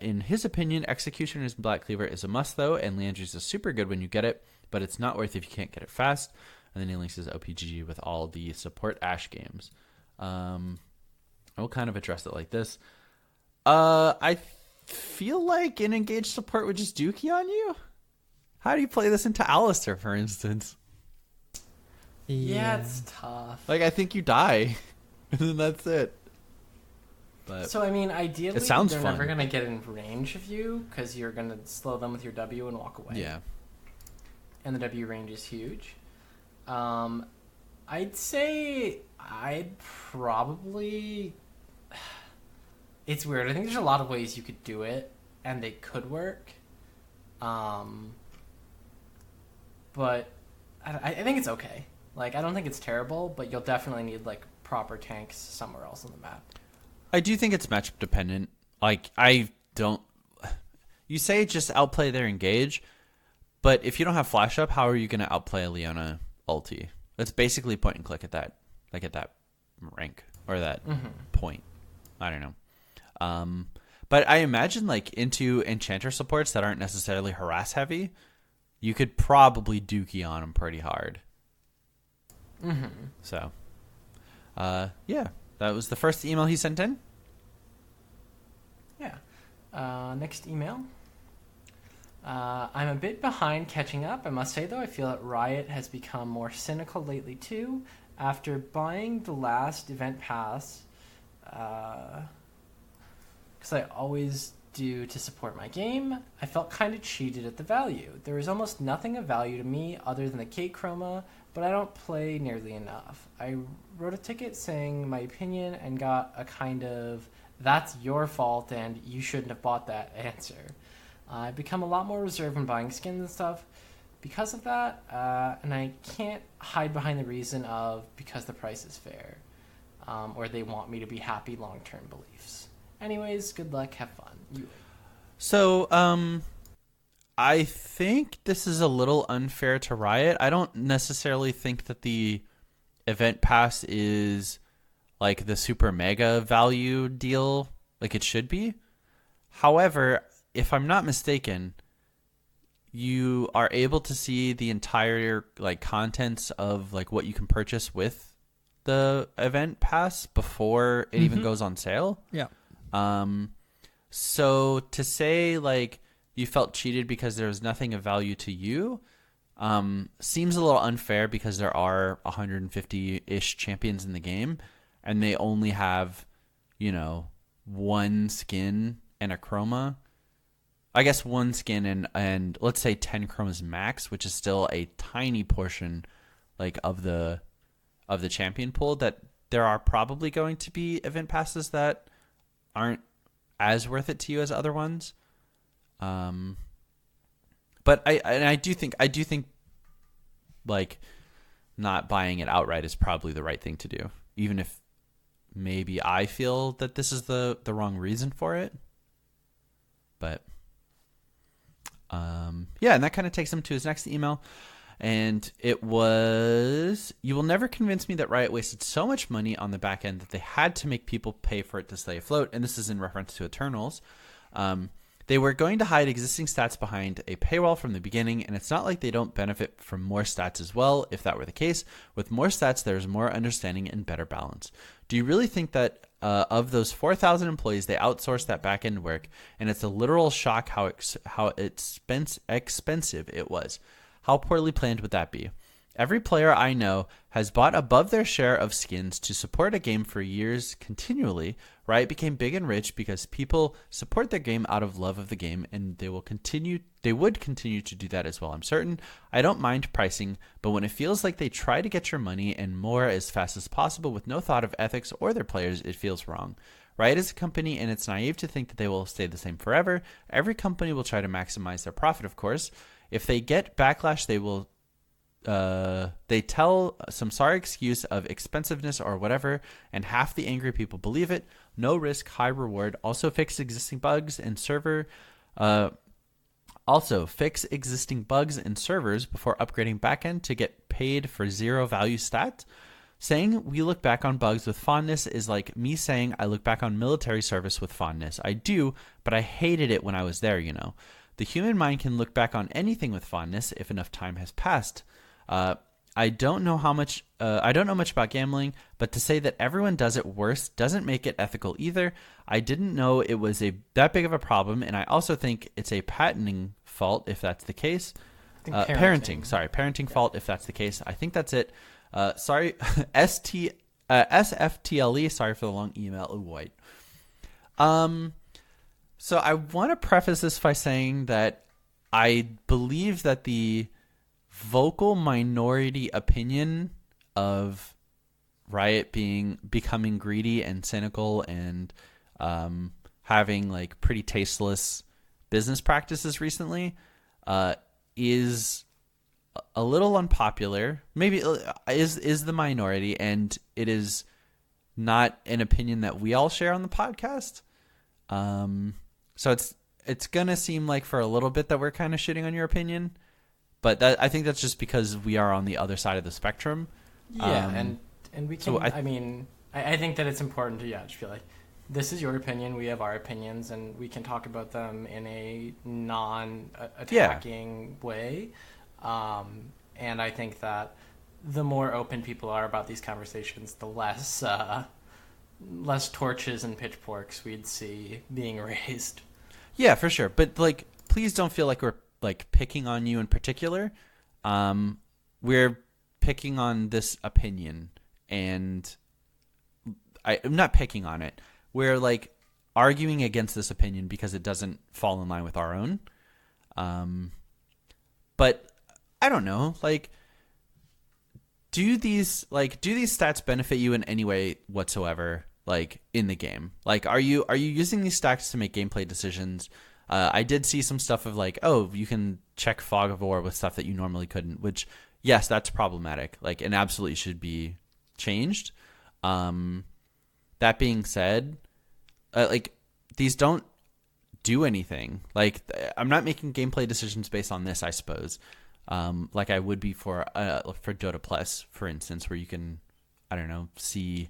In his opinion, Executioner's Black Cleaver is a must, though, and Liandry's is super good when you get it, but it's not worth if you can't get it fast. And then he links his OPGG with all the support Ashe games. I will kind of address it like this. I feel like an engaged support would just dookie on you. How do you play this into Alistair, for instance? Yeah, it's tough. I think you die, and then that's it. But so, I mean, ideally, it sounds they're fun. never going to get in range of you because you're going to slow them with your W and walk away. Yeah. And the W range is huge. I'd say I'd probably... It's weird. I think there's a lot of ways you could do it, and they could work. But I think it's okay. I don't think it's terrible, but you'll definitely need, proper tanks somewhere else on the map. I do think it's matchup dependent. I don't... You say just outplay their engage, but if you don't have flash up, how are you going to outplay a Leona ulti? That's basically point and click at that, at that rank, or that point. I don't know. But I imagine into enchanter supports that aren't necessarily harass heavy, you could probably dookie on them pretty hard. So, yeah, that was the first email he sent in. Yeah. Next email. I'm a bit behind catching up. I must say, though, I feel that Riot has become more cynical lately, too. After buying the last event pass, because I always do to support my game, I felt kind of cheated at the value. There was almost nothing of value to me other than the cake chroma, but I don't play nearly enough. I wrote a ticket saying my opinion and got a kind of, that's your fault and you shouldn't have bought that answer. I've become a lot more reserved when buying skins and stuff because of that, and I can't hide behind the reason of because the price is fair, or they want me to be happy long-term beliefs. Anyways, good luck, have fun. You. So, I think this is a little unfair to Riot. I don't necessarily think that the event pass is like the super mega value deal like it should be. However, if I'm not mistaken, you are able to see the entire like contents of like what you can purchase with the event pass before it even goes on sale. Yeah. So to say like you felt cheated because there was nothing of value to you, seems a little unfair because there are 150-ish champions in the game and they only have, one skin and a chroma. I guess one skin and let's say 10 chromas max, which is still a tiny portion like of the champion pool, that there are probably going to be event passes that aren't as worth it to you as other ones. But I do think like not buying it outright is probably the right thing to do, even if maybe I feel that this is the wrong reason for it. But yeah, and that kind of takes him to his next email. And it was, you will never convince me that Riot wasted so much money on the back end that they had to make people pay for it to stay afloat. And this is in reference to Eternals. They were going to hide existing stats behind a paywall from the beginning, and it's not like they don't benefit from more stats as well. If that were the case, with more stats, there's more understanding and better balance. Do you really think that of those 4,000 employees, they outsourced that back-end work, and it's a literal shock how expensive it was? How poorly planned would that be? Every player I know has bought above their share of skins to support a game for years continually. Riot became big and rich because people support their game out of love of the game, and they would continue to do that as well, I'm certain. I don't mind pricing, but when it feels like they try to get your money and more as fast as possible with no thought of ethics or their players, it feels wrong. Riot is a company, and it's naive to think that they will stay the same forever. Every company will try to maximize their profit, of course. If they get backlash, they tell some sorry excuse of expensiveness or whatever, and half the angry people believe it. No risk, high reward. Also fix existing bugs in servers before upgrading backend to get paid for zero value stats. Saying we look back on bugs with fondness is like me saying I look back on military service with fondness. I do, but I hated it when I was there, The human mind can look back on anything with fondness if enough time has passed. I don't know much about gambling, but to say that everyone does it worse doesn't make it ethical either. I didn't know it was that big of a problem, and I also think it's a patenting fault if that's the case. Parenting fault if that's the case. I think that's it. Sorry, SFTLE. Sorry for the long email. Ooh, white. So I want to preface this by saying that I believe that the vocal minority opinion of Riot becoming greedy and cynical and having like pretty tasteless business practices recently is a little unpopular. Maybe is the minority, and it is not an opinion that we all share on the podcast. So it's gonna seem like for a little bit that we're kind of shitting on your opinion. But I think that's just because we are on the other side of the spectrum. Yeah, and we can. So I think that it's important to just feel like this is your opinion. We have our opinions, and we can talk about them in a non-attacking way. And I think that the more open people are about these conversations, the less torches and pitchforks we'd see being raised. Yeah, for sure. But like, please don't feel like we're like picking on you in particular. We're picking on this opinion, and I'm not picking on it. We're like arguing against this opinion because it doesn't fall in line with our own. But I don't know, like, do these stats benefit you in any way whatsoever, like, in the game? Like, are you using these stats to make gameplay decisions? I did see some stuff of like, oh, you can check Fog of War with stuff that you normally couldn't, which, yes, that's problematic, like, and absolutely should be changed. That being said, like, these don't do anything. Like, I'm not making gameplay decisions based on this, I suppose. Like I would be for Dota Plus, for instance, where you can, I don't know, see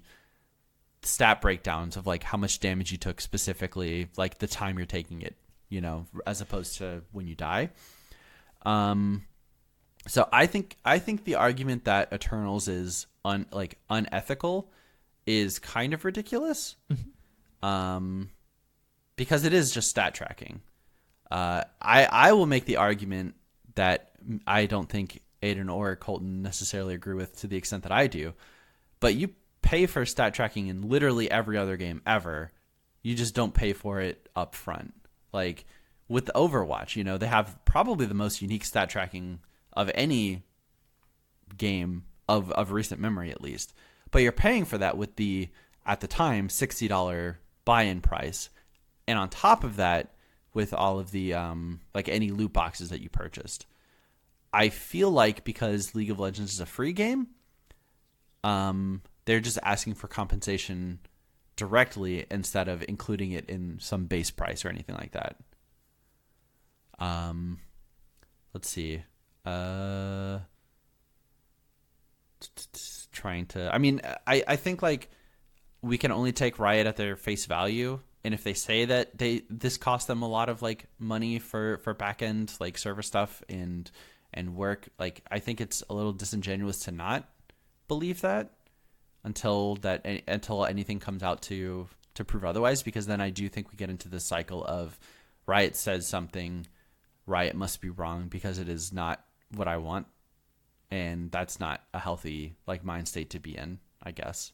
stat breakdowns of like how much damage you took specifically, like the time you're taking it, you know, as opposed to when you die. So I think the argument that Eternals is unethical is kind of ridiculous. Because it is just stat tracking. I will make the argument that I don't think Aiden or Colton necessarily agree with to the extent that I do, but you pay for stat tracking in literally every other game ever. You just don't pay for it up front. Like with Overwatch, you know, they have probably the most unique stat tracking of any game of recent memory, at least. But you're paying for that with the, at the time, $60 buy-in price. And on top of that, with all of the, like any loot boxes that you purchased. I feel like because League of Legends is a free game, they're just asking for compensation directly instead of including it in some base price or anything like that. Let's see. Trying to, I mean, I think like we can only take Riot at their face value. And if they say that this cost them a lot of like money for back end like server stuff and work, like I think it's a little disingenuous to not believe that until anything comes out to prove otherwise, because then I do think we get into the cycle of Riot says something, Riot must be wrong because it is not what I want, and that's not a healthy like mind state to be in, I guess.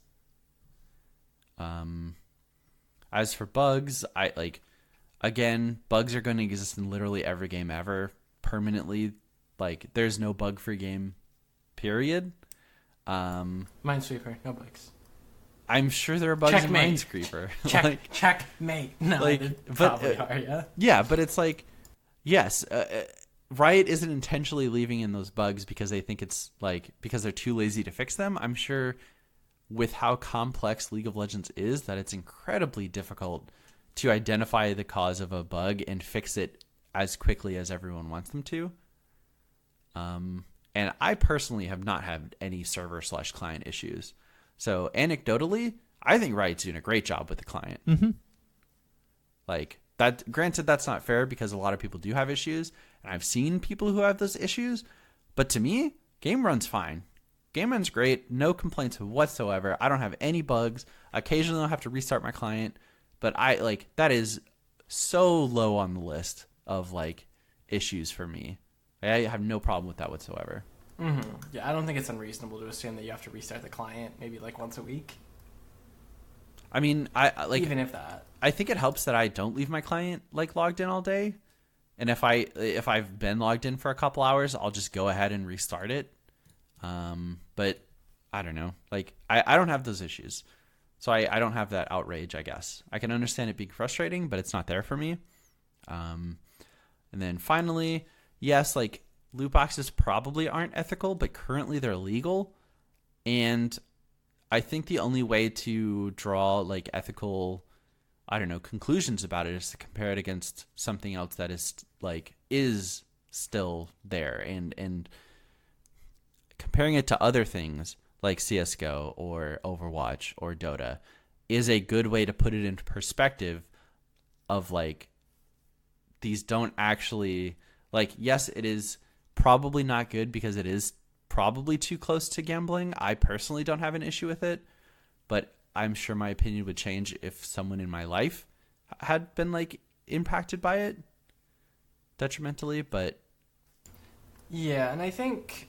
As for bugs, I like, again, bugs are going to exist in literally every game ever permanently. Like there's no bug free game, period. Minesweeper, no bugs. I'm sure there are bugs Checkmate. in Minesweeper. Checkmate. No, like, probably are, yeah. Yeah, but it's like, yes, Riot isn't intentionally leaving in those bugs because they think it's like, because they're too lazy to fix them. I'm sure with how complex League of Legends is, that it's incredibly difficult to identify the cause of a bug and fix it as quickly as everyone wants them to. And I personally have not had any server/client issues. So anecdotally, I think Riot's doing a great job with the client. Mm-hmm. Like that, granted, that's not fair because a lot of people do have issues, and I've seen people who have those issues, but to me, game runs fine. Game runs great, no complaints whatsoever. I don't have any bugs. Occasionally I'll have to restart my client, but that is so low on the list of like issues for me. I have no problem with that whatsoever. Mm-hmm. Yeah, I don't think it's unreasonable to assume that you have to restart the client maybe like once a week. I mean, I like, even if that. I think it helps that I don't leave my client like logged in all day, and if I've been logged in for a couple hours, I'll just go ahead and restart it. But I don't know, like I don't have those issues. So I don't have that outrage, I guess. I can understand it being frustrating, but it's not there for me. And then finally, yes, like loot boxes probably aren't ethical, but currently they're legal. And I think the only way to draw like ethical, I don't know, conclusions about it is to compare it against something else that is still there, and comparing it to other things like CSGO or Overwatch or Dota is a good way to put it into perspective of like, these don't actually, like, yes, it is probably not good because it is probably too close to gambling. I personally don't have an issue with it, but I'm sure my opinion would change if someone in my life had been like impacted by it detrimentally. But yeah, and I think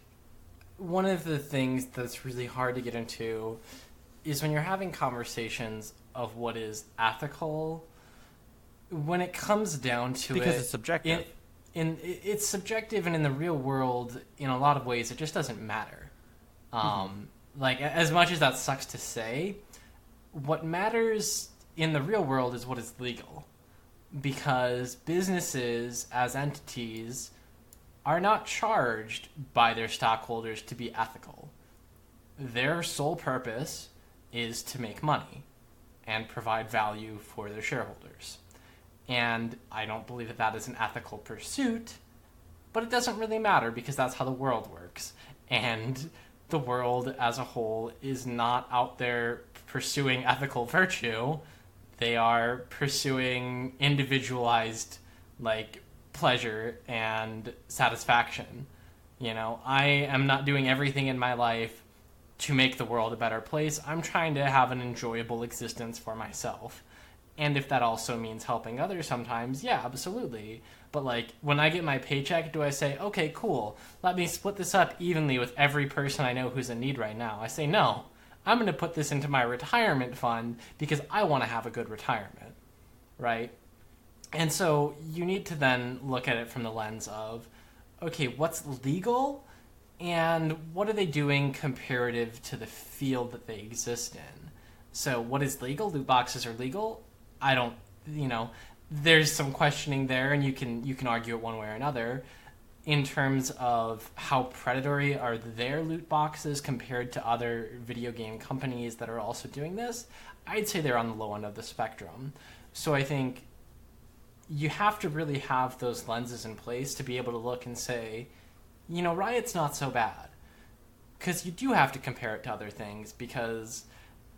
one of the things that's really hard to get into is when you're having conversations of what is ethical, when it comes down to because it, it's subjective. It's subjective, and in the real world, in a lot of ways, it just doesn't matter. Like, as much as that sucks to say, what matters in the real world is what is legal. Because businesses, as entities, are not charged by their stockholders to be ethical. Their sole purpose is to make money and provide value for their shareholders. And I don't believe that that is an ethical pursuit, but it doesn't really matter because that's how the world works. And the world as a whole is not out there pursuing ethical virtue. They are pursuing individualized, like, pleasure and satisfaction. You know, I am not doing everything in my life to make the world a better place. I'm trying to have an enjoyable existence for myself. And if that also means helping others sometimes, yeah, absolutely. But, like, when I get my paycheck, do I say, okay, cool, let me split this up evenly with every person I know who's in need right now? I say, no, I'm going to put this into my retirement fund because I want to have a good retirement, right? And so you need to then look at it from the lens of, okay, what's legal and what are they doing comparative to the field that they exist in? So what is legal? Loot boxes are legal. I don't, there's some questioning there, and you can argue it one way or another in terms of how predatory are their loot boxes compared to other video game companies that are also doing this. I'd say they're on the low end of the spectrum. So I think you have to really have those lenses in place to be able to look and say, Riot's not so bad. Because you do have to compare it to other things, because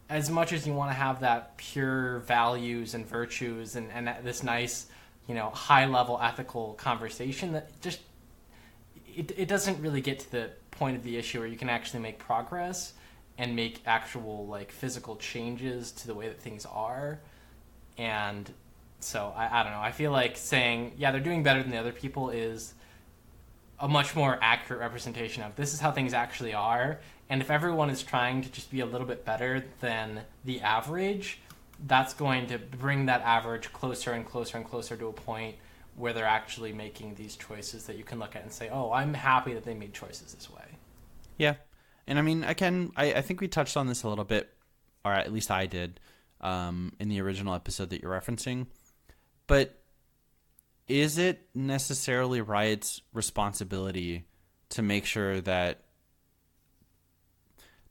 as much as you want to have that pure values and virtues and this nice, high-level ethical conversation, that just it doesn't really get to the point of the issue where you can actually make progress and make actual, like, physical changes to the way that things are. And so, I don't know. I feel like saying, yeah, they're doing better than the other people is a much more accurate representation of this is how things actually are. And if everyone is trying to just be a little bit better than the average, that's going to bring that average closer and closer and closer to a point where they're actually making these choices that you can look at and say, oh, I'm happy that they made choices this way. Yeah. And I mean, I think we touched on this a little bit, or at least I did, in the original episode that you're referencing. But is it necessarily Riot's responsibility to make sure that,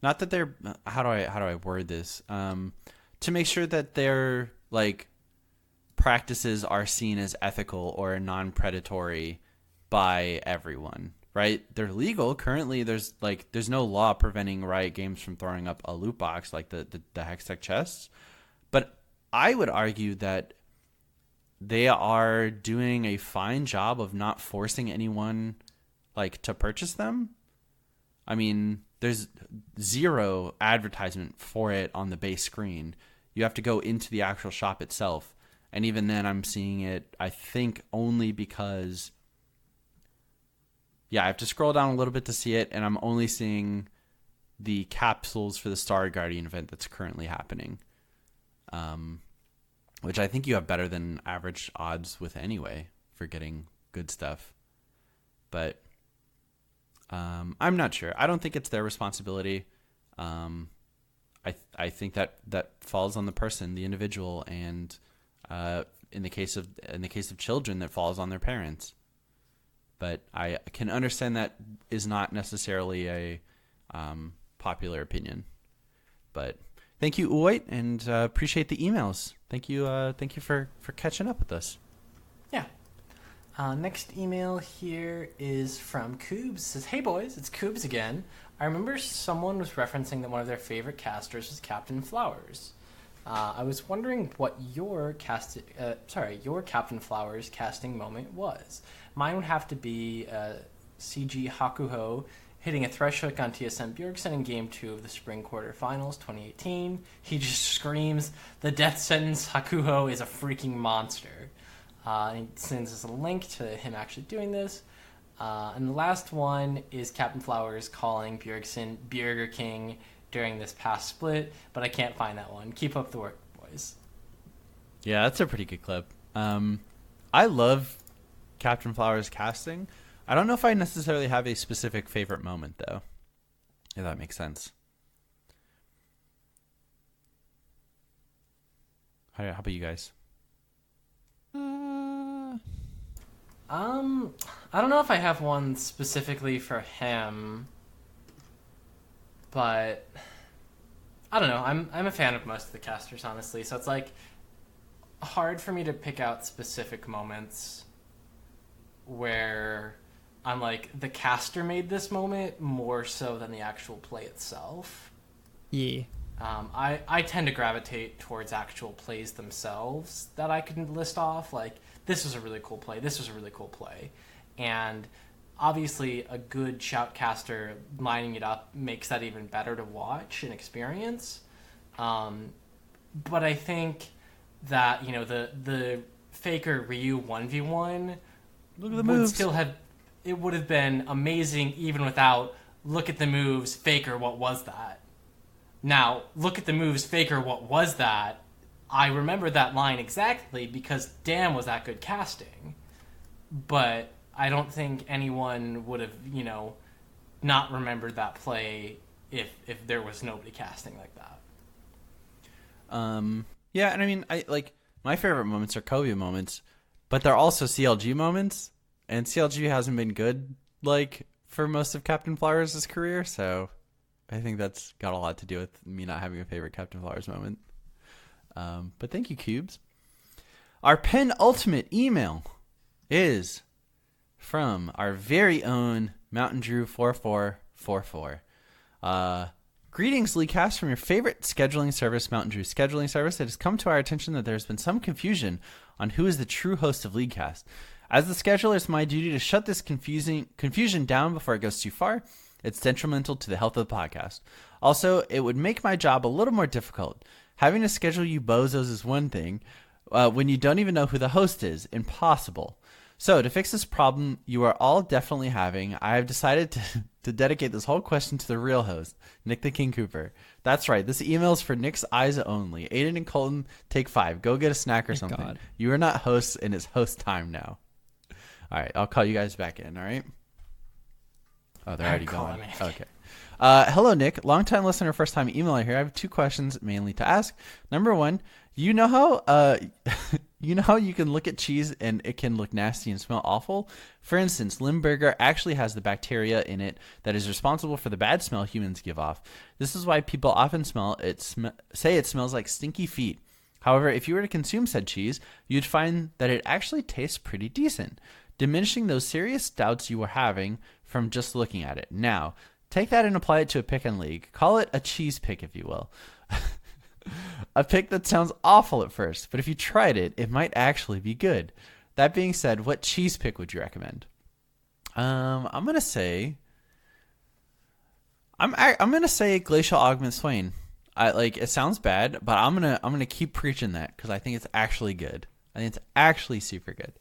not that they're, how do I word this? To make sure that their, like, practices are seen as ethical or non-predatory by everyone, right? They're legal currently. There's no law preventing Riot Games from throwing up a loot box like the Hextech chests, but I would argue that they are doing a fine job of not forcing anyone, like, to purchase them. I mean, there's zero advertisement for it on the base screen. You have to go into the actual shop itself. And even then, I'm seeing it, I think, only because, I have to scroll down a little bit to see it, and I'm only seeing the capsules for the Star Guardian event that's currently happening, which I think you have better than average odds with anyway for getting good stuff. But I'm not sure. I don't think it's their responsibility. I think that falls on the person, the individual, and in the case of children, that falls on their parents. But I can understand that is not necessarily a popular opinion. But thank you, Uwait, and appreciate the emails. Thank you for catching up with us. Yeah. Next email here is from Coobs. It says, hey boys, it's Coobs again. I remember someone was referencing that one of their favorite casters was Captain Flowers. I was wondering what your Captain Flowers casting moment was. Mine would have to be CG Hakuho hitting a thresh hook on TSM Bjergsen in Game 2 of the Spring Quarterfinals 2018. He just screams, "The death sentence, Hakuho is a freaking monster." And he sends us a link to him actually doing this. And the last one is Captain Flowers calling Bjergsen Burger King during this past split, but I can't find that one. Keep up the work, boys. Yeah, that's a pretty good clip. I love Captain Flower's casting. I don't know if I necessarily have a specific favorite moment, though, if that makes sense. How about you guys? I don't know if I have one specifically for him, but I don't know. I'm a fan of most of the casters, honestly. So it's like hard for me to pick out specific moments where I'm like the caster made this moment more so than the actual play itself. Yeah. I tend to gravitate towards actual plays themselves that I can list off. Like, this was a really cool play. This was a really cool play. And obviously a good shoutcaster lining it up makes that even better to watch and experience. But I think that, you know, the Faker Ryu 1v1 Look at the moves. it would have been amazing even without look at the moves, Faker, what was that? Now, look at the moves, Faker, what was that? I remember that line exactly because damn was that good casting. But I don't think anyone would have, you know, not remembered that play if there was nobody casting like that. Yeah, and I mean, my favorite moments are Kobe moments, but they're also CLG moments, and CLG hasn't been good, like, for most of Captain Flower's career, so I think that's got a lot to do with me not having a favorite Captain Flowers moment. But thank you, Cubes. Our penultimate email is from our very own Mountain Drew 4444. Greetings, Leecast, from your favorite scheduling service, Mountain Drew Scheduling Service. It has come to our attention that there has been some confusion on who is the true host of Leaguecast. As the scheduler, it's my duty to shut this confusion down before it goes too far. It's detrimental to the health of the podcast. Also, it would make my job a little more difficult. Having to schedule you bozos is one thing. When you don't even know who the host is, impossible. So, to fix this problem you are all definitely having, I have decided to dedicate this whole question to the real host, Nick the King Cooper. That's right, this email is for Nick's eyes only. Aiden and Colton, take 5. Go get a snack or something. God. You are not hosts, and it's host time now. All right, I'll call you guys back in, all right? Oh, they're already going. Okay. Hello, Nick. Long-time listener, first-time emailer here. I have 2 questions mainly to ask. Number 1, you know how you can look at cheese and it can look nasty and smell awful? For instance, Limburger actually has the bacteria in it that is responsible for the bad smell humans give off. This is why people often say it smells like stinky feet. However, if you were to consume said cheese, you'd find that it actually tastes pretty decent, diminishing those serious doubts you were having from just looking at it. Now, take that and apply it to a pick and league. Call it a cheese pick, if you will. A pick that sounds awful at first, but if you tried it, it might actually be good. That being said, what cheese pick would you recommend? I'm gonna say Glacial Augment Swain. It sounds bad, but I'm gonna keep preaching that because I think it's actually good. I think it's actually super good.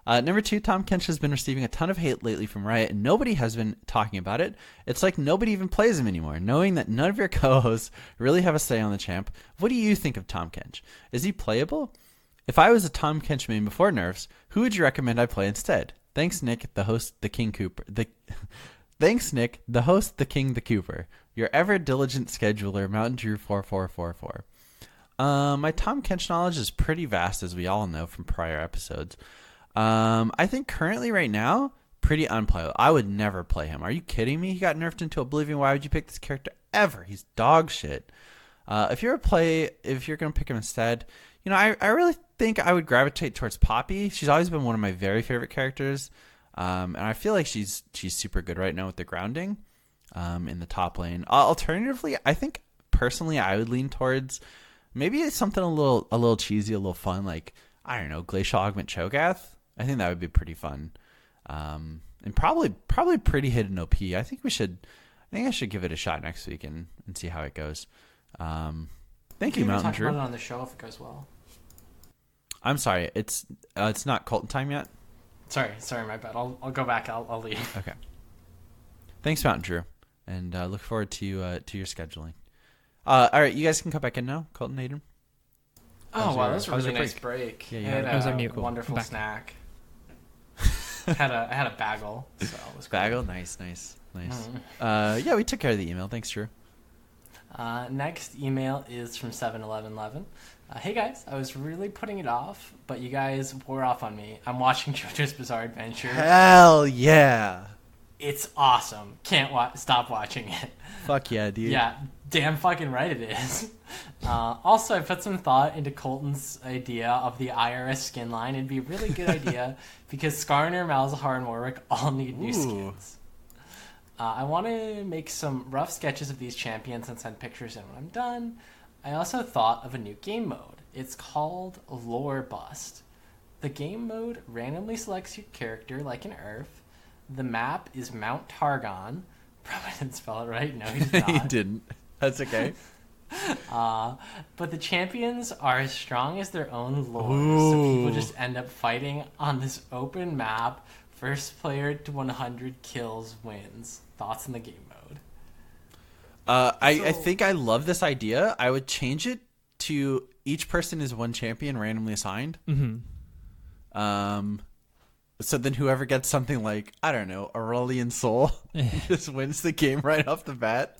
Number 2, Tom Kench has been receiving a ton of hate lately from Riot, and nobody has been talking about it. It's like nobody even plays him anymore. Knowing that none of your co-hosts really have a say on the champ, what do you think of Tom Kench? Is he playable? If I was a Tom Kench main before nerfs, who would you recommend I play instead? Thanks, Nick, the host, the King Cooper. Thanks, Nick, the host, the King, the Cooper. Your ever diligent scheduler, Mountain Drew 4444. My Tom Kench knowledge is pretty vast, as we all know from prior episodes. I think currently right now, pretty unplayable. I would never play him. Are you kidding me? He got nerfed into oblivion. Why would you pick this character ever? He's dog shit. If you're going to pick him instead, I really think I would gravitate towards Poppy. She's always been one of my very favorite characters. And I feel like she's super good right now with the grounding, in the top lane. Alternatively, I think personally I would lean towards maybe something a little cheesy, a little fun, like, I don't know, Glacial Augment Cho'Gath. I think that would be pretty fun. And probably pretty hidden OP. I think I should give it a shot next week and see how it goes. Thank you, Mountain Drew. Talk about it on the show if it goes well. I'm sorry, it's not Colton time yet. Sorry, my bad. I'll go back. I'll leave. Okay. Thanks, Mountain Drew, and look forward to your scheduling. All right, you guys can come back in now, Colton, Aiden. Oh wow, that was a how was really your nice break. Yeah, you I had had a- was a on mute. Cool. wonderful Back. snack. I had a bagel. So it was great. Bagel, nice. Yeah, we took care of the email. Thanks, Drew. Next email is from 71111. Hey guys, I was really putting it off, but you guys wore off on me. I'm watching JoJo's Bizarre Adventure. Hell yeah! It's awesome. Can't stop watching it. Fuck yeah, dude. Yeah, damn fucking right it is. Also, I put some thought into Colton's idea of the IRS skin line. It'd be a really good idea because Skarner, Malzahar, and Warwick all need new skins. I want to make some rough sketches of these champions and send pictures in when I'm done. I also thought of a new game mode. It's called Lore Bust. The game mode randomly selects your character like an Earth. The map is Mount Targon. Probably didn't spell it right. No, he did not. He didn't. That's okay. But the champions are as strong as their own lore, so people Ooh. just end up fighting on this open map. First player to 100 kills wins. Thoughts in the game mode? I think I love this idea. I would change it to each person is one champion randomly assigned. Mm-hmm. So then whoever gets something like, I don't know, Aurelian Soul just wins the game right off the bat.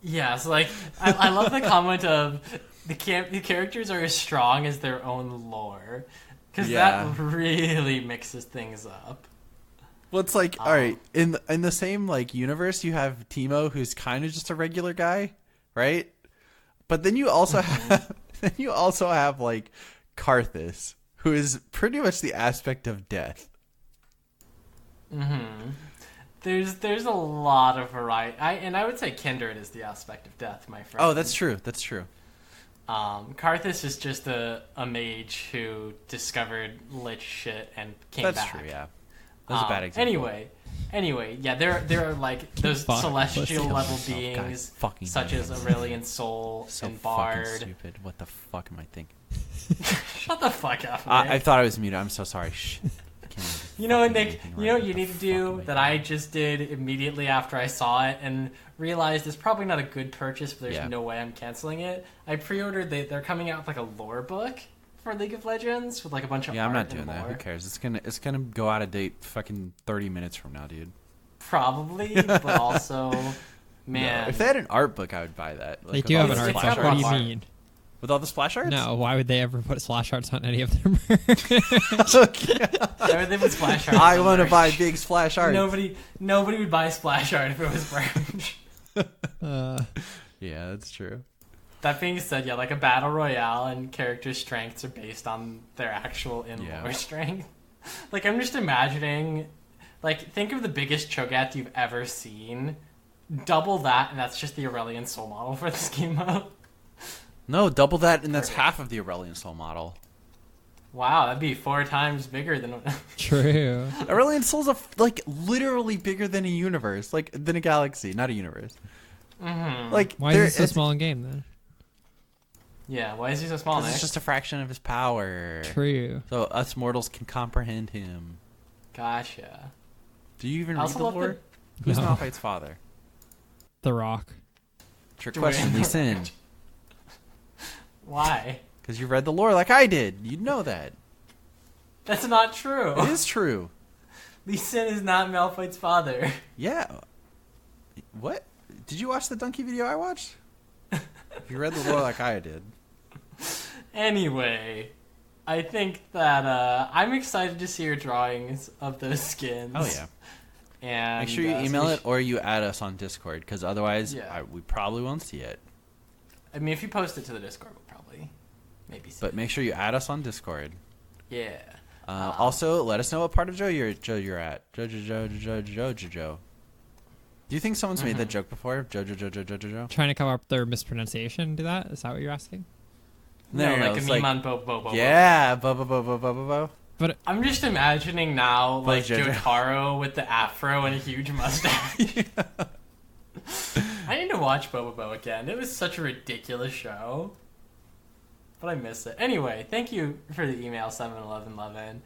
Yeah, so like, I love the comment of the characters are as strong as their own lore. Because Yeah. that really mixes things up. Well, it's like, all right, in the same like universe, you have Teemo, who's kind of just a regular guy, right? But then you also have like Karthus, who is pretty much the aspect of death. Mm-hmm. There's a lot of variety. I would say Kindred is the aspect of death, my friend. Oh, that's true. That's true. Karthus is just a mage who discovered lich shit and came That's back. true. Yeah, that was a bad example. Anyway, yeah, there are like those Fuck, celestial pussy. level Oh, beings guys, fucking such as idiots. Aurelian Soul So and fucking Bard. stupid. What the fuck am I thinking? Shut the fuck up, Nick. I thought I was muted. I'm so sorry. Shh. I can't even You know what, fucking Nick? anything You know right. what you the need to fuck do am I that I just did immediately after I saw it and realized it's probably not a good purchase, but there's Yeah. no way I'm canceling it. I pre-ordered. They're coming out with like a lore book for League of Legends with like a bunch of Yeah, I'm art not doing and that. lore. Who cares? It's gonna go out of date fucking 30 minutes from now, dude. Probably, but also, man, No, if they had an art book, I would buy that. They with do all have the an art it's book. splash What do you art. mean? With all the splash arts? No, why would they ever put splash arts on any of their merch? everything with splash art. I on want to merch. buy big splash art. Nobody would buy splash art if it was merch. Yeah, that's true. That being said, yeah, like a battle royale and character strengths are based on their actual in-lore Yeah. strength. Like, I'm just imagining, like, think of the biggest Cho'Gath you've ever seen. Double that, and that's just the Aurelian Soul model for this game mode. No, double that, and that's Perfect. half of the Aurelian Soul model. Wow, that'd be 4 times bigger than... True. Aurelian Soul's like literally bigger than a universe, like than a galaxy, not a universe. Mhm. Like Why is it so small in game then? Yeah, why is he so small, Nick? It's just a fraction of his power. True. So us mortals can comprehend him. Gotcha. Do you even I read also the love lore? Who's No. Malphite's father? The Rock. Trick Dwayne question, The Lee Sin. Rock. Why? Because you read the lore like I did. You'd know that. That's not true. It is true. Lee Sin is not Malphite's father. Yeah. What? Did you watch the donkey video I watched? If you read the lore like I did. Anyway, I think that I'm excited to see your drawings of those skins. Oh yeah. And Make sure you so email we it or you add us on Discord, because otherwise Yeah. we probably won't see it. I mean, if you post it to the Discord, we'll probably maybe see. But make sure you add us on Discord. Yeah. Also, let us know what part of Joe you're at. Joe. Do you think someone's made that joke before? Joe? Trying to cover up their mispronunciation. Do that? Is that what you're asking? No, like a it's meme on Bo. Yeah, bo. But I'm just imagining now, like Jojo. Jotaro with the afro and a huge mustache. I need to watch Bo again. It was such a ridiculous show. But I miss it. Anyway, thank you for the email, 71111.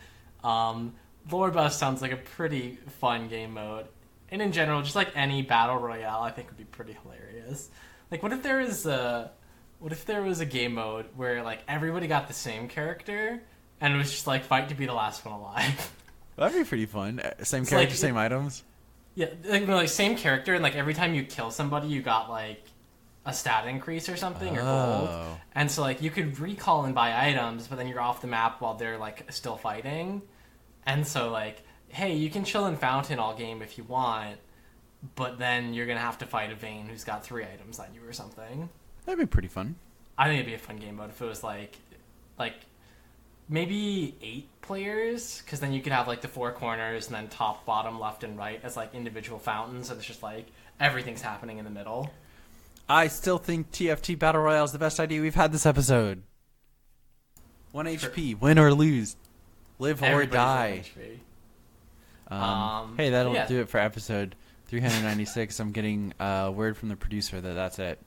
Lore Buff sounds like a pretty fun game mode. And in general, just like any battle royale, I think would be pretty hilarious. Like, what if there is What if there was a game mode where like everybody got the same character and it was just like fight to be the last one alive? That'd be pretty fun. Same It's character, like- same items. Yeah, like same character, and like every time you kill somebody, you got like a stat increase or something or gold. Oh. And so like you could recall and buy items, but then you're off the map while they're like still fighting. And so like, hey, you can chill in Fountain all game if you want, but then you're gonna have to fight a Vayne who's got 3 items on you or something. That'd be pretty fun. I think it'd be a fun game mode if it was like maybe 8 players, because then you could have like the 4 corners and then top, bottom, left, and right as like individual fountains, and it's just like everything's happening in the middle. I still think TFT Battle Royale is the best idea we've had this episode. 1 HP, win or lose, live or Everybody's die. on HP. Hey, that'll yeah. do it for episode 396. I'm getting word from the producer that that's it.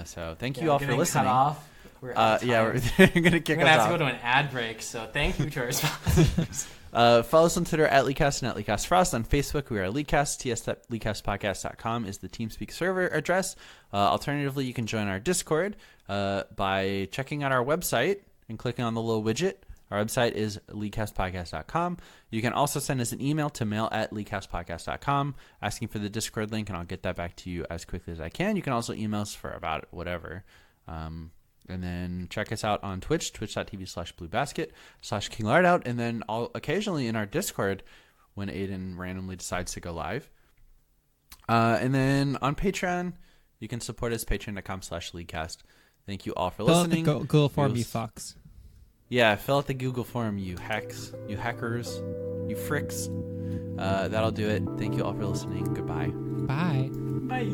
So thank you all for Getting listening. Cut off. We're out of Yeah, time. we're gonna kick We're gonna us have to off. go to an ad break. So thank you to our sponsors. Follow us on Twitter at LeakCast and at LeakCastFrost. On Facebook, we are LeakCast. ts.leakcastpodcast.com is the TeamSpeak server address. Alternatively, you can join our Discord by checking out our website and clicking on the little widget. Our website is leakcastpodcast.com. You can also send us an email to mail@leakcastpodcast.com asking for the Discord link, and I'll get that back to you as quickly as I can. You can also email us for about whatever. And then check us out on Twitch, twitch.tv/bluebasket/KingLardout. And then occasionally in our Discord when Aiden randomly decides to go live. And then on Patreon, you can support us, patreon.com/leakcast. Thank you all for Fill out the listening. Google form, We'll you fucks. Yeah, fill out the Google form, you hacks, you hackers, you fricks. That'll do it. Thank you all for listening. Goodbye. Bye. Bye.